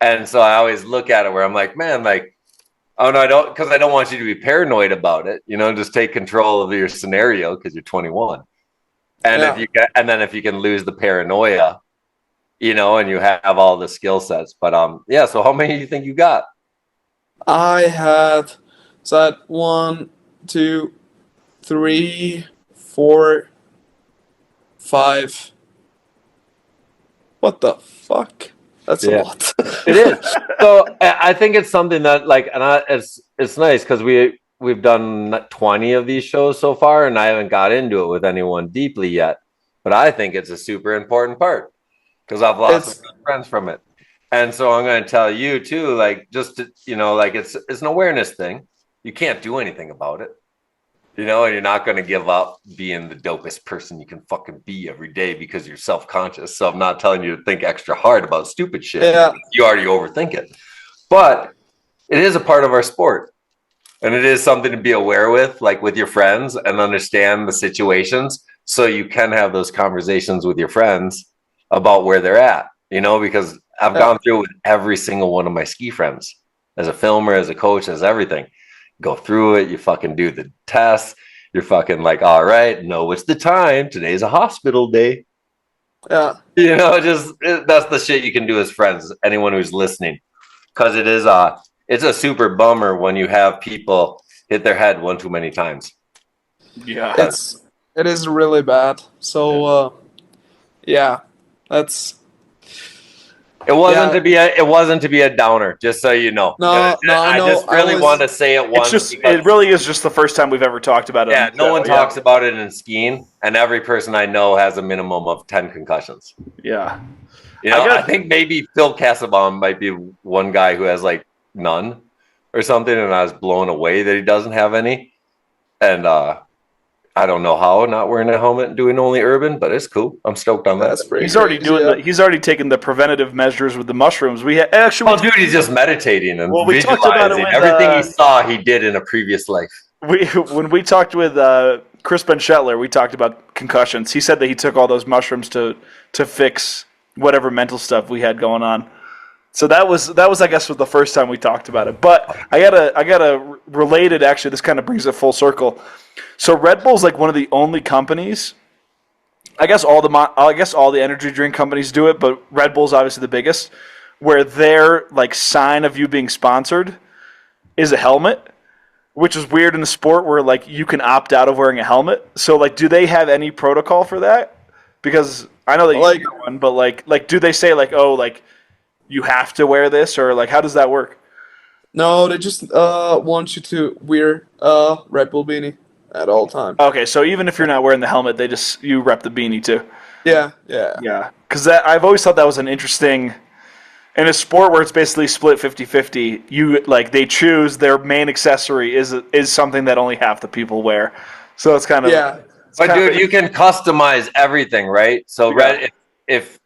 And so I always look at it where I'm like, man, like, oh no, I don't want you to be paranoid about it. You know, just take control of your scenario because you're 21. And if you can lose the paranoia, you know, and you have all the skill sets. But so how many do you think you got? I had 1, 2, 3, 4, 5. What the fuck? That's a lot. It is. So I think it's something that it's nice because we've done 20 of these shows so far, and I haven't got into it with anyone deeply yet. But I think it's a super important part because I've lost some friends from it. And so I'm going to tell you too, like, just to, you know, like it's an awareness thing. You can't do anything about it, you know, and you're not going to give up being the dopest person you can fucking be every day because you're self-conscious. So I'm not telling you to think extra hard about stupid shit. Yeah. You already overthink it, but it is a part of our sport. And it is something to be aware with, like with your friends, and understand the situations so you can have those conversations with your friends about where they're at, you know, because I've gone through with every single one of my ski friends as a filmer, as a coach, as everything. Go through it. You fucking do the tests. You're fucking like, all right, no, it's the time. Today's a hospital day. Yeah. You know, that's the shit you can do as friends, anyone who's listening. Because it's a super bummer when you have people hit their head one too many times. Yeah. It is really bad. So, that's... It wasn't to be a downer, just so you know. No, I know. I just really want to say it once. It really is just the first time we've ever talked about it. Yeah, no one talks about it in skiing, and every person I know has a minimum of 10 concussions. Yeah. You know, I think maybe Phil Cassabaum might be one guy who has like none or something, and I was blown away that he doesn't have any. And I don't know how, not wearing a helmet and doing only urban, but it's cool. I'm stoked on that. That's pretty. He's already crazy, doing he's already taken the preventative measures with the mushrooms. Well, dude, he's just meditating and we talked about it visualizing with, everything he saw he did in a previous life. when we talked with Chris Ben Shetler, we talked about concussions. He said that he took all those mushrooms to fix whatever mental stuff we had going on. So that was I guess was the first time we talked about it. But I got a related, actually, this kind of brings it full circle. So Red Bull's like one of the only companies. I guess all the energy drink companies do it, but Red Bull's obviously the biggest, where their like sign of you being sponsored is a helmet, which is weird in the sport where like you can opt out of wearing a helmet. So like, do they have any protocol for that? Because I know that you got one, but like do they say like, oh, like you have to wear this, or like how does that work? No, they just want you to wear Red Bull beanie at all time. Okay, so even if you're not wearing the helmet, you rep the beanie too. Yeah. Yeah, because I've always thought that was an interesting. In a sport where it's basically split 50-50, they choose their main accessory is something that only half the people wear. So it's kind of But dude, you can customize everything, right? So if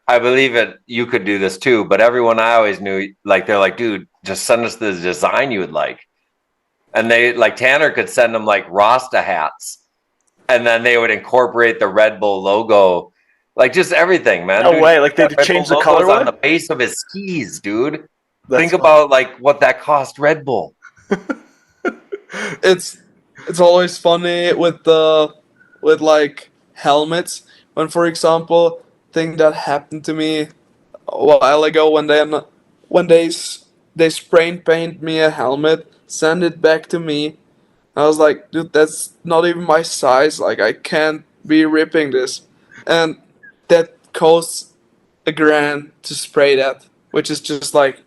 I believe it, you could do this too. But everyone I always knew, like they're like, dude, just send us the design you would like, and they like Tanner could send them like Rasta hats, and then they would incorporate the Red Bull logo. Like just everything, man. No way! Like they change the color on the base of his skis, dude. Think fun. about like what that cost Red Bull. It's always funny with like helmets. When, for example, thing that happened to me a while ago when they spray paint me a helmet, send it back to me. I was like, dude, that's not even my size. Like I can't be ripping this, and that costs $1,000 to spray that, which is just like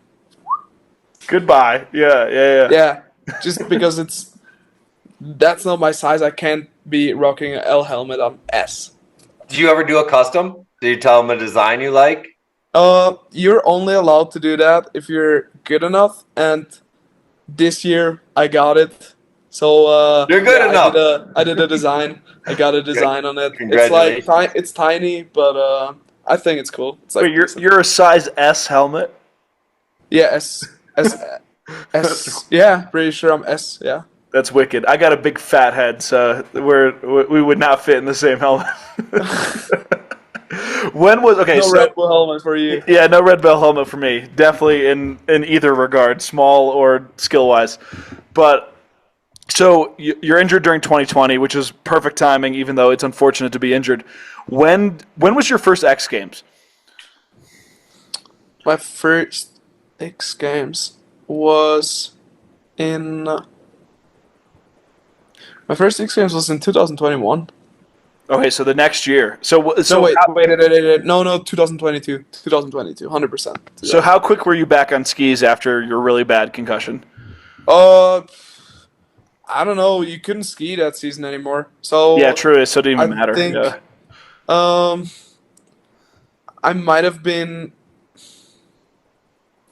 goodbye. Yeah, just because that's not my size. I can't be rocking an L helmet on S. Did you ever do a custom? Did you tell them a design you like? You're only allowed to do that if you're good enough, and this year I got it. So you're good enough. I did a design. I got a design on it. Congratulations. It's like it's tiny, but I think it's cool. It's like Wait, you're a size S helmet? Yeah, S. Yeah, pretty sure I'm S. Yeah. That's wicked. I got a big fat head, so we would not fit in the same helmet. When was no Red Bull helmet for you? Yeah, no Red Bull helmet for me. Definitely in either regard, small or skill wise. But so you're injured during 2020, which is perfect timing, even though it's unfortunate to be injured. When was your first X Games? My first X Games was in. My first X Games was in 2021. Okay, so the next year. So wait, no, 2022, 100%. So how quick were you back on skis after your really bad concussion? I don't know. You couldn't ski that season anymore. So yeah, true. So it didn't even matter. Think, I might have been.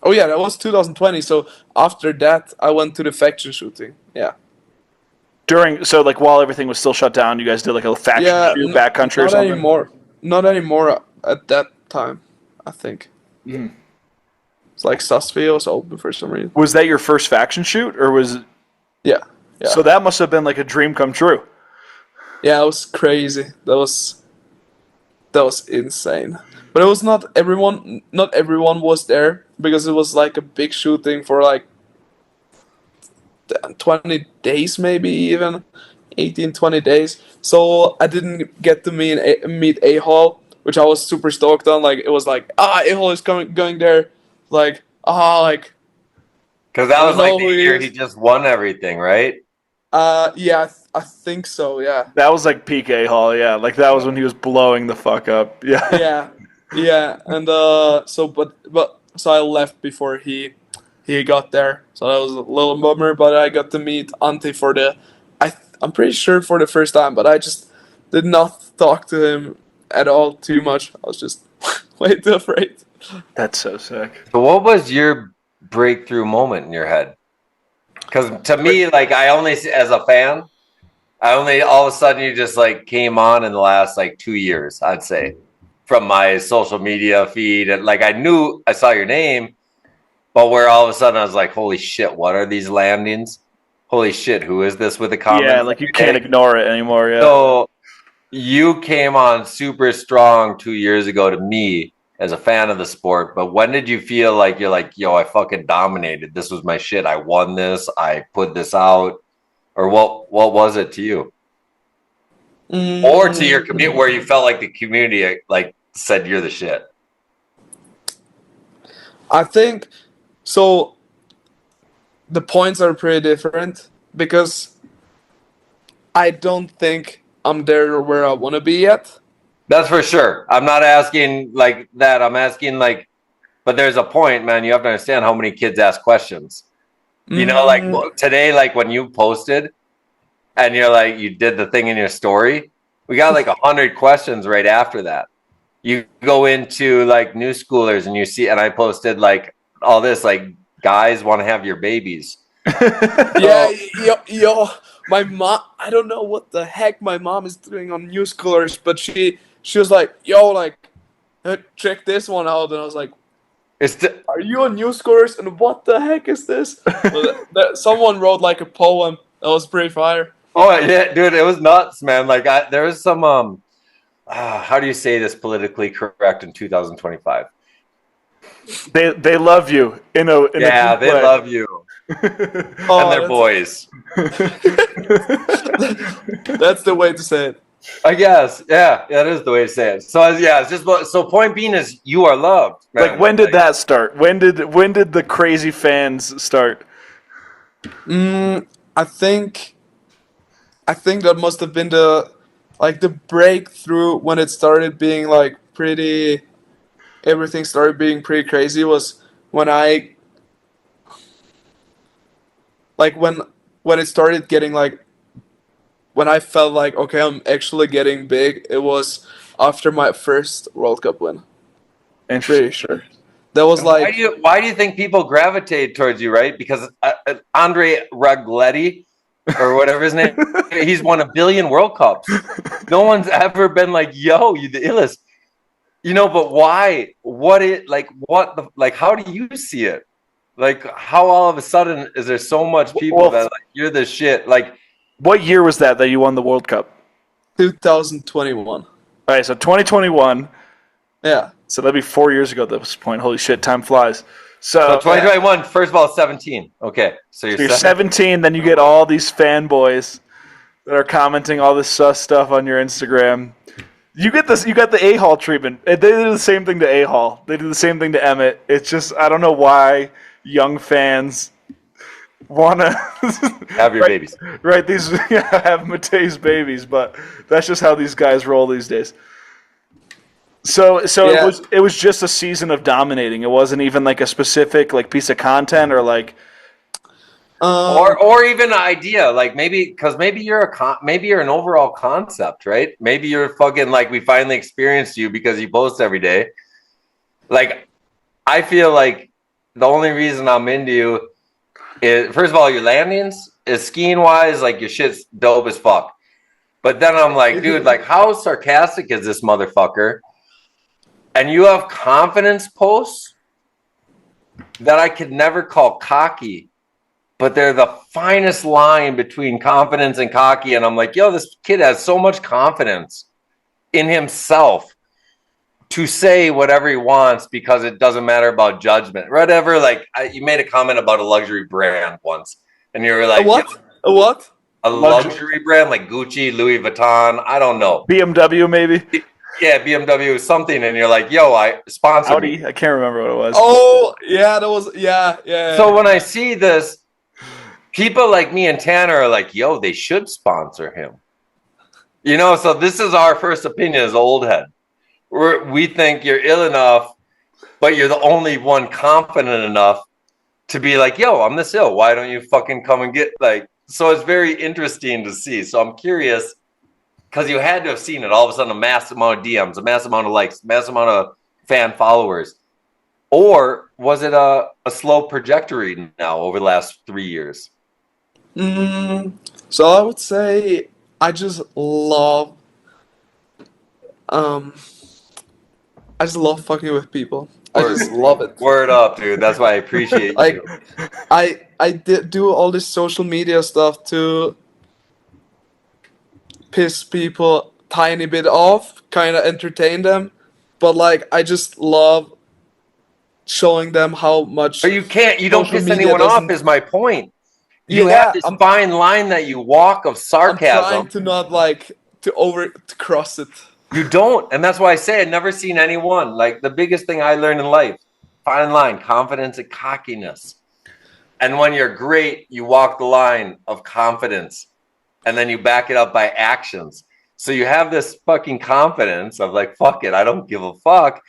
Oh yeah, that was 2020. So after that, I went to the faction shooting. Yeah. While everything was still shut down, you guys did like a faction shoot backcountry or something? Not anymore at that time, I think. Mm. It's like Susvio was open for some reason. Was that your first faction shoot, or was it? Yeah. So that must have been like a dream come true. Yeah, it was crazy. That was insane. But it was not everyone was there because it was like a big shooting for like 20 days, maybe even 18, 20 days. So I didn't get to meet A-Hall, which I was super stoked on. Like it was like, A-Hall is going there. Like, because that was like the year he just won everything, right? Yeah, I think so. Yeah. That was like peak A-Hall. Yeah, like that was when he was blowing the fuck up. Yeah. Yeah, and so I left before he got there, so that was a little bummer. But I got to meet Ante I'm pretty sure for the first time, but I just did not talk to him at all too much. I was just way too afraid. That's so sick. So what was your breakthrough moment in your head? Because to me, like I only, as a fan, all of a sudden you just like came on in the last like 2 years, I'd say, from my social media feed. And like I saw your name, but where all of a sudden I was like, holy shit, what are these landings? Holy shit, who is this with the comments? Yeah, like you can't ignore it anymore. Yeah. So you came on super strong 2 years ago to me as a fan of the sport, but when did you feel like you're like, yo, I fucking dominated. This was my shit. I won this. I put this out. Or what was it to you? Or to your community where you felt like the community like said you're the shit? I think so. The points are pretty different because I don't think I'm there where I want to be yet. That's for sure. I'm not asking like that. I'm asking like, but there's a point, man. You have to understand how many kids ask questions. You know, like today, like when you posted and you're like, you did the thing in your story, we got like 100 questions right after that. You go into like new schoolers and you see, and I posted like all this, like guys want to have your babies. Yeah, yo, my mom, I don't know what the heck my mom is doing on New Schoolers, but she was like, yo, like, check this one out. And I was like, are you on New Schoolers? And what the heck is this? Someone wrote like a poem that was pretty fire. Oh, yeah, dude, it was nuts, man. Like, there was some, how do you say this politically correct in 2025? They love you in a yeah, they way. love you. And they're boys. That's the way to say it. I guess, yeah, that is the way to say it. So it's just so. Point being is, you are loved. Man. Like, when did that start? When did the crazy fans start? I think that must have been the breakthrough when it started being like pretty. Everything started being pretty crazy was when I like when it started getting like. When I felt like, okay, I'm actually getting big, it was after my first World Cup win. I'm pretty sure. That was like... Why do you think people gravitate towards you, right? Because Andre Ragletti, or whatever his name, he's won 1 billion World Cups. No one's ever been like, yo, you the illest. You know, but why? How do you see it? Like, how all of a sudden is there so much people that like, you're the shit? Like, what year was that you won the World Cup? 2021. All right, so 2021. Yeah. So that'd be 4 years ago at this point. Holy shit, time flies. So 2021, first of all, 17. Okay, so you're 17. Then you get all these fanboys that are commenting all this sus stuff on your Instagram. You get this. You got the A-Hall treatment. They did the same thing to A-Hall. They did the same thing to Emmett. It's just, I don't know why young fans wanna have your babies, right? These have Matej's babies, but that's just how these guys roll these days. So yeah. It was just a season of dominating. It wasn't even like a specific like piece of content or like or even an idea. Like maybe you're an overall concept, right? Maybe you're fucking like we finally experienced you because you post every day. Like I feel like the only reason I'm into you. First of all, your landings is skiing wise, like your shit's dope as fuck. But then I'm like, dude, like how sarcastic is this motherfucker? And you have confidence posts that I could never call cocky, but they're the finest line between confidence and cocky. And I'm like, yo, this kid has so much confidence in himself to say whatever he wants because it doesn't matter about judgment. Whatever, like you made a comment about a luxury brand once, and you were like, a what? A luxury brand like Gucci, Louis Vuitton, I don't know. BMW maybe? Yeah, BMW something, and you're like, yo, I sponsor Audi, me. I can't remember what it was. Oh, yeah, that was, yeah. So when I see this, people like me and Tanner are like, yo, they should sponsor him. You know, so this is our first opinion as old head. We think you're ill enough, but you're the only one confident enough to be like, yo, I'm this ill. Why don't you fucking come and get like, so it's very interesting to see. So I'm curious because you had to have seen it all of a sudden, a mass amount of DMs, a mass amount of likes, a mass amount of fan followers. Or was it a slow trajectory now over the last 3 years? So I would say I just love I just love fucking with people. I just love it. Word up, dude. That's why I appreciate Like you. I did do all this social media stuff to piss people tiny bit off, kind of entertain them, but like I just love showing them how much But you don't social piss media anyone off doesn't. is my point. You have Yeah, this fine line that you walk of I'm trying sarcasm. to not like to cross it. You don't. And that's why I say I've never seen anyone. Like the biggest thing I learned in life, fine line, confidence and cockiness. And when you're great, you walk the line of confidence and then you back it up by actions. So you have this fucking confidence of like, fuck it, I don't give a fuck.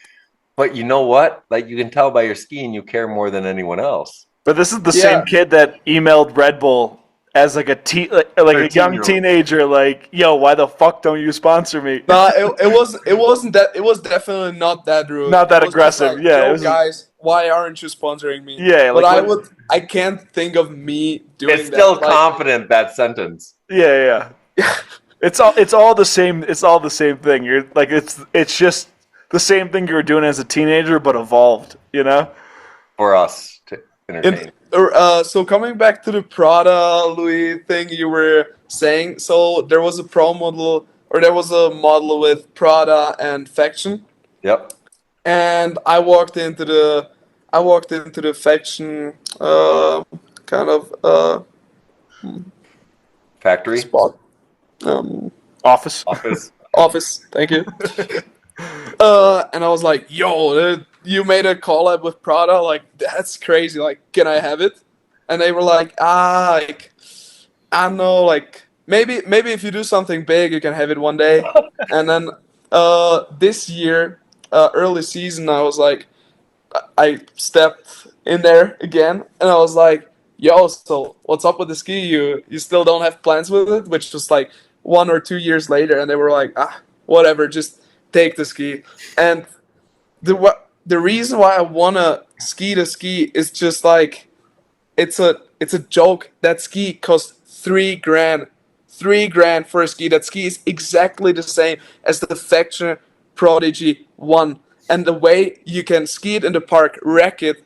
But you know what? Like you can tell by your skiing, you care more than anyone else. But this is the Yeah. same kid that emailed Red Bull as like a a young 13-year-old. teenager, like, yo, why the fuck don't you sponsor me? Nah, it wasn't that. It was definitely not that rude. Not that It was just aggressive, like, yeah, it yo, was- guys, why aren't you sponsoring me? Yeah, but like when- I can't think of me doing It's still that. Like, confident, that sentence. Yeah. It's all the same. It's all the same thing. You're like it's just the same thing you were doing as a teenager, but evolved. You know. For us to entertain. So coming back to the Prada Louis thing you were saying, so there was a pro model, or there was a model with Prada and Faction, Yep. and I walked into the Faction kind of Factory. spot Office. office. Thank you. And I was like, "Yo, you made a collab with Prada? Like, that's crazy. Like, can I have it?" And they were like, like, I don't know, like maybe if you do something big, you can have it one day. And then this year, early season, I was like, I stepped in there again, and I was like, "Yo, so what's up with the ski? You still don't have plans with it?" Which was like 1 or 2 years later, and they were like, whatever, just take the ski. And the reason why I wanna ski the ski is just like it's a joke. That ski cost $3,000. $3,000 for a ski. That ski is exactly the same as the Faction Prodigy 1. And the way you can ski it in the park, wreck it,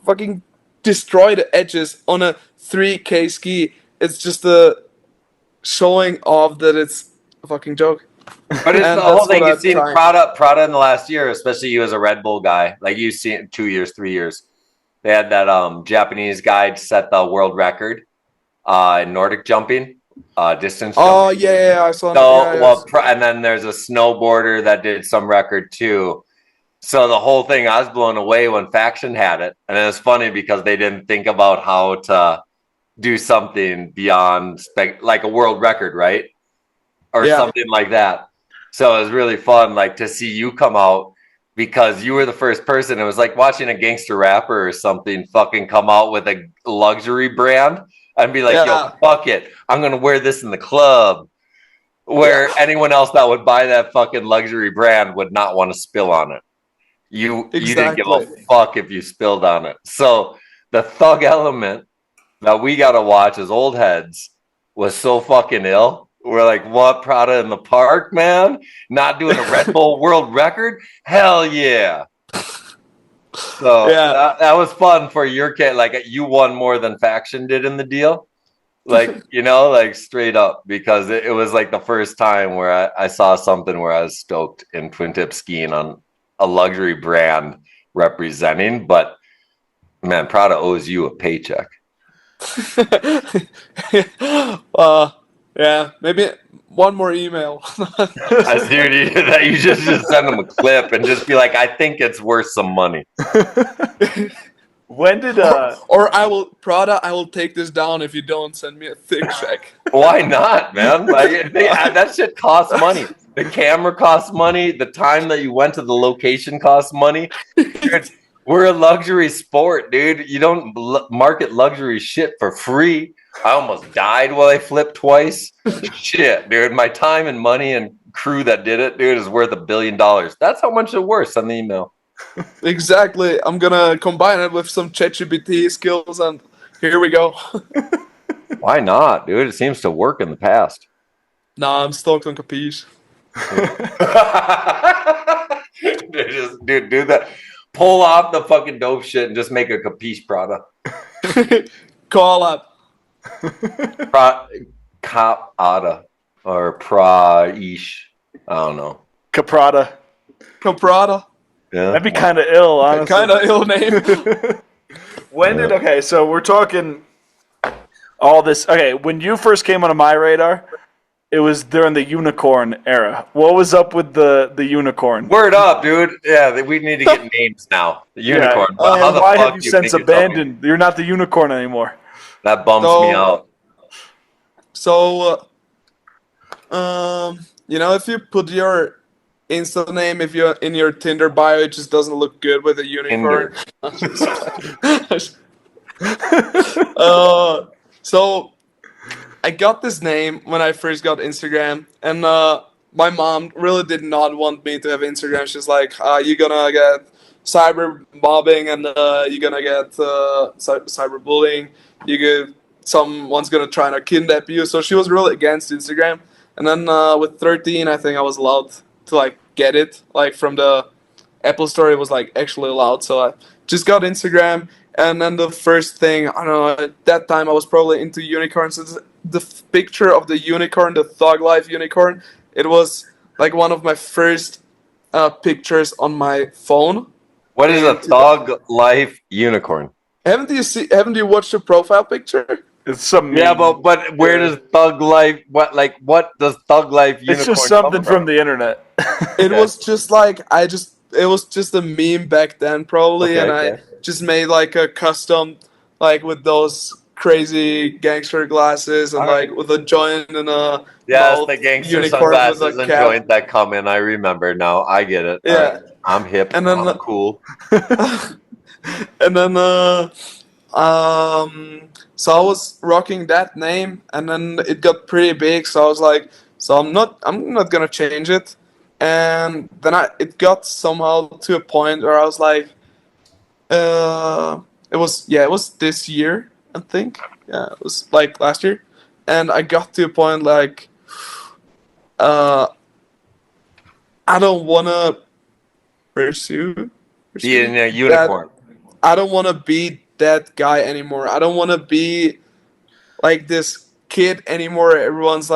fucking destroy the edges on a 3K ski, it's just a showing off that it's a fucking joke. But it's And the whole that's thing. what You've I'm seen trying. Prada in the last year, especially you as a Red Bull guy. Like you've seen 2 years, 3 years. They had that Japanese guy set the world record in Nordic jumping, distance jumping. Oh yeah, I saw So, that. and then there's a snowboarder that did some record too. So the whole thing, I was blown away when Faction had it. And it was funny because they didn't think about how to do something beyond like a world record, right? Or something like that. So it was really fun, like to see you come out because you were the first person. It was like watching a gangster rapper or something fucking come out with a luxury brand and be like, yo, fuck it. I'm going to wear this in the club. Where anyone else that would buy that fucking luxury brand would not want to spill on it. You didn't give a fuck if you spilled on it. So the thug element that we got to watch as old heads was so fucking ill. We're like, what, Prada in the park, man? Not doing a Red Bull world record? Hell yeah. So that was fun for your kid. Like you won more than Faction did in the deal. Like, you know, like straight up, because it was like the first time where I saw something where I was stoked in twin tip skiing on a luxury brand representing. But man, Prada owes you a paycheck. Yeah, maybe one more email. Dude, that you just send them a clip and just be like, I think it's worth some money. When did or I will take this down if you don't send me a thick check. Why not, man? Like that shit costs money. The camera costs money. The time that you went to the location costs money. Dude, we're a luxury sport, dude. You don't market luxury shit for free. I almost died while I flipped twice. Shit, dude. My time and money and crew that did it, dude, is worth $1 billion. That's how much it worth. Send the email. Exactly. I'm gonna combine it with some ChatGPT skills, and here we go. Why not, dude? It seems to work in the past. Nah, I'm stoked on Capiche. Just do that. Pull off the fucking dope shit and just make a Capiche Prada. Call up. Capada or Pra-ish. I don't know. Caprada. Caprada. Yeah. That'd be kind of ill, honestly. Kind of ill name. Okay, so we're talking all this. Okay, when you first came onto my radar, it was during the unicorn era. What was up with the unicorn? Word up, dude. Yeah, we need to get names now. The unicorn. Yeah. How the Why fuck have you do since think it's abandoned? You're not the unicorn anymore. That bums me out. So, if you put your Insta name, if you're in your Tinder bio, it just doesn't look good with a unicorn. So I got this name when I first got Instagram, and my mom really did not want me to have Instagram. She's like, "You're gonna get cyber mobbing, and you're gonna get cyberbullying. Someone's gonna try to kidnap you." So she was really against Instagram. And then with 13, I think I was allowed to get it from the Apple Store. It was actually allowed. So I just got Instagram. And then the first thing, I don't know, at that time I was probably into unicorns. So the picture of the unicorn, the Thug Life unicorn, it was one of my first pictures on my phone. What is a Thug Life unicorn? Haven't you watched the profile picture? It's some but where does Thug Life? What does Thug Life unicorn? It's just something from the internet. It was just it was just a meme back then, probably, I just made a custom, with those crazy gangster glasses and with a joint and a the gangster sunglasses and joint that come in. I remember now. I get it. Yeah, right. I'm hip and then I'm cool. And then so I was rocking that name, and then it got pretty big. So I was like, I'm not gonna change it. And then it got somehow to a point where I was like, it was this year, I think. Yeah, it was last year, and I got to a point I don't wanna pursue being a unicorn. I don't want to be that guy anymore. I don't want to be this kid anymore. Everyone's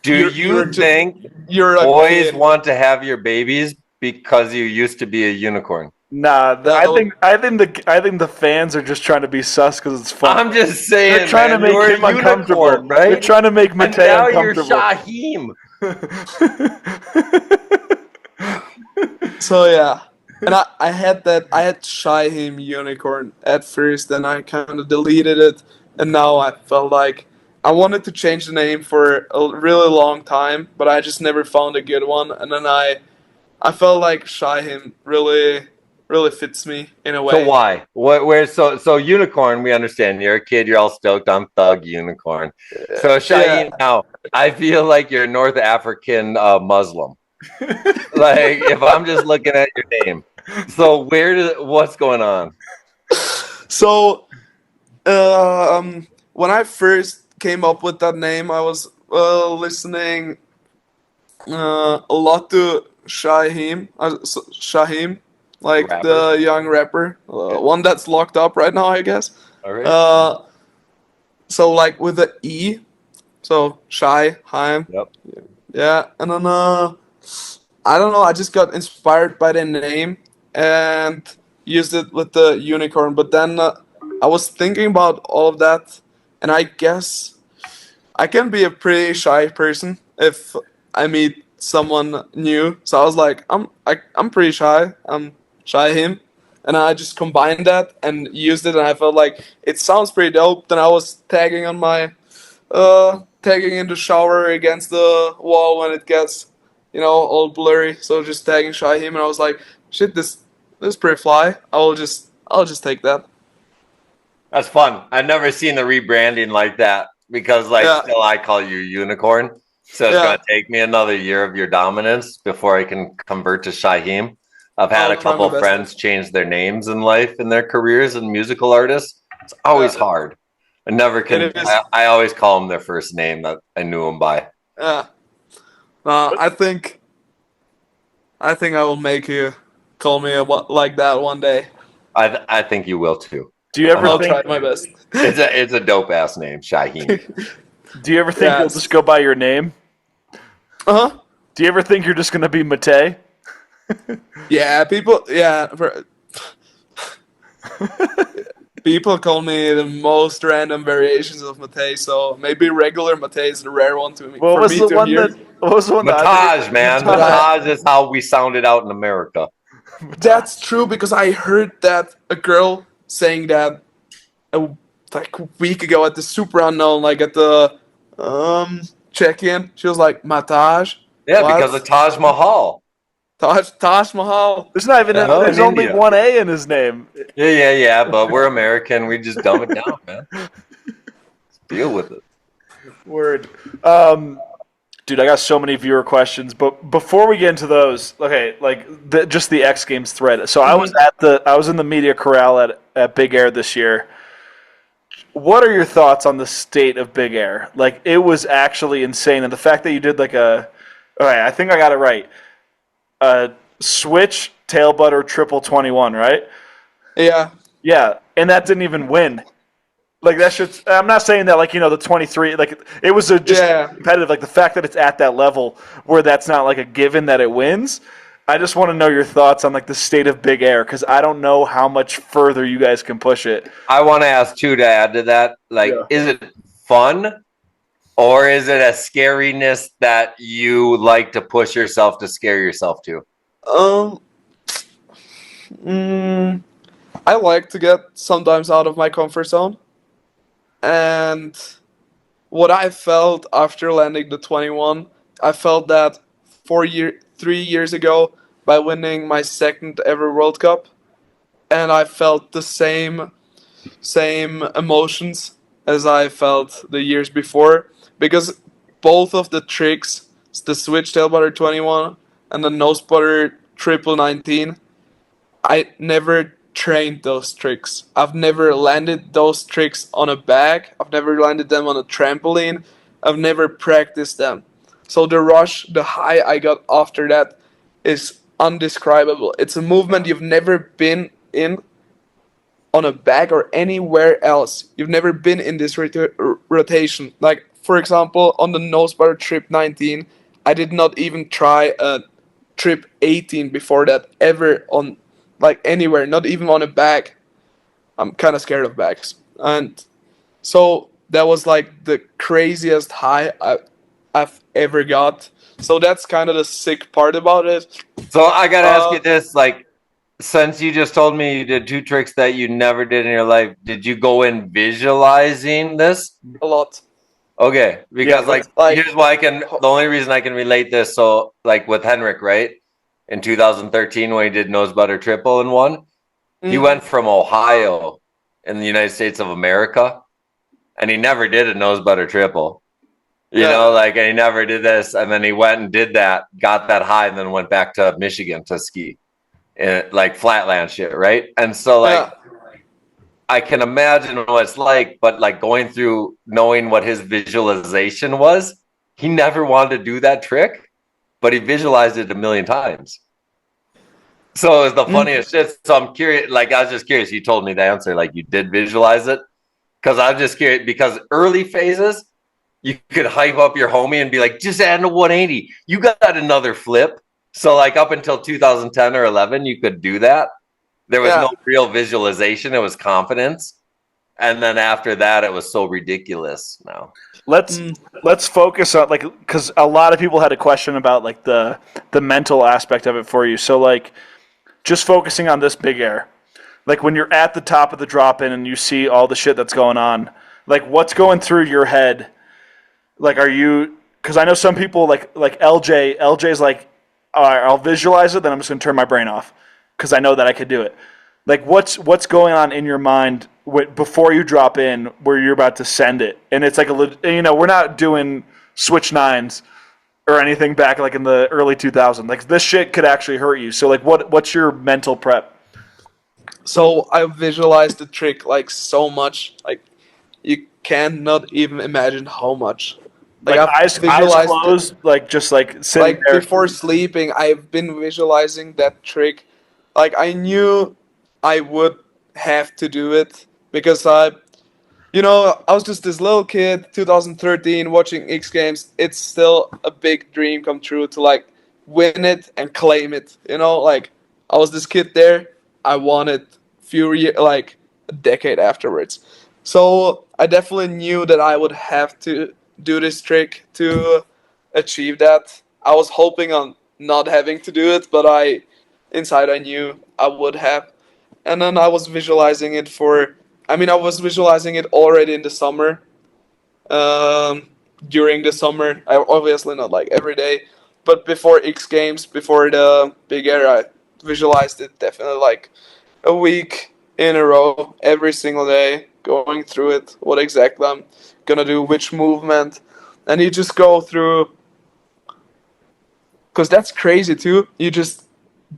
do you think boys want to have your babies because you used to be a unicorn? Nah, I think the fans are just trying to be sus because it's fun. I'm just saying, they're trying to make him uncomfortable, right? They're trying to make Matej uncomfortable. Now you're Shaheem. So yeah, and I had Shaheem unicorn at first, and I kind of deleted it, and now I felt like I wanted to change the name for a really long time, but I just never found a good one, and then I felt like Shaheem really fits me in a way. So why? So unicorn, we understand. You're a kid, you're all stoked on Thug Unicorn. So Shaheem, now I feel like you're North African Muslim. If I'm just looking at your name. So what's going on? So when I first came up with that name, I was listening a lot to Shaheem, Rapper? the young rapper, one that's locked up right now, I guess. All right. So with the E, so Shaheem. Yep. Yeah, and then I don't know, I just got inspired by the name and used it with the unicorn. But then I was thinking about all of that, and I guess I can be a pretty shy person if I meet someone new. So I was like, I'm pretty shy. I'm Shaheem, and I just combined that and used it, and I felt like it sounds pretty dope. Then I was tagging on my tagging in the shower against the wall when it gets all blurry. So just tagging Shaheem, and I was like, shit, this is pretty fly. I'll just take that. That's fun. I've never seen the rebranding like that because still I call you unicorn. So it's going to take me another year of your dominance before I can convert to Shaheem. I've had a couple of friends change their names in life and their careers and musical artists. It's always hard. I never can. It is. I always call them their first name that I knew them by. I think I will make you call me like that one day. I think you will too. Do you ever I'll think try my best. It's a dope ass name, Shaheen. Do you ever think you'll Yes. just go by your name? Uh-huh. Do you ever think you're just gonna be Matej? Yeah, people. Yeah, people call me the most random variations of Matej. So maybe regular Matej is the rare one to me. What for was me the to one hear. that? What was the one that? Matej, man. Matej. Matej is how we sounded out in America. That's true because I heard that a girl saying that like a week ago at the Super Unknown, like at the check-in. She was like, Mataj. Yeah, What? because of Taj Mahal. Taj Mahal. There's not even. Yeah, There's in only India. one A in his name. Yeah. But we're American. We just dumb it down, man. Let's deal with it. Word. Dude, I got so many viewer questions, but before we get into those, okay, like just the X Games thread. So I was in the media corral at Big Air this year. What are your thoughts on the state of Big Air? Like, it was actually insane, and the fact that you did like I think I got it right. Switch tail butter triple 21, right? Yeah. Yeah, and that didn't even win. Like, that shit's, I'm not saying that, like, the 23, like, it was just competitive. Like, the fact that it's at that level where that's not, like, a given that it wins. I just want to know your thoughts on, like, the state of Big Air, because I don't know how much further you guys can push it. I want to ask, too, to add to that. Like, is it fun? Or is it a scariness that you like to push yourself to scare yourself to? I like to get sometimes out of my comfort zone. And what I felt after landing the 21, I felt that 3 years ago by winning my second ever World Cup, and I felt the same emotions as I felt the years before, because both of the tricks, the switch tail butter 21 and the nose butter triple 19, I never trained those tricks. I've never landed those tricks on a bag. I've never landed them on a trampoline. I've never practiced them. So the rush, the high I got after that is undescribable. It's a movement you've never been in on a bag or anywhere else. You've never been in this rotation. Like, for example, on the nose butter trip 19, I did not even try a trip 18 before that ever on, like, anywhere, not even on a bag. I'm kind of scared of bags. And so that was like the craziest high I've ever got. So that's kind of the sick part about it. So I got to ask you this, like, since you just told me you did two tricks that you never did in your life, did you go in visualizing this? A lot. Okay, because Yeah, like here's why the only reason I can relate this, so like with Henrik, right? In 2013 when he did nose butter triple and won, he went from Ohio in the United States of America, and he never did a nose butter triple. You know, like, and he never did this, and then he went and did that, got that high, and then went back to Michigan to ski. Like flatland shit, right? And so like I can imagine what it's like, but like going through knowing what his visualization was, he never wanted to do that trick, but he visualized it a million times. So it was the funniest shit. So I'm curious, like I was just curious, you told me the answer, like you did visualize it. Cause I'm just curious, because early phases, you could hype up your homie and be like, just add a 180. You got another flip. So like up until 2010 or 11, you could do that. There was no real visualization. It was confidence. And then after that, it was so ridiculous now. Let's focus on, like, because a lot of people had a question about like the mental aspect of it for you. So like just focusing on this Big Air, like when you're at the top of the drop in and you see all the shit that's going on, like what's going through your head? Like, are you, because I know some people like LJ's like, all right, I'll visualize it, then I'm just going to turn my brain off because I know that I could do it. Like, what's going on in your mind before you drop in where you're about to send it? And it's like, we're not doing switch nines or anything back like in the early 2000s. Like, this shit could actually hurt you. So, like, what's your mental prep? So I visualized the trick like so much. Like, you cannot even imagine how much. Like I've eyes visualized it. closed, like just like sitting Like there. before sleeping, I've been visualizing that trick. Like I knew I would have to do it because I was just this little kid, 2013, watching X Games. It's still a big dream come true to like win it and claim it. Like I was this kid there. I won it like a decade afterwards. So I definitely knew that I would have to do this trick to achieve that. I was hoping on not having to do it, but inside I knew I would have. And then I was visualizing it I was visualizing it already in the summer. Um, During the summer, obviously not like every day, but before X Games, before the big era, I visualized it definitely like a week in a row, every single day, going through it, what exactly I'm gonna do, which movement, and you just go through. Because that's crazy too. You just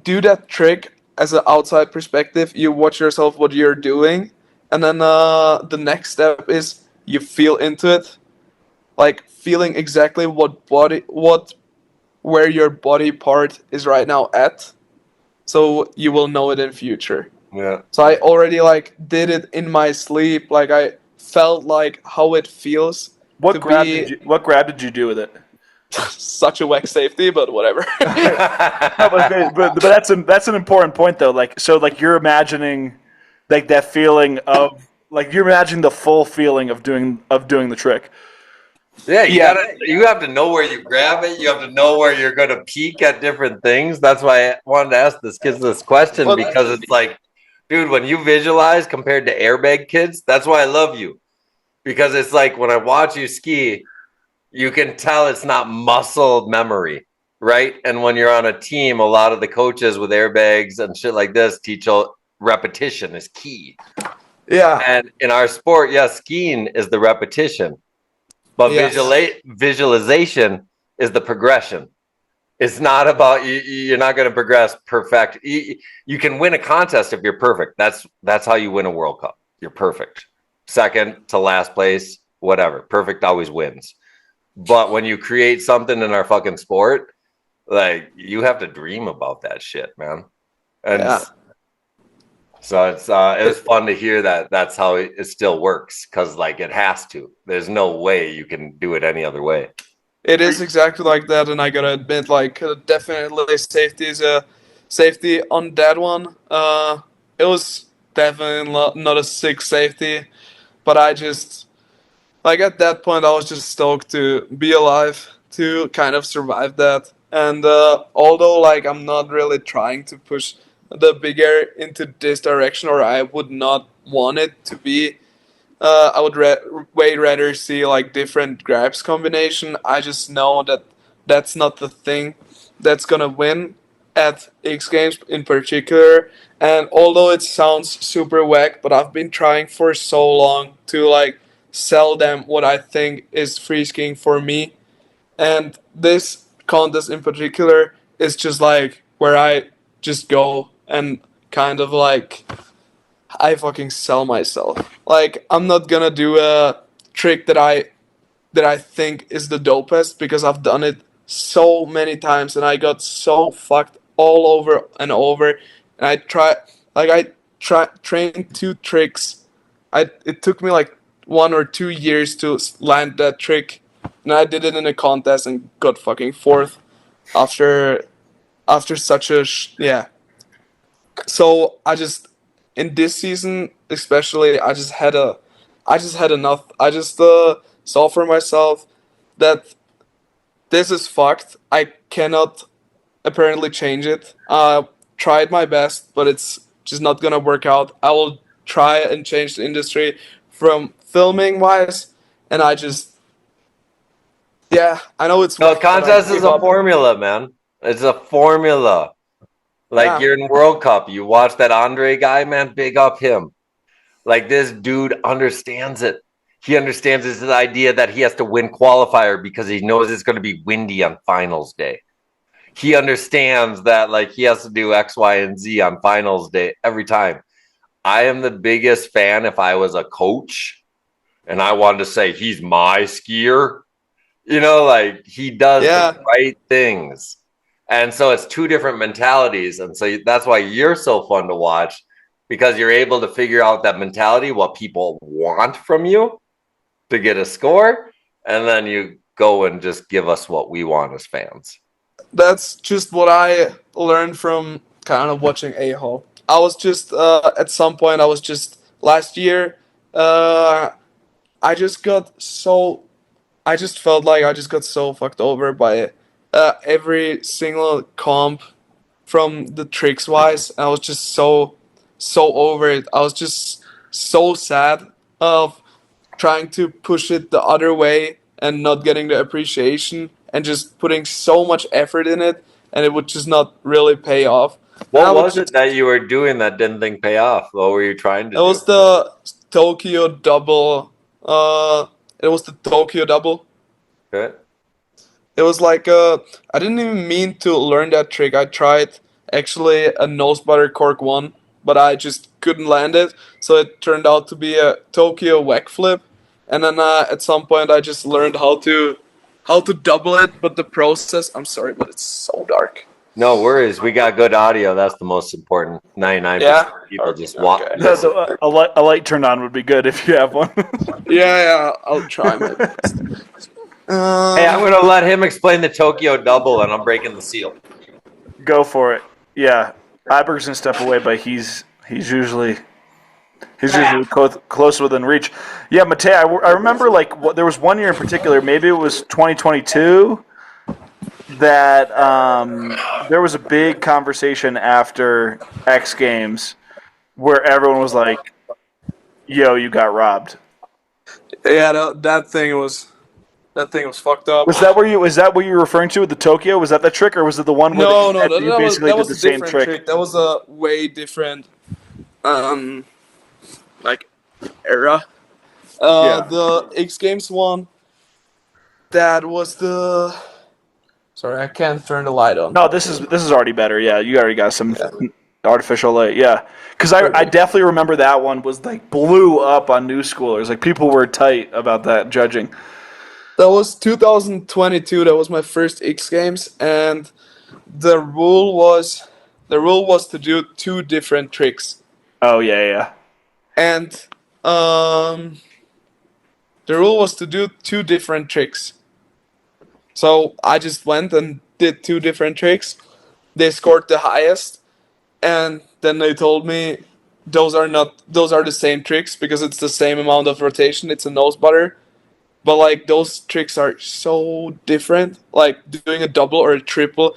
do that trick as an outside perspective. You watch yourself what you're doing, and then the next step is you feel into it, like feeling exactly where your body part is right now at, so you will know it in future. Yeah. So I already like did it in my sleep, like I felt like how it feels to be What grab did you do with it? such a whack safety, but whatever. No, but that's an important point though. Like you're imagining like that feeling of like you're imagining the full feeling of doing the trick. Yeah, Yeah. you have to know where you grab it. You have to know where you're going to peak at different things. That's why I wanted to ask this kids this question, Well, because it's like, dude, when you visualize compared to airbag kids, that's why I love you. Because it's like when I watch you ski, you can tell it's not muscle memory, right? And when you're on a team, a lot of the coaches with airbags and shit like this teach repetition is key. Yeah. And in our sport, yes, skiing is the repetition. But Yes. visualization is the progression. It's not about you're not going to progress perfect. You can win a contest if you're perfect. That's how you win a World Cup. You're perfect. Second to last place, whatever. Perfect always wins. But when you create something in our fucking sport, like you have to dream about that shit, man. And Yeah. so it was fun to hear that that's how it still works, because like it has to. There's no way you can do it any other way. It is exactly like that, and I gotta admit, like definitely safety on that one. It was definitely not a sick safety, but I just like at that point I was just stoked to be alive, to kind of survive that. And although like I'm not really trying to push the big air into this direction, or I would not want it to be. I would way rather see like different grabs combination. I just know that that's not the thing that's gonna win at X Games in particular. And although it sounds super whack, but I've been trying for so long to like sell them what I think is free skiing for me. And this contest in particular is just like where I just go and kind of like I fucking sell myself. Like I'm not gonna do a trick that I think is the dopest because I've done it so many times and I got so fucked all over and over. And I trained two tricks. It took me like 1 or 2 years to land that trick, and I did it in a contest and got fucking fourth after such a yeah. So I just in this season especially I just had enough. I just saw for myself that this is fucked. I cannot apparently change it. Tried my best, but it's just not gonna work out. I will try and change the industry from filming wise, and I just yeah, I know it's No, whack, but I contest is give a up. formula, man. It's a formula. Like Yeah. you're in World Cup, you watch that Andre guy, man, big up him. Like this dude understands it. He understands this idea that he has to win qualifier because he knows it's going to be windy on finals day. He understands that like he has to do X, Y, and Z on finals day every time. I am the biggest fan if I was a coach and I wanted to say he's my skier. Like he does Yeah. the right things. And so it's two different mentalities. And so that's why you're so fun to watch, because you're able to figure out that mentality, what people want from you to get a score. And then you go and just give us what we want as fans. That's just what I learned from kind of watching A-Hole. I was just at some point. I was just last year. I just got so. I just felt like I just got so fucked over by every single comp from the tricks wise. I was just so over it. I was just so sad of trying to push it the other way and not getting the appreciation and just putting so much effort in it and it would just not really pay off. What was it that you were doing that didn't think pay off? What were you trying to do? It was the Tokyo double. It was the Tokyo double. Okay. It was like I didn't even mean to learn that trick. I tried actually a nose butter cork one, but I just couldn't land it. So it turned out to be a Tokyo whack flip. And then at some point I just learned how to double it. But the process, I'm sorry, but it's so dark. No worries. We got good audio. That's the most important. 99% of people just walk. Okay. A light turned on would be good if you have one. Yeah, I'll try my best. Hey, I'm going to let him explain the Tokyo double, and I'm breaking the seal. Go for it. Yeah. Iberg's going to step away, but he's usually close within reach. Yeah, Matej, I remember there was one year in particular, maybe it was 2022, that there was a big conversation after X Games where everyone was like, yo, you got robbed. Yeah, that thing was fucked up. Was that what you were referring to with the Tokyo? Was that the trick, or was it the one where you basically did the same trick? That was a way different era. The X Games one, that was the. Sorry, I can't turn the light on. No, this is already better. Yeah, you already got some artificial light. Yeah, because I definitely remember that one was blew up on new schoolers. Like people were tight about that judging. That was 2022. That was my first X Games, and the rule was to do two different tricks. Oh yeah. And the rule was to do two different tricks. So I just went and did two different tricks. They scored the highest, and then they told me those are the same tricks because it's the same amount of rotation. It's a nose butter. But those tricks are so different. Like doing a double or a triple,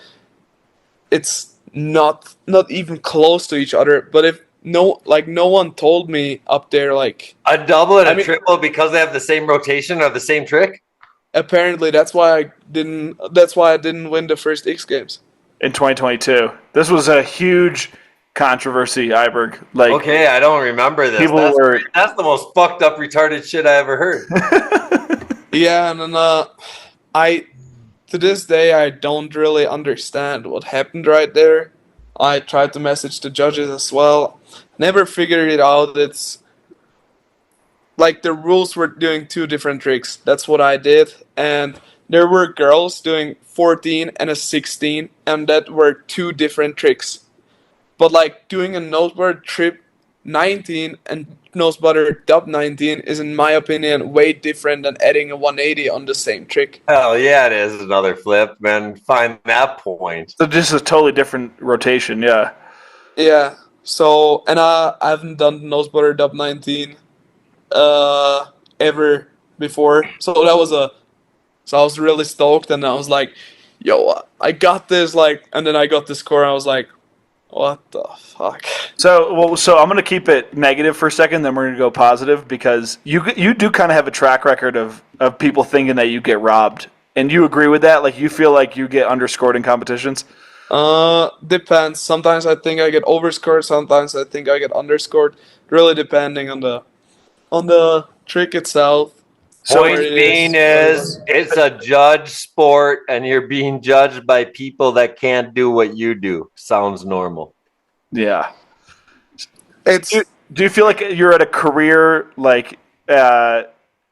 it's not even close to each other. But if no one told me up there a double and a triple because they have the same rotation or the same trick. Apparently, that's why I didn't win the first X Games in 2022. This was a huge controversy, Iberg. Okay, I don't remember this. That's the most fucked up, retarded shit I ever heard. Yeah, and then to this day I don't really understand what happened right there. I tried to message the judges as well. Never figured it out. It's the rules were doing two different tricks. That's what I did, and there were girls doing 14 and a 16, and that were two different tricks. But doing a nose butter trip 19 and nose butter dub 19 is, in my opinion, way different than adding a 180 on the same trick. Hell yeah, it is another flip, man. Find that point. So this is a totally different rotation, yeah. Yeah. So, and I haven't done the nose butter dub 19 ever before. So I was really stoked, and I was like, yo, I got this, and then I got the score, and I was like, what the fuck? So I'm going to keep it negative for a second, then we're going to go positive, because you do kind of have a track record of people thinking that you get robbed. And you agree with that? You feel like you get underscored in competitions? Depends. Sometimes I think I get overscored, sometimes I think I get underscored. Really depending on the trick itself. Point being is, it's a judge sport, and you're being judged by people that can't do what you do. Sounds normal. Yeah. Do you feel like you're at a career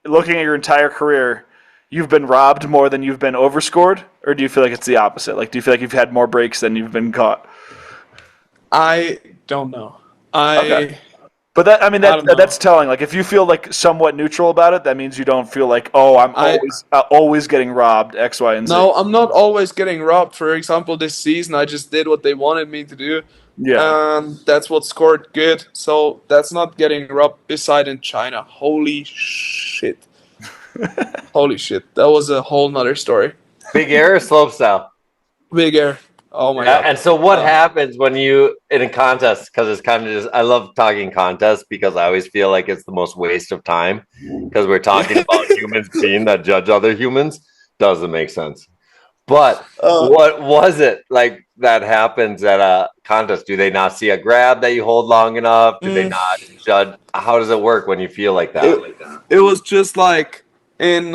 looking at your entire career, you've been robbed more than you've been overscored, or do you feel like it's the opposite? Like, do you feel like you've had more breaks than you've been caught? I don't know. Okay. But that, I mean, I don't know. that's telling. Like, if you feel like somewhat neutral about it, that means you don't feel like, oh, I'm always getting robbed, X, Y, and Z. No, I'm not always getting robbed. For example, this season I just did what they wanted me to do. Yeah. And that's what scored good. So that's not getting robbed beside in China. Holy shit. Holy shit. That was a whole nother story. Big air or slopestyle? Big air. Oh my god. And so what happens when you in a contest? Because it's kind of just, I love talking contests because I always feel like it's the most waste of time because we're talking about humans being that judge other humans. Doesn't make sense. But what was it like that happens at a contest? Do they not see a grab that you hold long enough? Do they not judge? How does it work when you feel like that? It was just like in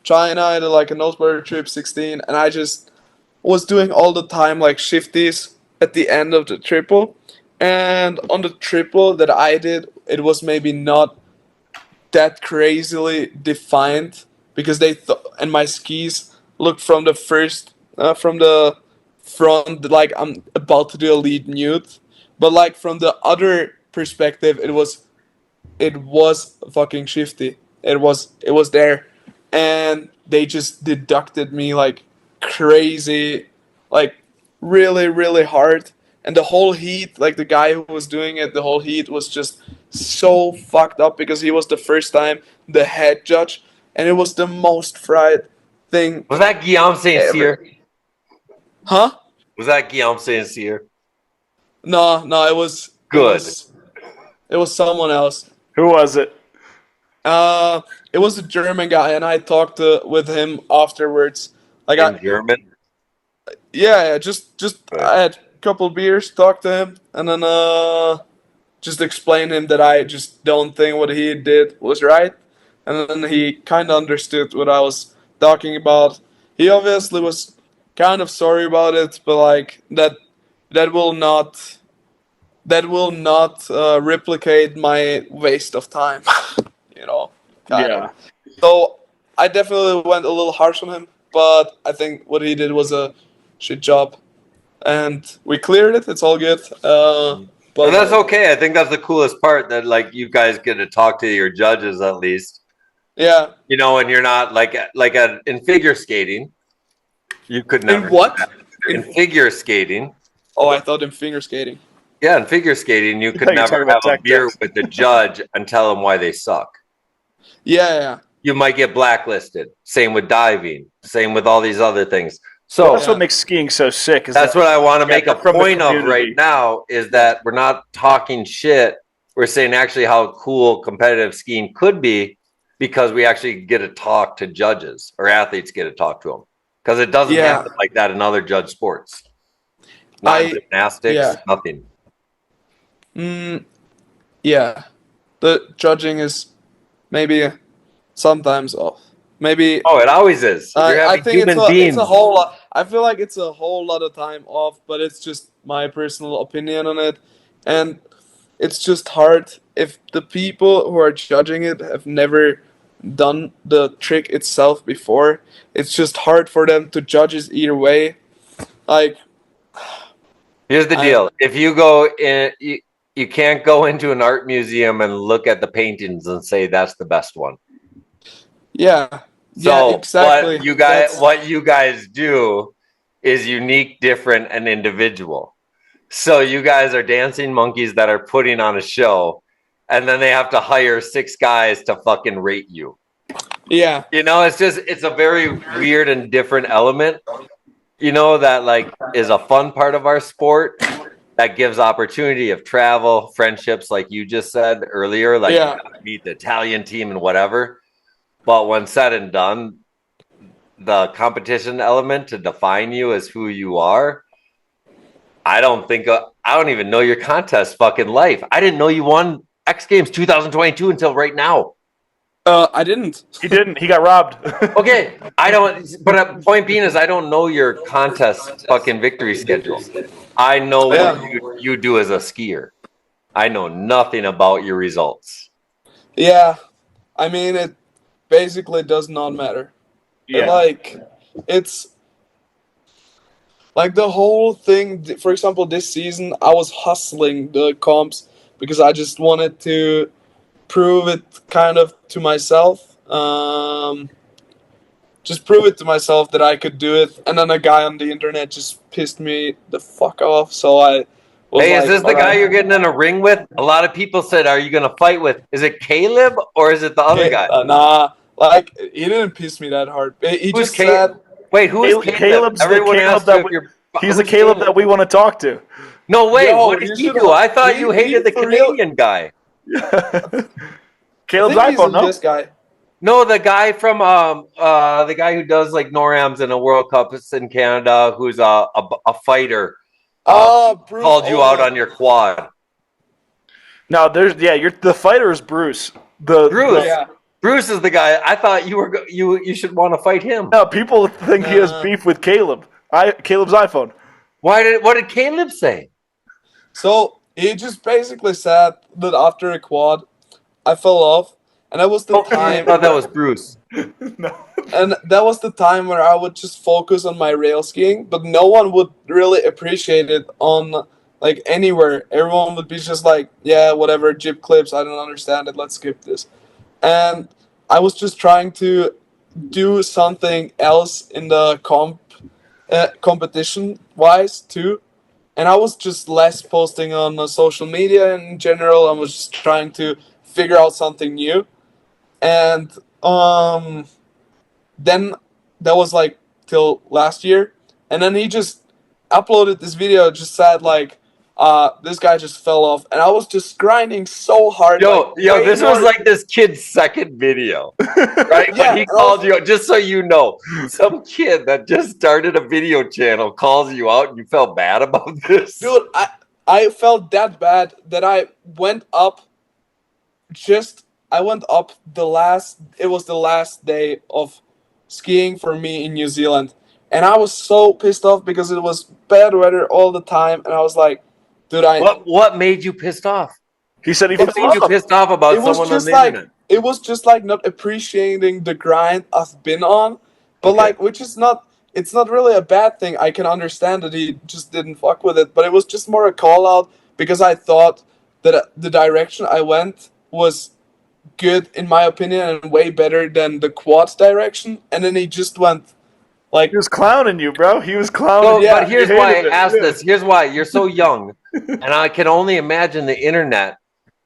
China, I did like a nosebleeder trip 16, and I just was doing all the time like shifties at the end of the triple. And on the triple that I did, it was maybe not that crazily defined because they and my skis look from the from the front like I'm about to do a lead nude, but like from the other perspective, it was fucking shifty. It was there, and they just deducted me like crazy, like really really hard. And the whole heat, like the guy who was doing it, the whole heat was just so fucked up because he was the first time the head judge, and it was the most fried thing. Was that Guillaume St. Cyr? Huh? Was that Guillaume St. Cyr? No, it was good. It was someone else. Who was it? It was a German guy, and I talked with him afterwards. Like in German? Yeah, just I had a couple beers, talked to him, and then just explained him that I just don't think what he did was right, and then he kind of understood what I was talking about. He obviously was kind of sorry about it, but like that will not replicate my waste of time, you know. Yeah. So I definitely went a little harsh on him, but I think what he did was a shit job, and we cleared it. It's all good. But and that's okay. I think that's the coolest part, that like you guys get to talk to your judges at least. Yeah. You know, and you're not in figure skating. You could never. In what? In figure skating. Oh, I thought in finger skating. Yeah, in figure skating, you could never have a beer with the judge and tell them why they suck. Yeah. You might get blacklisted. Same with diving. Same with all these other things. So that's what makes skiing so sick. That's what I want to make a point of right now, is that we're not talking shit. We're saying actually how cool competitive skiing could be, because we actually get to talk to judges, or athletes get to talk to them, because it doesn't happen like that in other judge sports. Not gymnastics, nothing. Yeah. The judging is maybe sometimes off. Maybe. Oh, it always is. I think it's a whole lot. I feel like it's a whole lot of time off, but it's just my personal opinion on it, and it's just hard if the people who are judging it have never done the trick itself before. It's just hard for them to judge it either way. Like, here's the deal: if you go in, you can't go into an art museum and look at the paintings and say that's the best one. Yeah. So yeah, exactly. What you guys do is unique, different, and individual. So you guys are dancing monkeys that are putting on a show, and then they have to hire 6 guys to fucking rate you. Yeah. You know, it's a very weird and different element, you know, that like is a fun part of our sport that gives opportunity of travel, friendships, like you just said earlier, like you meet the Italian team and whatever. But when said and done, the competition element to define you as who you are, I don't even know your contest fucking life. I didn't know you won X Games 2022 until right now. I didn't. He didn't. He got robbed. Okay, I don't. But point being is, I don't know your contest fucking victory schedule. I know what you do as a skier. I know nothing about your results. Yeah, I mean it. basically does not matter. Yeah. Like, it's like the whole thing. For example, this season I was hustling the comps because I just wanted to prove it kind of to myself. Just prove it to myself that I could do it. And then a guy on the internet just pissed me the fuck off. So I was Hey, like, is this the all guy right. you're getting in a ring with? A lot of people said, "Are you going to fight with?" Is it Caleb or is it the other guy? Nah, like he didn't piss me that hard. He Who's just said, Wait, who is Caleb? Caleb's the Everyone Caleb asked you that if we, you're. he's the who's Caleb that we want to talk to. No way. Yo, What did you he should do? I thought he- you hated he the for real- Canadian guy. Caleb's I think iPhone, no? this guy. No, the guy from the guy who does like NORAMs in a World Cup in Canada, who's a fighter, Bruce called you out Olin. on your quad. No, you're the fighter is Bruce. Bruce. Yeah. Bruce is the guy. I thought you should want to fight him. No, people think he has beef with Caleb. Caleb's iPhone. What did Caleb say? So he just basically said that after a quad, I fell off, and that was the I time. thought that was Bruce. And that was the time where I would just focus on my rail skiing, but no one would really appreciate it on like anywhere. Everyone would be just like, yeah, whatever, jib clips, I don't understand it, let's skip this. And I was just trying to do something else in the competition wise too. And I was just less posting on social media in general. I was just trying to figure out something new. And then that was like till last year, and then he just uploaded this video, just said like, this guy just fell off, and I was just grinding so hard. Yo, way this more- was like this kid's second video, right? Yeah, When he and called you out, just so you know, some kid that just started a video channel calls you out, and you felt bad about this. dude. I felt that bad that I went up. It was the last day of skiing for me in New Zealand, and I was so pissed off because it was bad weather all the time, and I was like, dude, What made you pissed off? He said he What fell made you off. pissed off about it was someone on just the like internet? it was just like not appreciating the grind I've been on, but Okay. like which is not it's not really a bad thing. I can understand that he just didn't fuck with it, but it was just more a call out because I thought that the direction I went was good in my opinion and way better than the quad direction, and then he just went like He was clowning you, bro. He was clowning No, you. but here's You why I hated it. asked Yeah. this. Here's why you're so young, and I can only imagine the internet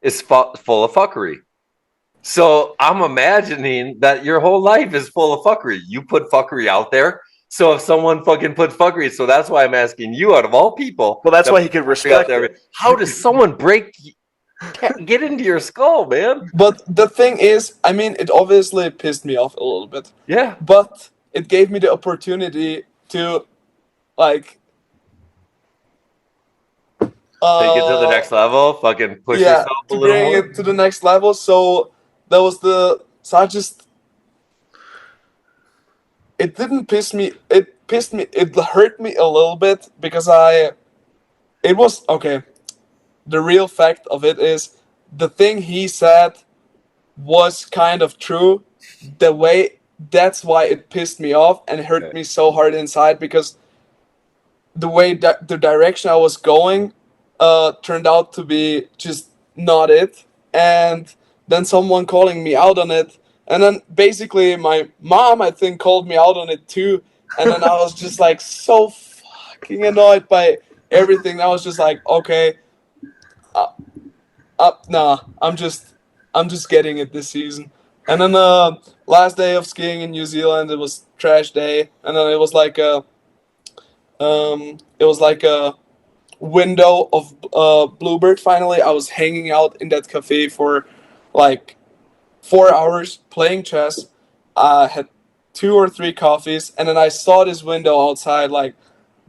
is full of fuckery. So I'm imagining that your whole life is full of fuckery. You put fuckery out there. So if someone fucking puts fuckery, so that's why I'm asking you, out of all people. Well, that's that why he could put fuckery respect out there, it. How does someone get into your skull, man? But the thing is, I mean, it obviously pissed me off a little bit, Yeah. but it gave me the opportunity to like Take it to the next level. Fucking push yourself a to little bring more. it to the next level. So that was so I just it didn't piss me. It hurt me a little bit because it was okay. The real fact of it is the thing he said was kind of true. That's why it pissed me off and hurt me so hard inside because the way that the direction I was going turned out to be just not it. And then someone calling me out on it. And then basically my mom, I think, called me out on it too. And then I was just like so fucking annoyed by everything. I was just like, okay, nah, I'm just getting it this season. And then last day of skiing in New Zealand, it was trash day. And then it was like a window of Bluebird. Finally, I was hanging out in that cafe for like 4 hours playing chess. I had 2 or 3 coffees, and then I saw this window outside like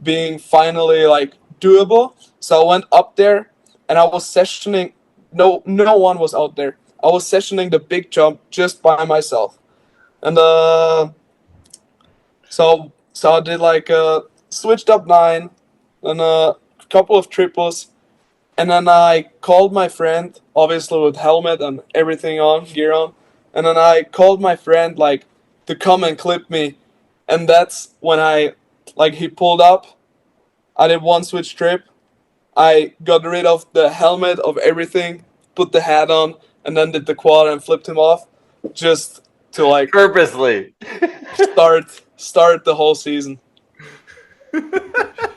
being finally like doable. So I went up there, and I was sessioning. No one was out there. I was sessioning the big jump just by myself, and so I did like a switched up 9 and a couple of triples, and then I called my friend, obviously with helmet and everything on, gear on, and then I called my friend like to come and clip me, and that's when he pulled up. I did one switch trip. I got rid of the helmet, of everything, put the hat on, and then did the quad and flipped him off, just to like Purposely. start the whole season.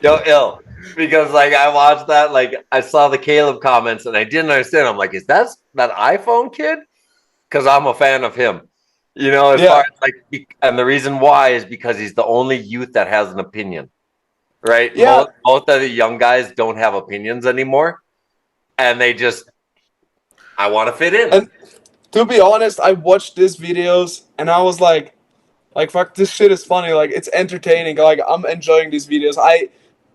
Yo, ill. Because like I watched that, like I saw the Caleb comments and I didn't understand. I'm like, is that iPhone kid? Because I'm a fan of him. You know, as Yeah. far as like, and the reason why is because he's the only youth that has an opinion, right? Yeah. Most of the young guys don't have opinions anymore, and they just, I want to fit in. And to be honest, I watched these videos and I was like fuck, this shit is funny. Like it's entertaining. Like I'm enjoying these videos. I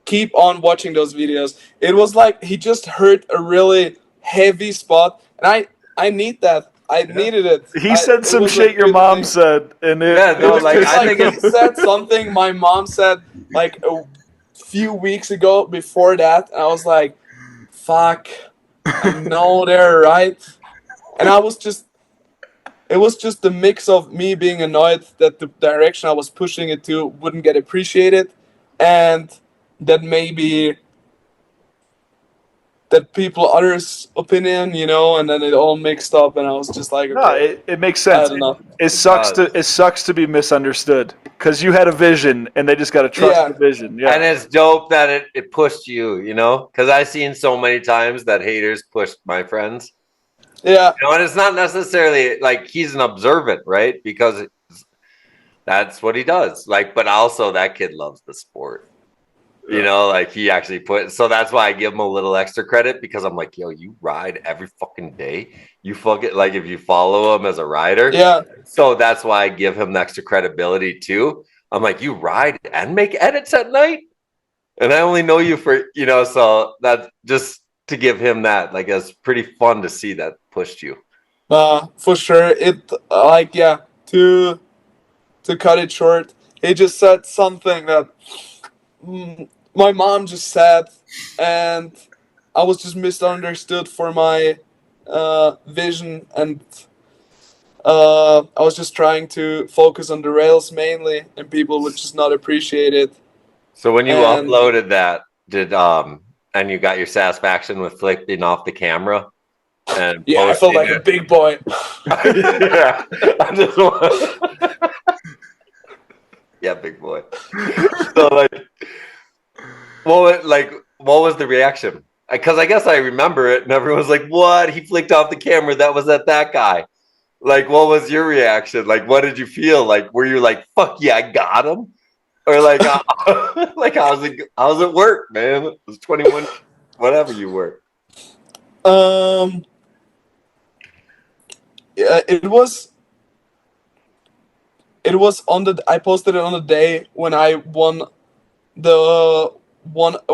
keep on watching those videos. It was like he just hurt a really heavy spot, and I need that. I needed it. He said some was a shit your good mom thing. said, and Yeah, no, It was like, just I like think he said something my mom said like a few weeks ago before that, and I was like, fuck, I know they're right. And it was just the mix of me being annoyed that the direction I was pushing it to wouldn't get appreciated, and that maybe that people others' opinion, and then it all mixed up, and I was just like, okay, no, it makes sense. I don't know. It sucks to be misunderstood because you had a vision and they just got to trust Yeah. the vision. Yeah, and it's dope that it pushed you, because I've seen so many times that haters pushed my friends. Yeah. And it's not necessarily like he's an observant, right? Because that's what he does. Like, but also that kid loves the sport. Like he actually so that's why I give him a little extra credit, because I'm like, yo, you ride every fucking day. You fucking, like, if you follow him as a rider. Yeah. So that's why I give him the extra credibility too. I'm like, you ride and make edits at night? And I only know you for, so that's just to give him that, like, it's pretty fun to see that pushed you. For sure. It to cut it short, he just said something that my mom just said, and I was just misunderstood for my vision, and I was just trying to focus on the rails mainly, and people would just not appreciate it. So when you And- uploaded that, and you got your satisfaction with flipping off the camera and Yeah, I felt like posting a big boy. yeah, I just want. Yeah, big boy. So what was the reaction? Because I guess I remember it, and everyone's like, "What? He flicked off the camera. That was at that guy." Like, what was your reaction? Like, what did you feel? Like, were you like, "Fuck yeah, I got him," or like, like how's it work, man? It was 21, whatever you were. Yeah, it was I posted it on the day when I won a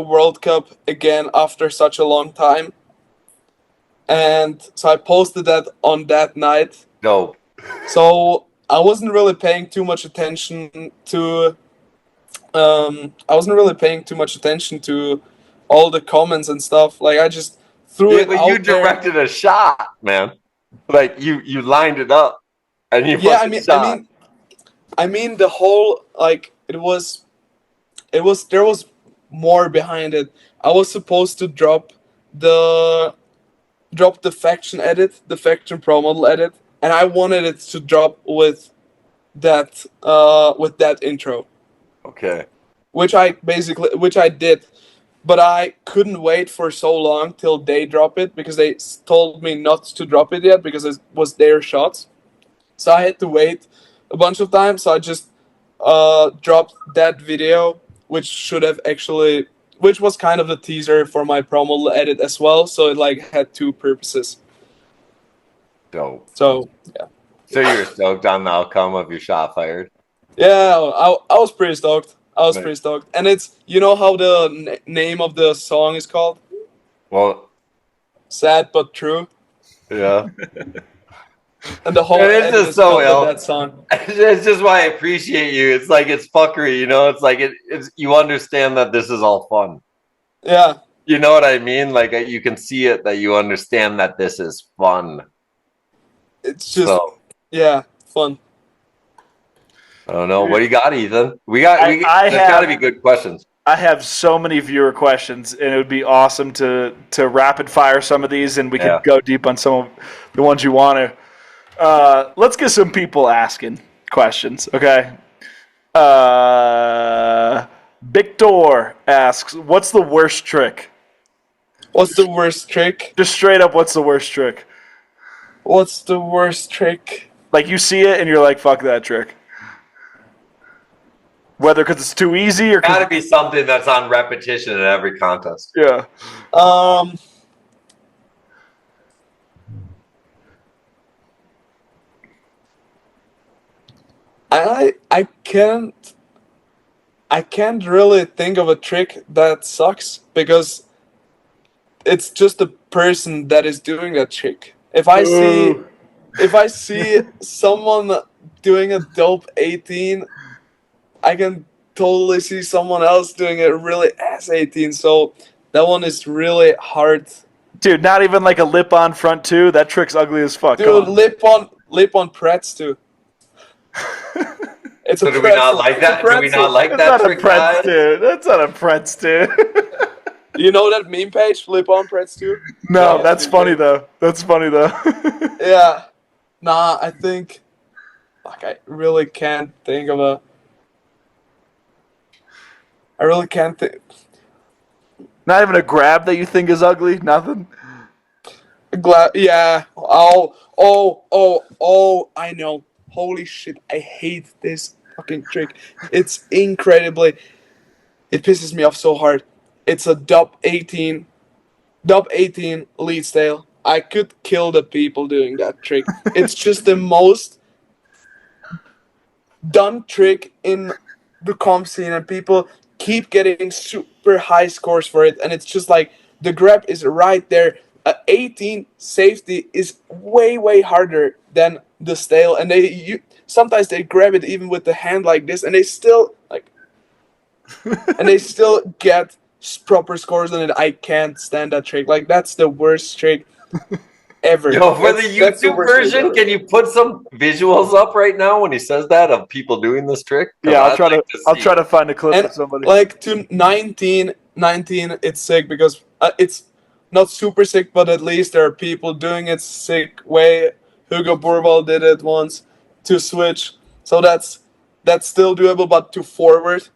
World Cup again after such a long time. And so I posted that on that night. Dope. So I wasn't really paying too much attention to all the comments and stuff. Like I just threw it But out you there. directed a shot, man. Like you lined it up, and you fucking shot. I mean the whole, like, there was more behind it. I was supposed to drop the faction edit, the faction pro model edit, and I wanted it to drop with that intro, Okay. which I did, but I couldn't wait for so long till they drop it, because they told me not to drop it yet because it was their shots. So I had to wait a bunch of time. So I just dropped that video, which was kind of the teaser for my pro model edit as well. So it like had two purposes. Dope. So yeah. So you were stoked on the outcome of your shot fired? Yeah, I was pretty stoked. Nice. Pretty stoked. And it's, how the name of the song is called? Well, Sad But True. yeah. And the whole And it's edit just is so called ill. that song. It's just why I appreciate you. It's like it's fuckery, It's like it's you understand that this is all fun. Yeah. You know what I mean? Like you can see it that you understand that this is fun. It's just So Yeah, fun. I don't know. What do you got, Ethan? I There's got to be have good questions. I have so many viewer questions, and it would be awesome to rapid fire some of these, and we Yeah. could go deep on some of the ones you want to. Let's get some people asking questions, okay? Victor asks, "What's the worst trick?" What's the worst trick? Just straight up, what's the worst trick? What's the worst trick? Like you see it and you're like, "Fuck that trick." Whether because it's too easy or Got to because be something that's on repetition in every contest. yeah. I can't really think of a trick that sucks because it's just the person that is doing that trick. If I see someone doing a dope 18, I can totally see someone else doing a really ass 18. So that one is really hard. Dude, not even like a lip on front two. That trick's ugly as fuck. Dude, lip on Pretz too. It's So a do we not like that? Do we not like That's that not a trick, Pretz, guys? dude. That's not a Pretz, dude. You know that meme page, Flip on Pretz too? No, that's funny though. That's funny though. Yeah. Nah, I think I really can't think of a I really can't think Not even a grab that you think is ugly. Nothing. yeah. I know. Holy shit, I hate this fucking trick. It's incredibly it pisses me off so hard. It's a dub 18 lead stale. I could kill the people doing that trick. It's just the most done trick in the comp scene, and people keep getting super high scores for it. And it's just like the grab is right there. 18 safety is way harder than the stale, and sometimes they grab it even with the hand like this, and they still get proper scores on it. I can't stand that trick. Like that's the worst trick ever. Yo, for the YouTube version, can you put some visuals up right now when he says that of people doing this trick? Yeah, I'll try to find a clip of somebody. Like to 19, it's sick because it's not super sick, but at least there are people doing it sick way. Hugo Bourbal did it once to switch, so that's still doable. But to forward,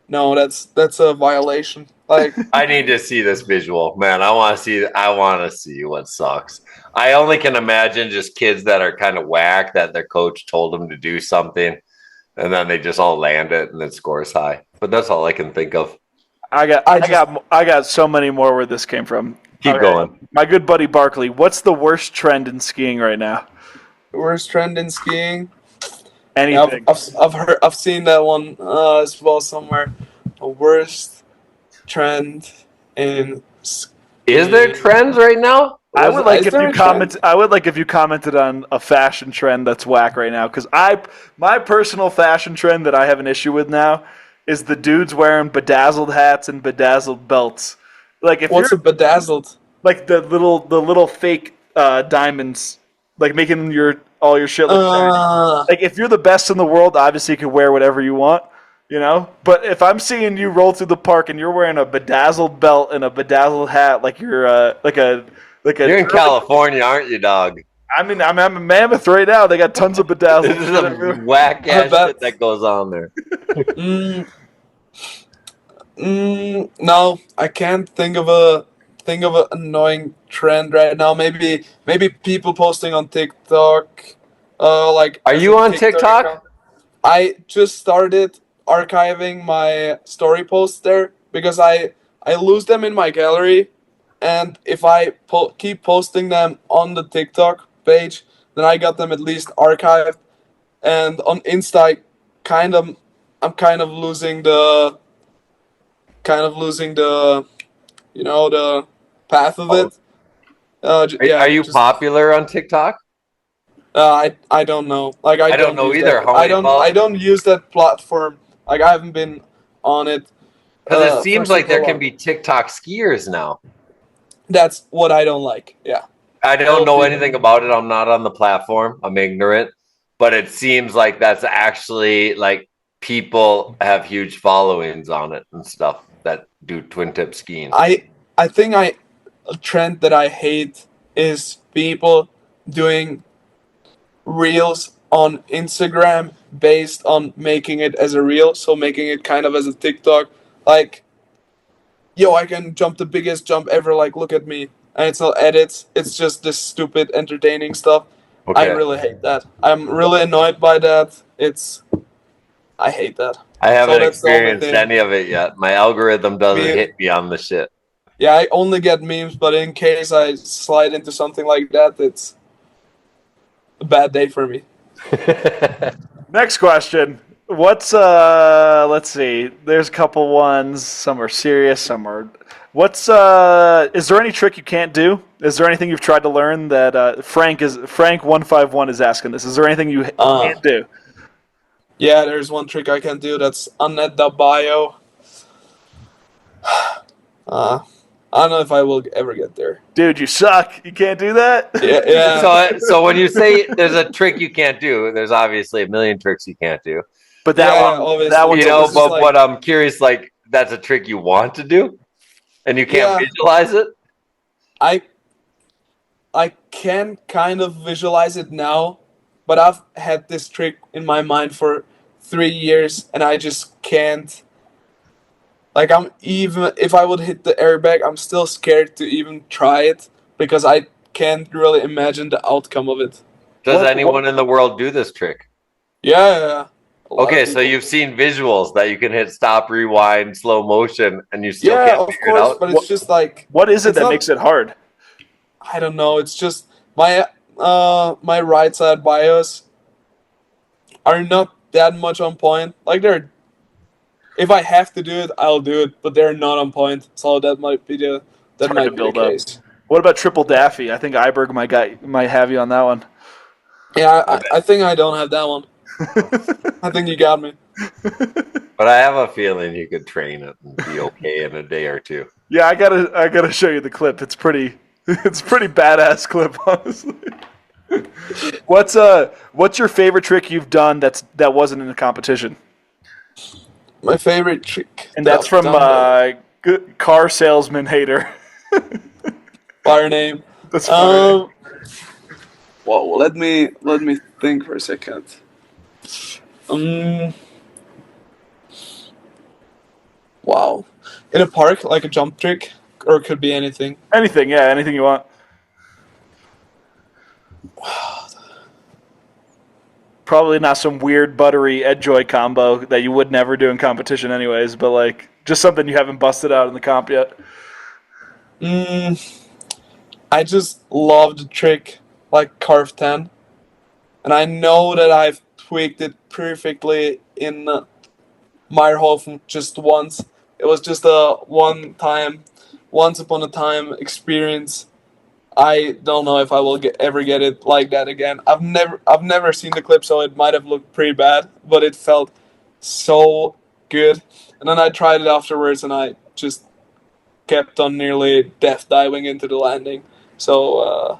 no, that's a violation. Like I need to see this visual, man. I want to see what sucks. I only can imagine just kids that are kind of whack that their coach told them to do something, and then they just all land it and then scores high. But that's all I can think of. I got so many more where this came from. Keep going. My good buddy Barkley, what's the worst trend in skiing right now? Worst trend in skiing? Anything. Yeah, I've seen that one as well somewhere. The worst trend in skiing. Is there trends right now? I would like if you commented on a fashion trend that's whack right now, because my personal fashion trend that I have an issue with now is the dudes wearing bedazzled hats and bedazzled belts. Like what's a bedazzled? Like the little fake diamonds, like making all your shit look shiny. Like if you're the best in the world, obviously you can wear whatever you want, you know. But if I'm seeing you roll through the park and you're wearing a bedazzled belt and a bedazzled hat, like you're You're in California, aren't you, dog? I mean, I'm a Mammoth right now. They got tons of bedazzled. This is some whack ass shit that goes on there. No, I can't think of an annoying trend right now. Maybe people posting on TikTok. Are you on TikTok? Account. I just started archiving my story posts there because I lose them in my gallery, and if I keep posting them on the TikTok page, then I got them at least archived. And on Insta, I'm kind of losing the the path of it. Are you popular on TikTok? I don't know. Like I don't know use either. I don't use that platform. Like I haven't been on it. Because it seems like there can be TikTok skiers now. That's what I don't like. Yeah. I don't know anything about it. I'm not on the platform. I'm ignorant. but it seems like that's actually like people have huge followings on it and stuff that do twin tip skiing. I think a trend that I hate is people doing reels on Instagram based on making it as a reel, so making it kind of as a TikTok, like, yo, I can jump the biggest jump ever, like, look at me. And it's not edits, it's just this stupid entertaining stuff. I Okay. really hate that. I'm really annoyed by that. I hate that. I haven't that's the only experienced thing. any of it yet. My algorithm doesn't Me- hit me on the shit. Yeah, I only get memes, but in case I slide into something like that, it's a bad day for me. Next question. What's let's see. There's a couple ones. Some are serious, some are is there any trick you can't do? Is there anything you've tried to learn that Frank151 is asking this? Is there anything you can't do? Yeah, there's one trick I can do. That's unnet the bio. I don't know if I will ever get there. Dude, you suck. You can't do that? Yeah. So when you say there's a trick you can't do, there's obviously a million tricks you can't do. But that one, You know, but I'm curious, like, that's a trick you want to do, and you can't visualize it. I can kind of visualize it now, but I've had this trick in my mind for 3 years, and I just can't. Like, even if I would hit the airbag, I'm still scared to even try it because I can't really imagine the outcome of it. Does anyone in the world do this trick? Yeah. Okay, so you've seen visuals that you can hit stop, rewind, slow motion, and you still can't figure it out? But it's just like... What is it that makes it hard? I don't know. It's just my right side bios are not that much on point. Like, if I have to do it, I'll do it, but they're not on point. So that might be the case. What about triple Daffy? I think Iberg might have you on that one. Yeah, I think I don't have that one. I think you got me. But I have a feeling you could train it and be okay in a day or two. Yeah, I gotta show you the clip. It's pretty badass clip, honestly. What's your favorite trick you've done that wasn't in a competition? My favorite trick. And that's from car salesman hater. Fire name. That's fire name. Whoa, let me think for a second. Wow. In a park, like a jump trick, or it could be anything. Anything you want. Probably not some weird buttery Edjoy combo that you would never do in competition anyways, but like just something you haven't busted out in the comp yet. I just love the trick, like Carve 10. And I know that I've tweaked it perfectly in Meyerhofen just once. It was just a once upon a time experience. I don't know if I will ever get it like that again. I've never seen the clip, so it might have looked pretty bad, but it felt so good. And then I tried it afterwards, and I just kept on nearly death diving into the landing. So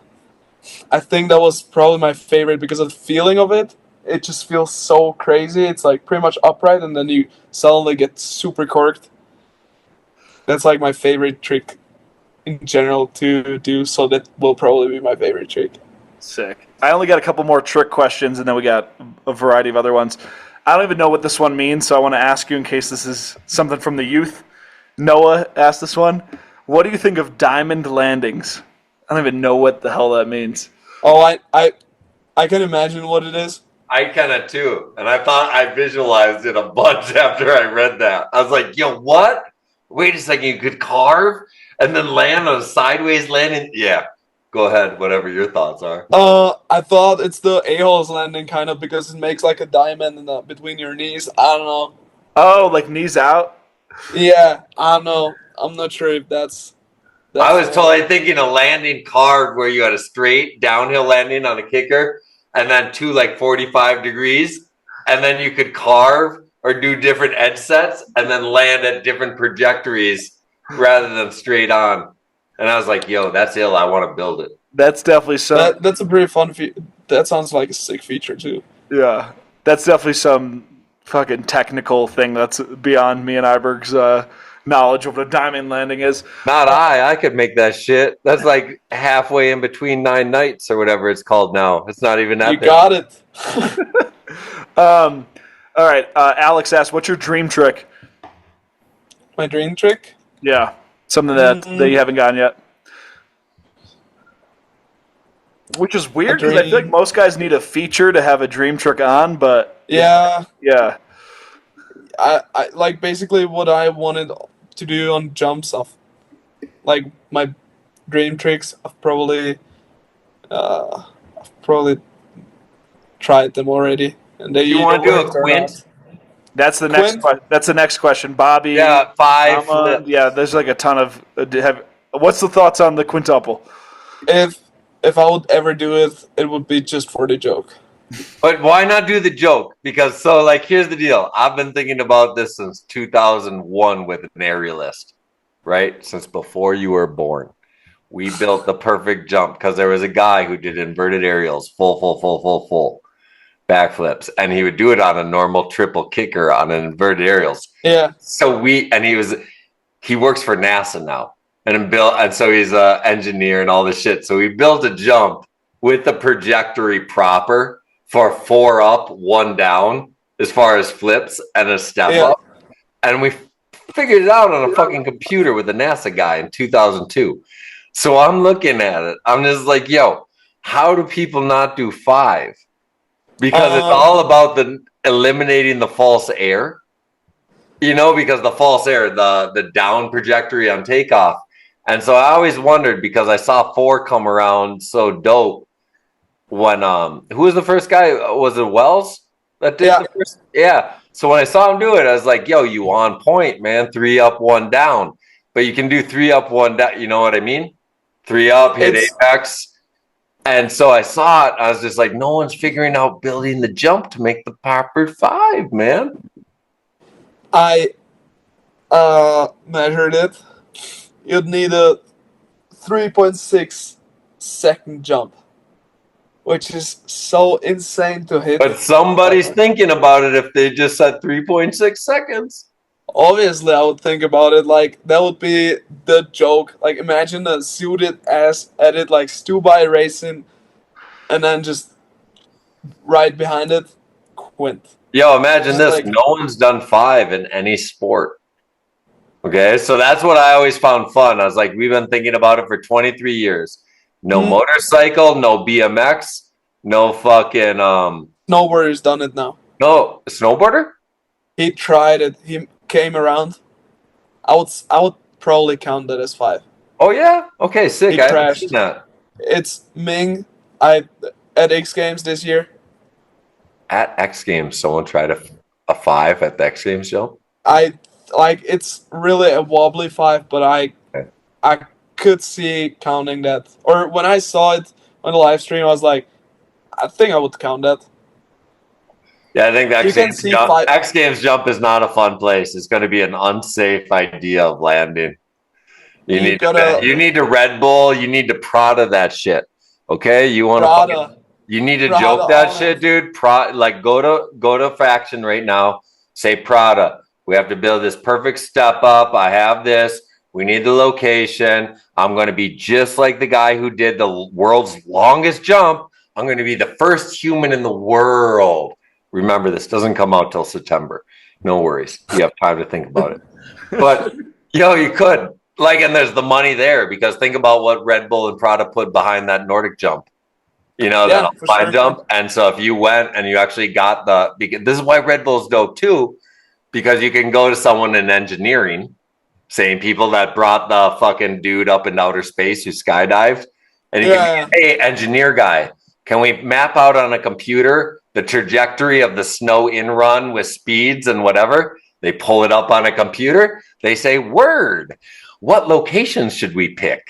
I think that was probably my favorite because of the feeling of it. It just feels so crazy. It's like pretty much upright, and then you suddenly get super corked. That's like my favorite trick in general to do, so that will probably be my favorite trick. Sick. I only got a couple more trick questions, and then we got a variety of other ones. I don't even know what this one means, so I want to ask you in case this is something from the youth. Noah asked this one. What do you think of diamond landings? I don't even know what the hell that means. Oh, I can imagine what it is. I kind of too, and I thought I visualized it a bunch after I read that. I was like, yo, what? Wait a second, you could carve and then land on a sideways landing? Yeah, go ahead, whatever your thoughts are. I thought it's the a-holes landing kind of because it makes like a diamond between your knees. I don't know. Oh, like knees out? Yeah, I don't know. I'm not sure if that's I was totally thinking a landing carved where you had a straight downhill landing on a kicker and then two like 45 degrees, and then you could carve or do different edge sets and then land at different trajectories rather than straight on. And I was like, yo, that's ill. I want to build it. That's definitely so. That's a pretty fun that sounds like a sick feature too. Yeah, that's definitely some fucking technical thing that's beyond me and Iberg's knowledge of what a diamond landing is. Not I could make that shit. That's like halfway in between 9 nights or whatever it's called now. It's not even that You big. got it. All right, Alex asked, "What's your dream trick?" My dream trick? Yeah, something that you haven't gotten yet. Which is weird because I feel like most guys need a feature to have a dream trick on, but Yeah. I like basically what I wanted to do on jumps of like my dream tricks. I've probably tried them already, and they You want to do a turn quint? out. That's the next. That's the next question, Bobby. Yeah, 5 Mama, flips. yeah, there's like a ton of. What's the thoughts on the quintuple? If I would ever do it, it would be just for the joke. But why not do the joke? Because here's the deal. I've been thinking about this since 2001 with an aerialist, right? Since before you were born. We built the perfect jump because there was a guy who did inverted aerials, full backflips, and he would do it on a normal triple kicker on an inverted aerials. Yeah. So he works for NASA now, and so he's an engineer and all this shit. So we built a jump with the trajectory proper for 4 up, 1 down, as far as flips and a step up, and we figured it out on a fucking computer with a NASA guy in 2002. So I'm looking at it. I'm just like, yo, how do people not do 5? Because it's all about eliminating the false air, because the false air, the down trajectory on takeoff. And so I always wondered, because I saw 4 come around so dope when, who was the first guy? Was it Wells that did the first? Yeah. So when I saw him do it, I was like, yo, you on point, man. 3 up, 1 down. But you can do 3 up, 1 down. You know what I mean? 3 up, hit apex. And so I saw it. I was just like, no one's figuring out building the jump to make the proper 5, man. I measured it. You'd need a 3.6 second jump, which is so insane to hit. But somebody's thinking about it if they just said 3.6 seconds. Obviously, I would think about it. Like, that would be the joke. Like, imagine a suited ass at it, like Stu by racing, and then just right behind it, quint. Yo, imagine this. No one's done 5 in any sport. Okay, so that's what I always found fun. I was like, we've been thinking about it for 23 years. No motorcycle, no BMX, no fucking... Snowboarder's done it now. No, a snowboarder? He tried it. He came around. I would probably count that as 5. Oh, yeah? Okay, sick. He I crashed. haven't seen that. It's Ming. At X Games this year. At X Games, someone tried a 5 at the X Games jump? It's really a wobbly 5, but I could see counting that. Or when I saw it on the live stream, I was like, I think I would count that. Yeah, I think the X Games jump is not a fun place. It's going to be an unsafe idea of landing. You need to Red Bull. You need to Prada that shit. Okay, you need to joke that shit, dude. Go to Faction right now. Say Prada. We have to build this perfect step up. I have this. We need the location. I'm going to be just like the guy who did the world's longest jump. I'm going to be the first human in the world. Remember, this doesn't come out till September. No worries. You have time to think about it. But, you could. And there's the money there, because think about what Red Bull and Prada put behind that Nordic jump. That alpine jump. And so if you went and you actually got this is why Red Bull's dope too, because you can go to someone in engineering, same people that brought the fucking dude up in outer space who skydived, and you can be, hey, engineer guy, can we map out on a computer the trajectory of the snow in run with speeds and whatever? They pull it up on a computer. They say, word, what locations should we pick?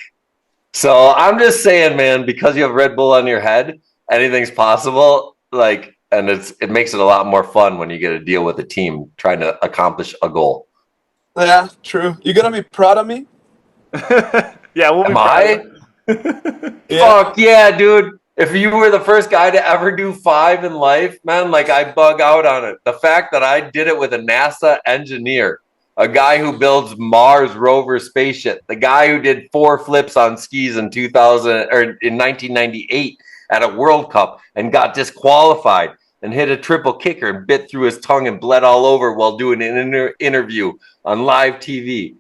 So I'm just saying, man, because you have Red Bull on your head, anything's possible. And it makes it a lot more fun when you get to deal with a team trying to accomplish a goal. Yeah, true. You gonna be proud of me? Yeah, we'll be proud. Am I? Fuck yeah, dude. If you were the first guy to ever do 5 in life, man, like I bug out on it. The fact that I did it with a NASA engineer, a guy who builds Mars rover spaceship, the guy who did 4 flips on skis in 2000 or in 1998 at a World Cup and got disqualified and hit a triple kicker and bit through his tongue and bled all over while doing an interview on live TV.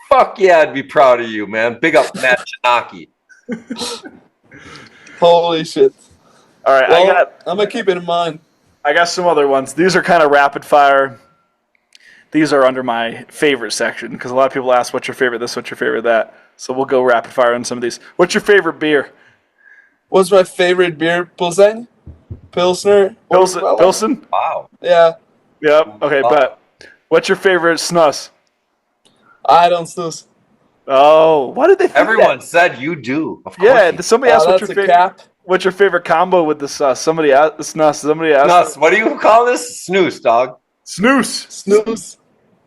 Fuck yeah, I'd be proud of you, man. Big up Matt Chinaki. Holy shit. All right, Well, I'm going to keep it in mind. I got some other ones. These are kind of rapid fire. These are under my favorite section because a lot of people ask, what's your favorite this, what's your favorite that? So we'll go rapid fire on some of these. What's your favorite beer? What's my favorite beer? Pilsner? Pilsen? Wow. Yeah. Yep. Okay, but what's your favorite snus? I don't snooze. Oh, why did they think Everyone that? said you do. Of course Yeah, you do. somebody asked That's a cap. what's your favorite combo with the sus? Somebody asked snus. Somebody asked Snus. What do you call this? Snooze, dog. snooze. Snooze.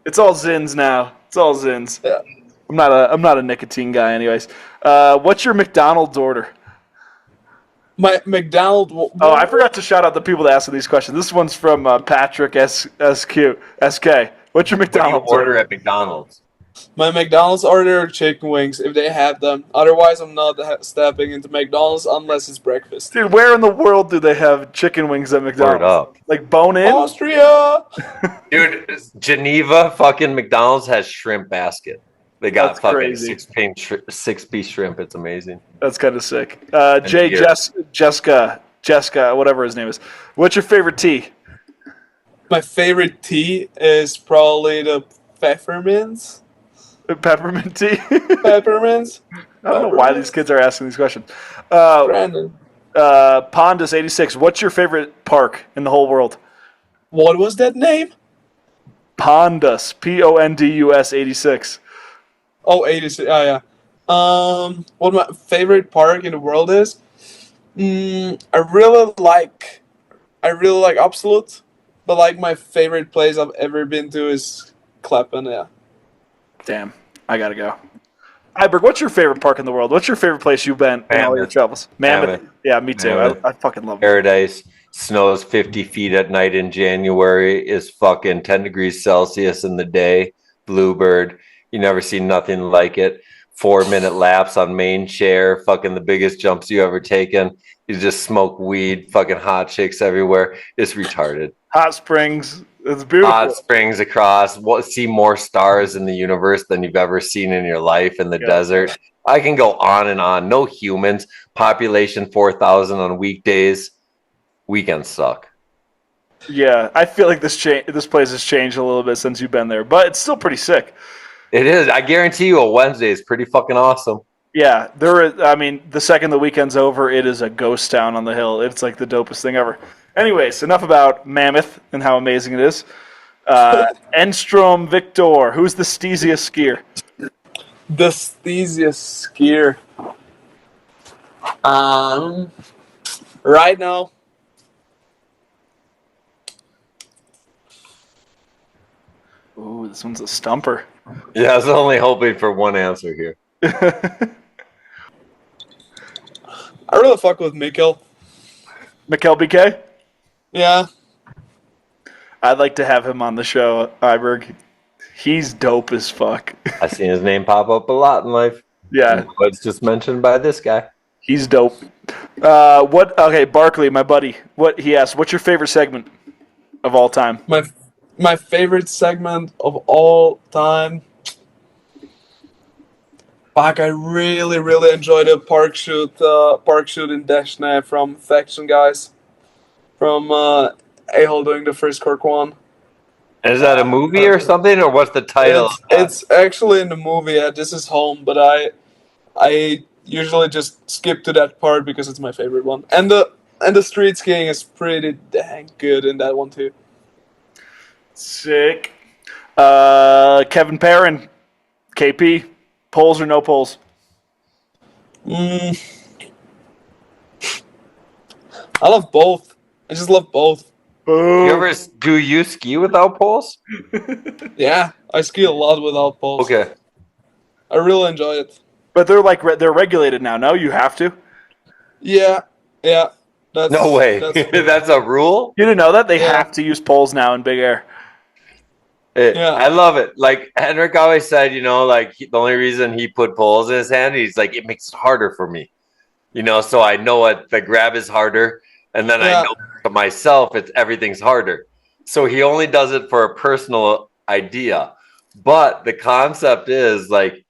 It's all Zins now. It's all Zins. Yeah. I'm not a nicotine guy, anyways. What's your McDonald's order? My McDonald's. Oh, I forgot to shout out the people that asked these questions. This one's from Patrick SK. What's your What do you McDonald's order at McDonald's? My McDonald's order chicken wings if they have them. Otherwise, I'm not stepping into McDonald's unless it's breakfast. Dude, where in the world do they have chicken wings at McDonald's? Word up. Like bone in? Austria. Dude, Geneva fucking McDonald's has shrimp basket. They got That's fucking crazy. six-piece shrimp. It's amazing. That's kind of sick. beer. Jessica, whatever his name is. What's your favorite tea? My favorite tea is probably the peppermints. Peppermint tea? Peppermints. I don't know why these kids are asking these questions. Brandon. Pondus86, what's your favorite park in the whole world? What was that name? Pondus, Pondus 86. Oh, 86. Oh, yeah. What my favorite park in the world is? I really like Absolute, but like my favorite place I've ever been to is Clapham. Yeah. Damn, I gotta go. Iberg, what's your favorite park in the world? What's your favorite place you've been in all your travels? Mammoth. Yeah, me too. Mammoth. I fucking love it. Paradise snows 50 feet at night in January, is fucking 10 degrees Celsius in the day. Bluebird. You never seen nothing like it. 4-minute laps on main chair. Fucking the biggest jumps you ever taken. You just smoke weed. Fucking hot chicks everywhere. It's retarded. Hot springs. It's beautiful. Hot springs across. See more stars in the universe than you've ever seen in your life in the desert. I can go on and on. No humans. Population 4,000 on weekdays. Weekends suck. Yeah, I feel like this place has changed a little bit since you've been there, but it's still pretty sick. It is. I guarantee you a Wednesday is pretty fucking awesome. Yeah, the second the weekend's over, it is a ghost town on the hill. It's like the dopest thing ever. Anyways, enough about Mammoth and how amazing it is. Enstrom Victor, who's the steeziest skier? The steeziest skier. Right now. Ooh, this one's a stumper. Yeah, I was only hoping for one answer here. I really fuck with Mikkel. Mikkel BK? Yeah. I'd like to have him on the show, Iberg. He's dope as fuck. I've seen his name pop up a lot in life. Yeah. It's just mentioned by this guy. He's dope. Okay, Barkley, my buddy. He asked, what's your favorite segment of all time? My favorite segment of all time. Fuck, I really, really enjoyed the park shoot in Deshna from Faction Guys. From A-Hole doing the first cork one. Is that a movie or something, or what's the title? It's actually in the movie. Yeah, this is home, but I usually just skip to that part because it's my favorite one. And the street skiing is pretty dang good in that one too. Sick. Kevin Perrin, KP, poles or no poles? I love both. I just love both. Boom. Do you ski without poles? Yeah, I ski a lot without poles. Okay. I really enjoy it. But they're regulated now. No, you have to. Yeah, Yeah, that's No way. That's That's a rule? You didn't know that? They Yeah. have to use poles now in big air. Yeah. I love it. Like Henrik always said, like the only reason he put poles in his hand, he's like, it makes it harder for me. So I know what the grab is harder. And then I Yeah. know for myself, everything's harder. So he only does it for a personal idea. But the concept is like,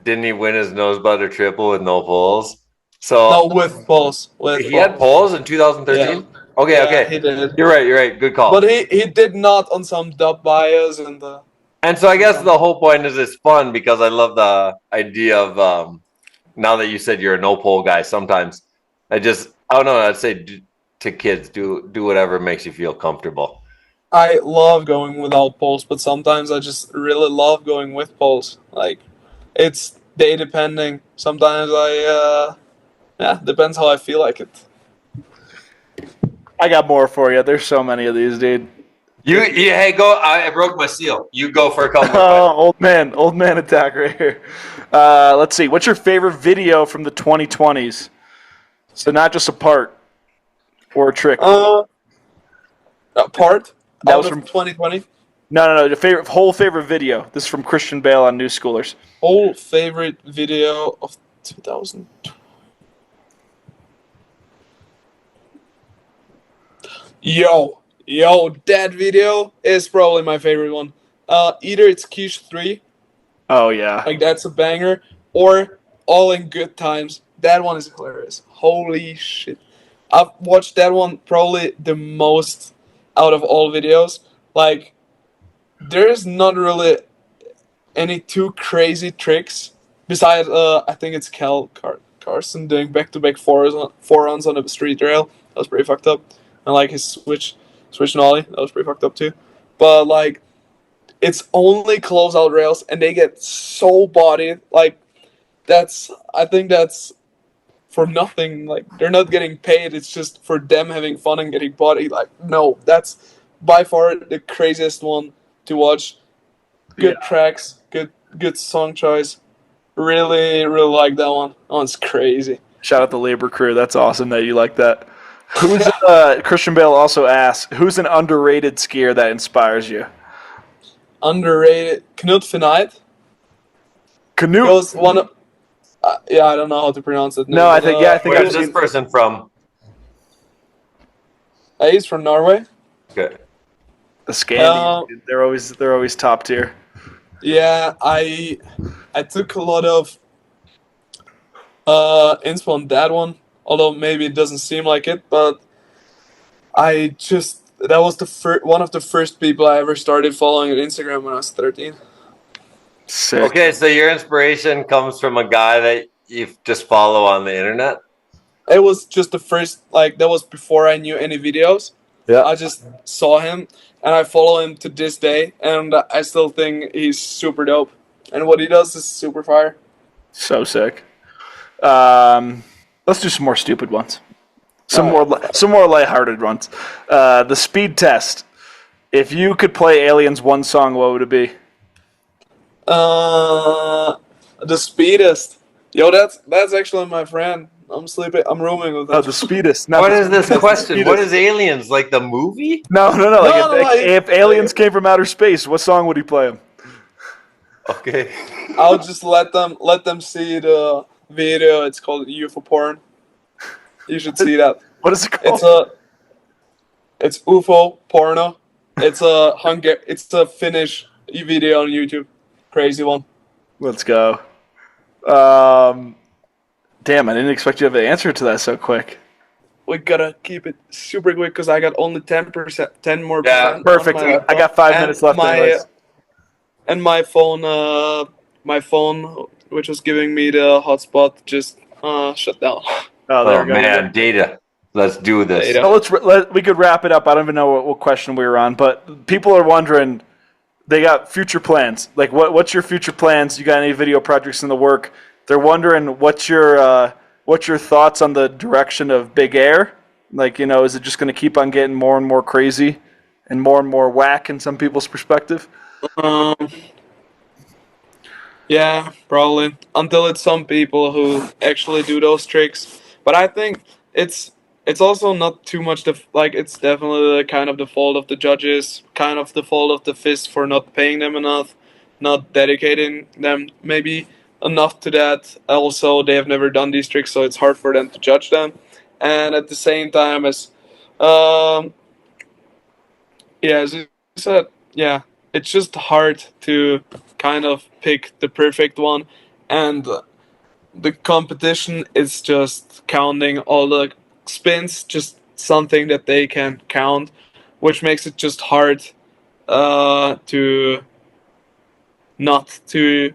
didn't he win his nose butter triple with no poles? So No, with poles. With he had poles in 2013? Yeah. Okay, Yeah, okay. he did. You're right. Good call. But he did not on some dub bias and And so I guess the whole point is it's fun because I love the idea of now that you said you're a no pole guy, sometimes I don't know, I'd say to kids, do whatever makes you feel comfortable. I love going without poles, but sometimes I just really love going with poles. Like, it's day depending. Sometimes depends how I feel like it. I got more for you. There's so many of these, dude. Hey, go. I broke my seal. You go for a couple. Oh, old man attack right here. Let's see. What's your favorite video from the 2020s? So not just a part or a trick. A part That out was of from 2020. No. Your whole favorite video. This is from Christian Bale on New Schoolers. Whole favorite video of 2020. Yo, that video is probably my favorite one. Either it's Quiche 3, Oh yeah. like that's a banger, or All in Good Times. That one is hilarious. Holy shit. I've watched that one probably the most out of all videos. Like, there's not really any too crazy tricks besides I think it's Carson doing back-to-back foreruns on a street rail. That was pretty fucked up. And like his switch nollie, that was pretty fucked up too. But like, it's only closeout rails and they get so bodied. Like, I think that's for nothing. Like, they're not getting paid. It's just for them having fun and getting bodied. Like, no, that's by far the craziest one to watch. Good tracks, good song choice. Really like that one. That one's crazy. Shout out the labor crew. That's awesome that you like that. Who's Christian Bale also asks, who's an underrated skier that inspires you? Underrated. Knut Finite. Canoe. Was one of, I don't know how to pronounce it. No, I think Where's this person from? He's from Norway. Okay. The Scandi. They're always top tier. Yeah, I took a lot of inspo on that one, although maybe it doesn't seem like it, but that was one of the first people I ever started following on Instagram when I was 13. Sick. Okay, so your inspiration comes from a guy that you just follow on the internet? It was just the first, like, that was before I knew any videos. Yeah. I just saw him, and I follow him to this day, and I still think he's super dope. And what he does is super fire. So sick. Let's do some more stupid ones. Some more lighthearted ones. The speed test. If you could play Aliens one song, what would it be? The speedest. Yo, that's actually my friend. I'm rooming with him. Oh, the speedest. What is this question? What is Aliens? Like the movie? No. If aliens came from outer space, what song would he play them? Okay. I'll just let them see the video. It's called UFO porn. You should see that. What is it called? It's UFO porno. It's a Finnish video on YouTube. Crazy one. Let's go. Damn, I didn't expect you to have the answer to that so quick. We gotta keep it super quick because I got only 10 more. Yeah, perfect. I got 5 minutes left. And my phone, which was giving me the hotspot, just shut down. Oh man, data. Let's do this. Data. So we could wrap it up. I don't even know what question we were on, but people are wondering. They got future plans. Like, what's your future plans? You got any video projects in the work? They're wondering what's your thoughts on the direction of big air? Like, is it just going to keep on getting more and more crazy and more whack in some people's perspective? Yeah, probably. Until it's some people who actually do those tricks. But I think it's also not too much it's definitely kind of the fault of the judges, kind of the fault of the FIS for not paying them enough, not dedicating them maybe enough to that. Also, they have never done these tricks, so it's hard for them to judge them. And at the same time, um, as you said, yeah, it's just hard to kind of pick the perfect one, and the competition is just counting all the spins, just something that they can count, which makes it just hard to not to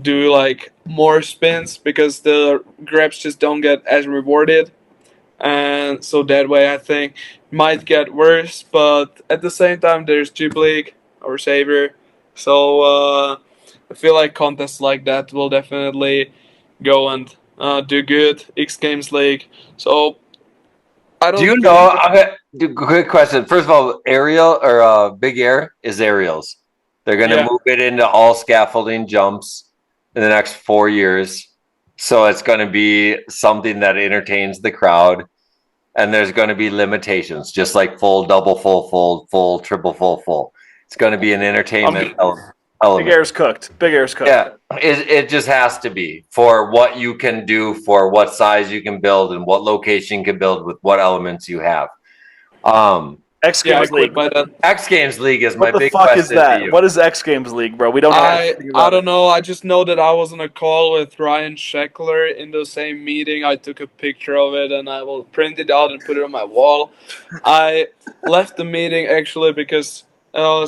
do like more spins because the grabs just don't get as rewarded, and so that way I think might get worse. But at the same time, there's Jeep League, our savior, so I feel like contests like that will definitely go and do good. X Games League, so I don't Do you feel know? Quick question. First of all, aerial or big air is aerials. They're going to Yeah. move it into all scaffolding jumps in the next 4 years. So it's going to be something that entertains the crowd. And there's going to be limitations, just like full, double, full, triple, full. It's going to be an entertainment Big element. Air's cooked. Big Air's cooked. Yeah, it just has to be for what you can do, for what size you can build, and what location you can build with what elements you have. X Yeah, I Games quit League. by that. X Games League is my What the big fuck question is that? to you. What is X Games League, bro? We don't know anything I about don't it. know. I just know that I was on a call with Ryan Scheckler in the same meeting. I took a picture of it and I will print it out and put it on my wall. I left the meeting actually because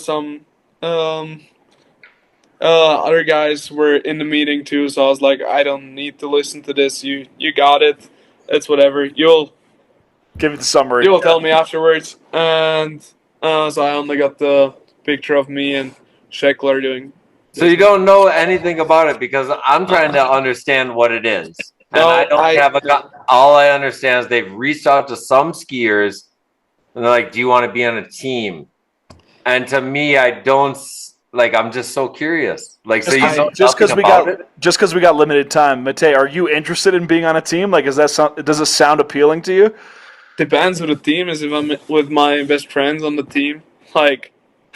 some other guys were in the meeting too. So I was like, I don't need to listen to this. You got it. It's whatever. You'll Give me the summary. tell me afterwards. And so I only got the picture of me and Scheckler doing. So you don't know anything about it because I'm trying to understand what it is, and No, I don't have a. All I understand is they've reached out to some skiers, and they're like, "Do you want to be on a team?" And to me, I don't like. I'm just so curious. Like, so you know Just nothing about it. just because we got limited time, Matej, are you interested in being on a team? Like, does it sound appealing to you? Depends who the team is. If I'm with my best friends on the team, like.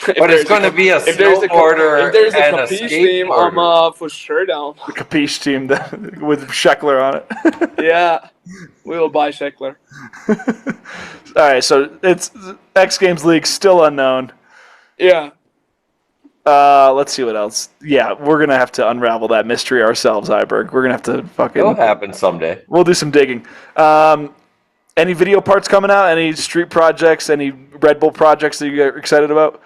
But it's going to be a snowboarder if there's a and a Capiche team, I'm skateboarder. for sure down. The Capiche team with Scheckler on it. Yeah, we will buy Scheckler. All right, so it's X Games League, still unknown. Yeah. Let's see what else. Yeah, we're gonna have to unravel that mystery ourselves, Iberg. We're gonna have to fucking. It'll happen someday. We'll do some digging. Any video parts coming out? Any street projects? Any Red Bull projects that you get excited about?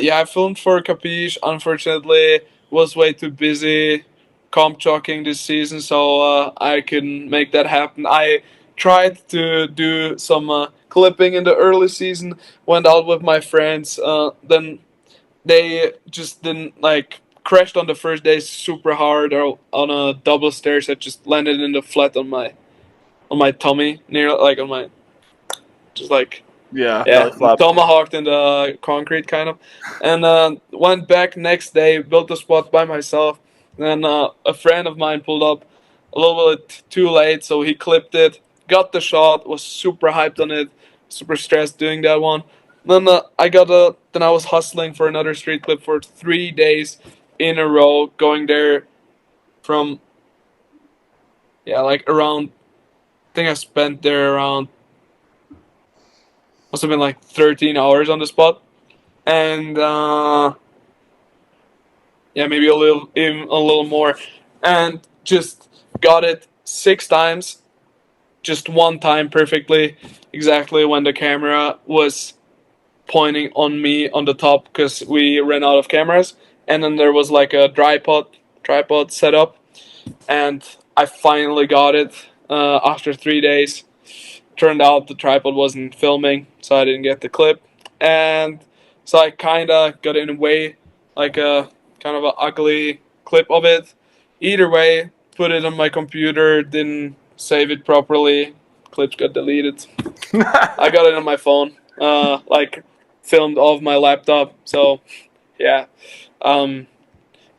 Yeah, I filmed for Capiche. Unfortunately, was way too busy comp jockeying this season, so I couldn't make that happen. I tried to do some clipping in the early season. Went out with my friends. Then they just didn't crashed on the first day super hard or on a double stairs that just landed in the flat on my tummy near on my just Yeah, tomahawked in the concrete kind of, and went back next day, built the spot by myself. Then a friend of mine pulled up a little bit too late, so he clipped it, got the shot, was super hyped on it, super stressed doing that one. Then then I was hustling for another street clip for 3 days in a row, going there from around. I think I spent there around must have been 13 hours on the spot, and maybe even a little more, and just got it 6 times, just one time perfectly, exactly when the camera was pointing on me on the top because we ran out of cameras, and then there was a tripod set up, and I finally got it after 3 days. Turned out the tripod wasn't filming, so I didn't get the clip, and so I kind of got in a way, a kind of an ugly clip of it. Either way, put it on my computer, didn't save it properly, clips got deleted. I got it on my phone, filmed off my laptop, so yeah. I'm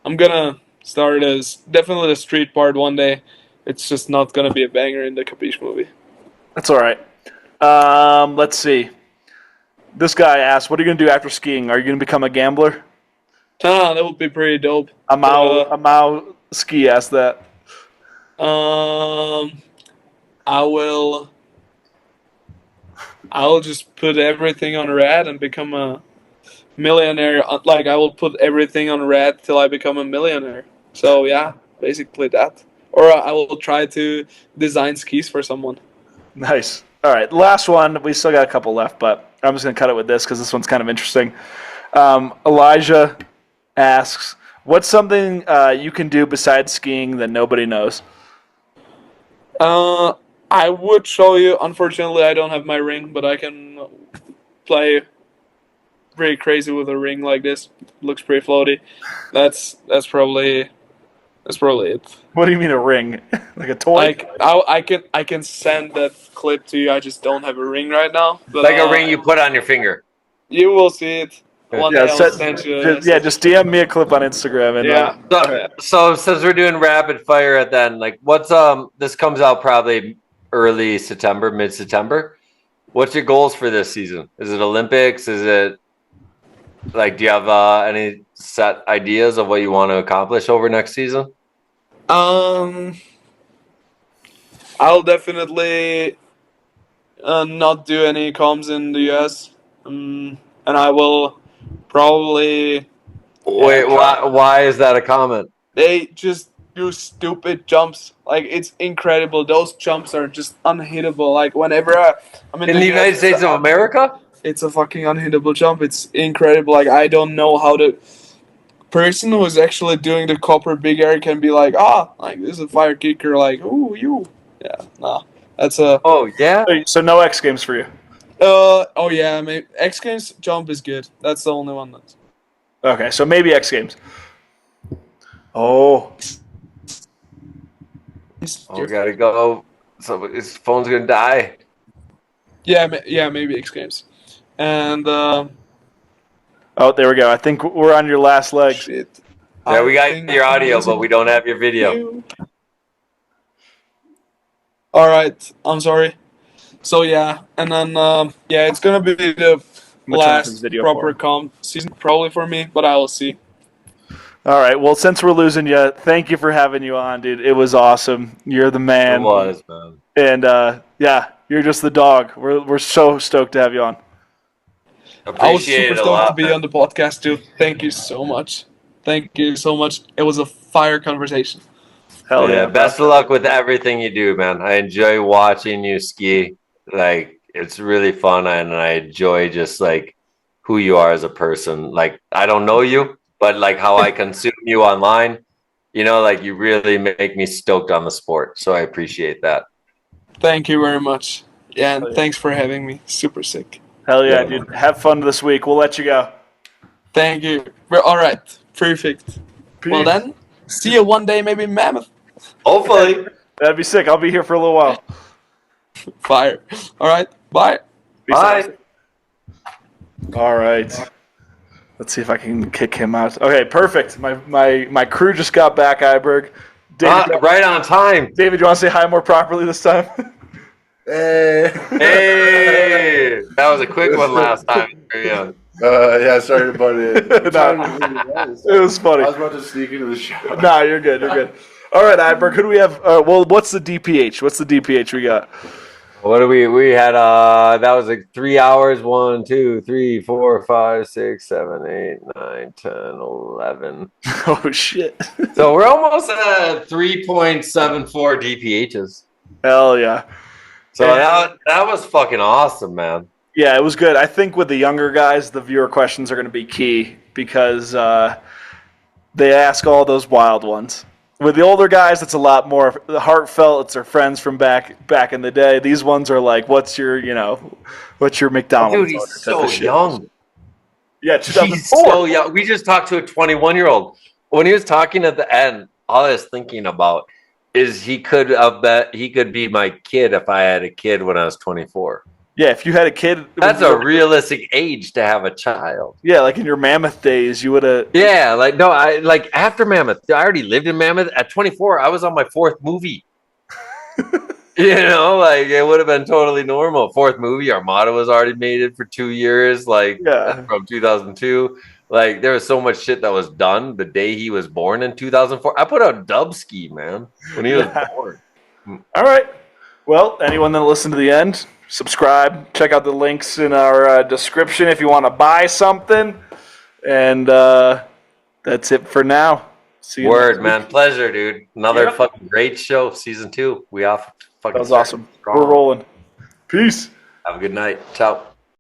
gonna start as definitely the street part one day. It's just not gonna be a banger in the Capiche movie. That's all right. Let's see. This guy asked, "What are you going to do after skiing? Are you going to become a gambler?" That would be pretty dope. Amau Ski asked that. I will just put everything on red and become a millionaire. Like, I will put everything on red till I become a millionaire. So yeah, basically that. Or I will try to design skis for someone. Nice. All right, last one. We still got a couple left, but I'm just going to cut it with this because this one's kind of interesting. Elijah asks, "What's something you can do besides skiing that nobody knows?" I would show you. Unfortunately, I don't have my ring, but I can play pretty crazy with a ring like this. Looks pretty floaty. That's probably it. What do you mean a ring? Like a toy? Like, I can send that clip to you. I just don't have a ring right now. But, Like a ring you put on your finger. You will see it. One day I'll send you. Just DM me a clip on Instagram. And, Yeah. So since we're doing rapid fire at the end, like what's this comes out probably early September, mid-September. What's your goals for this season? Is it Olympics? Is it like, do you have any set ideas of what you want to accomplish over next season? I'll definitely not do any comms in the US, and I will probably. Wait, why is that a comment? They just do stupid jumps. Like, it's incredible. Those jumps are just unhittable. Like, whenever I'm In the United States of America? It's a fucking unhittable jump. It's incredible. Like, I don't know how the person who is actually doing the copper big air can be like, like, this is a fire kicker. Like, ooh, you. Yeah, nah. That's a. Oh, yeah? So no X Games for you? Oh yeah, maybe X Games jump is good. That's the only one that's. Okay, so maybe X Games. Oh, we gotta go. So his phone's gonna die. Yeah, maybe X Games. And oh, there we go. I think we're on your last leg. shit. Yeah, we got your audio, but we don't have your video. All right, I'm sorry. So yeah, and then it's gonna be the last proper comp season probably for me, but I will see. All right. Well, since we're losing you, thank you for having you on, dude. It was awesome. You're the man. It was, man. And you're just the dog. We're so stoked to have you on. I was super stoked to be on the podcast too. Thank you so much. Thank you so much. It was a fire conversation. Hell yeah. Best of luck with everything you do, man. I enjoy watching you ski. Like, it's really fun, and I enjoy just like who you are as a person. Like, I don't know you, but like how I consume you online, like you really make me stoked on the sport. So I appreciate that. Thank you very much. Yeah, and thanks for having me. Super sick. Hell yeah, dude. Have fun this week. We'll let you go. Thank you. All right. Perfect. Peace. Well then, see you one day, maybe in Mammoth. Hopefully. That'd be sick. I'll be here for a little while. Fire. All right. Bye. Bye. All right. Let's see if I can kick him out. Okay, perfect. My crew just got back, Iberg. David, right on time. David, you want to say hi more properly this time? Hey. That was a quick one last time. Yeah, sorry about it. It was funny. I was about to sneak into the show. Nah, you're good. You're good. All right, Iberg, who do we have? What's the DPH? What's the DPH we got? What do we had? That was like 3 hours. 1, 2, 3, 4, 5, 6, 7, 8, 9, 10, 11. Oh shit! So we're almost at 3.74 DPHs. Hell yeah! So that was fucking awesome, man. Yeah, it was good. I think with the younger guys, the viewer questions are going to be key because they ask all those wild ones. With the older guys, it's a lot more heartfelt. It's their friends from back in the day. These ones are like, what's your McDonald's? Dude, he's so young. Yeah, 2004. He's so young. We just talked to a 21-year-old. When he was talking at the end, all I was thinking about is he could be my kid if I had a kid when I was 24. Yeah, if you had a kid, that's a realistic age to have a child. Yeah, like in your Mammoth days, you would have. Yeah, after Mammoth, I already lived in Mammoth. At 24, I was on my 4th movie. You know, like it would have been totally normal. Fourth movie, Armada was already made it for 2 years, like Yeah. from 2002. Like there was so much shit that was done the day he was born in 2004. I put out Dubski, man, when he was born. All right. Well, anyone that listened to the end, subscribe. Check out the links in our description if you want to buy something. And that's it for now. See you Word, next man. week. Pleasure, dude. Another Yep. fucking great show. Season 2. We off fucking That was awesome. We're rolling. Peace. Have a good night. Ciao.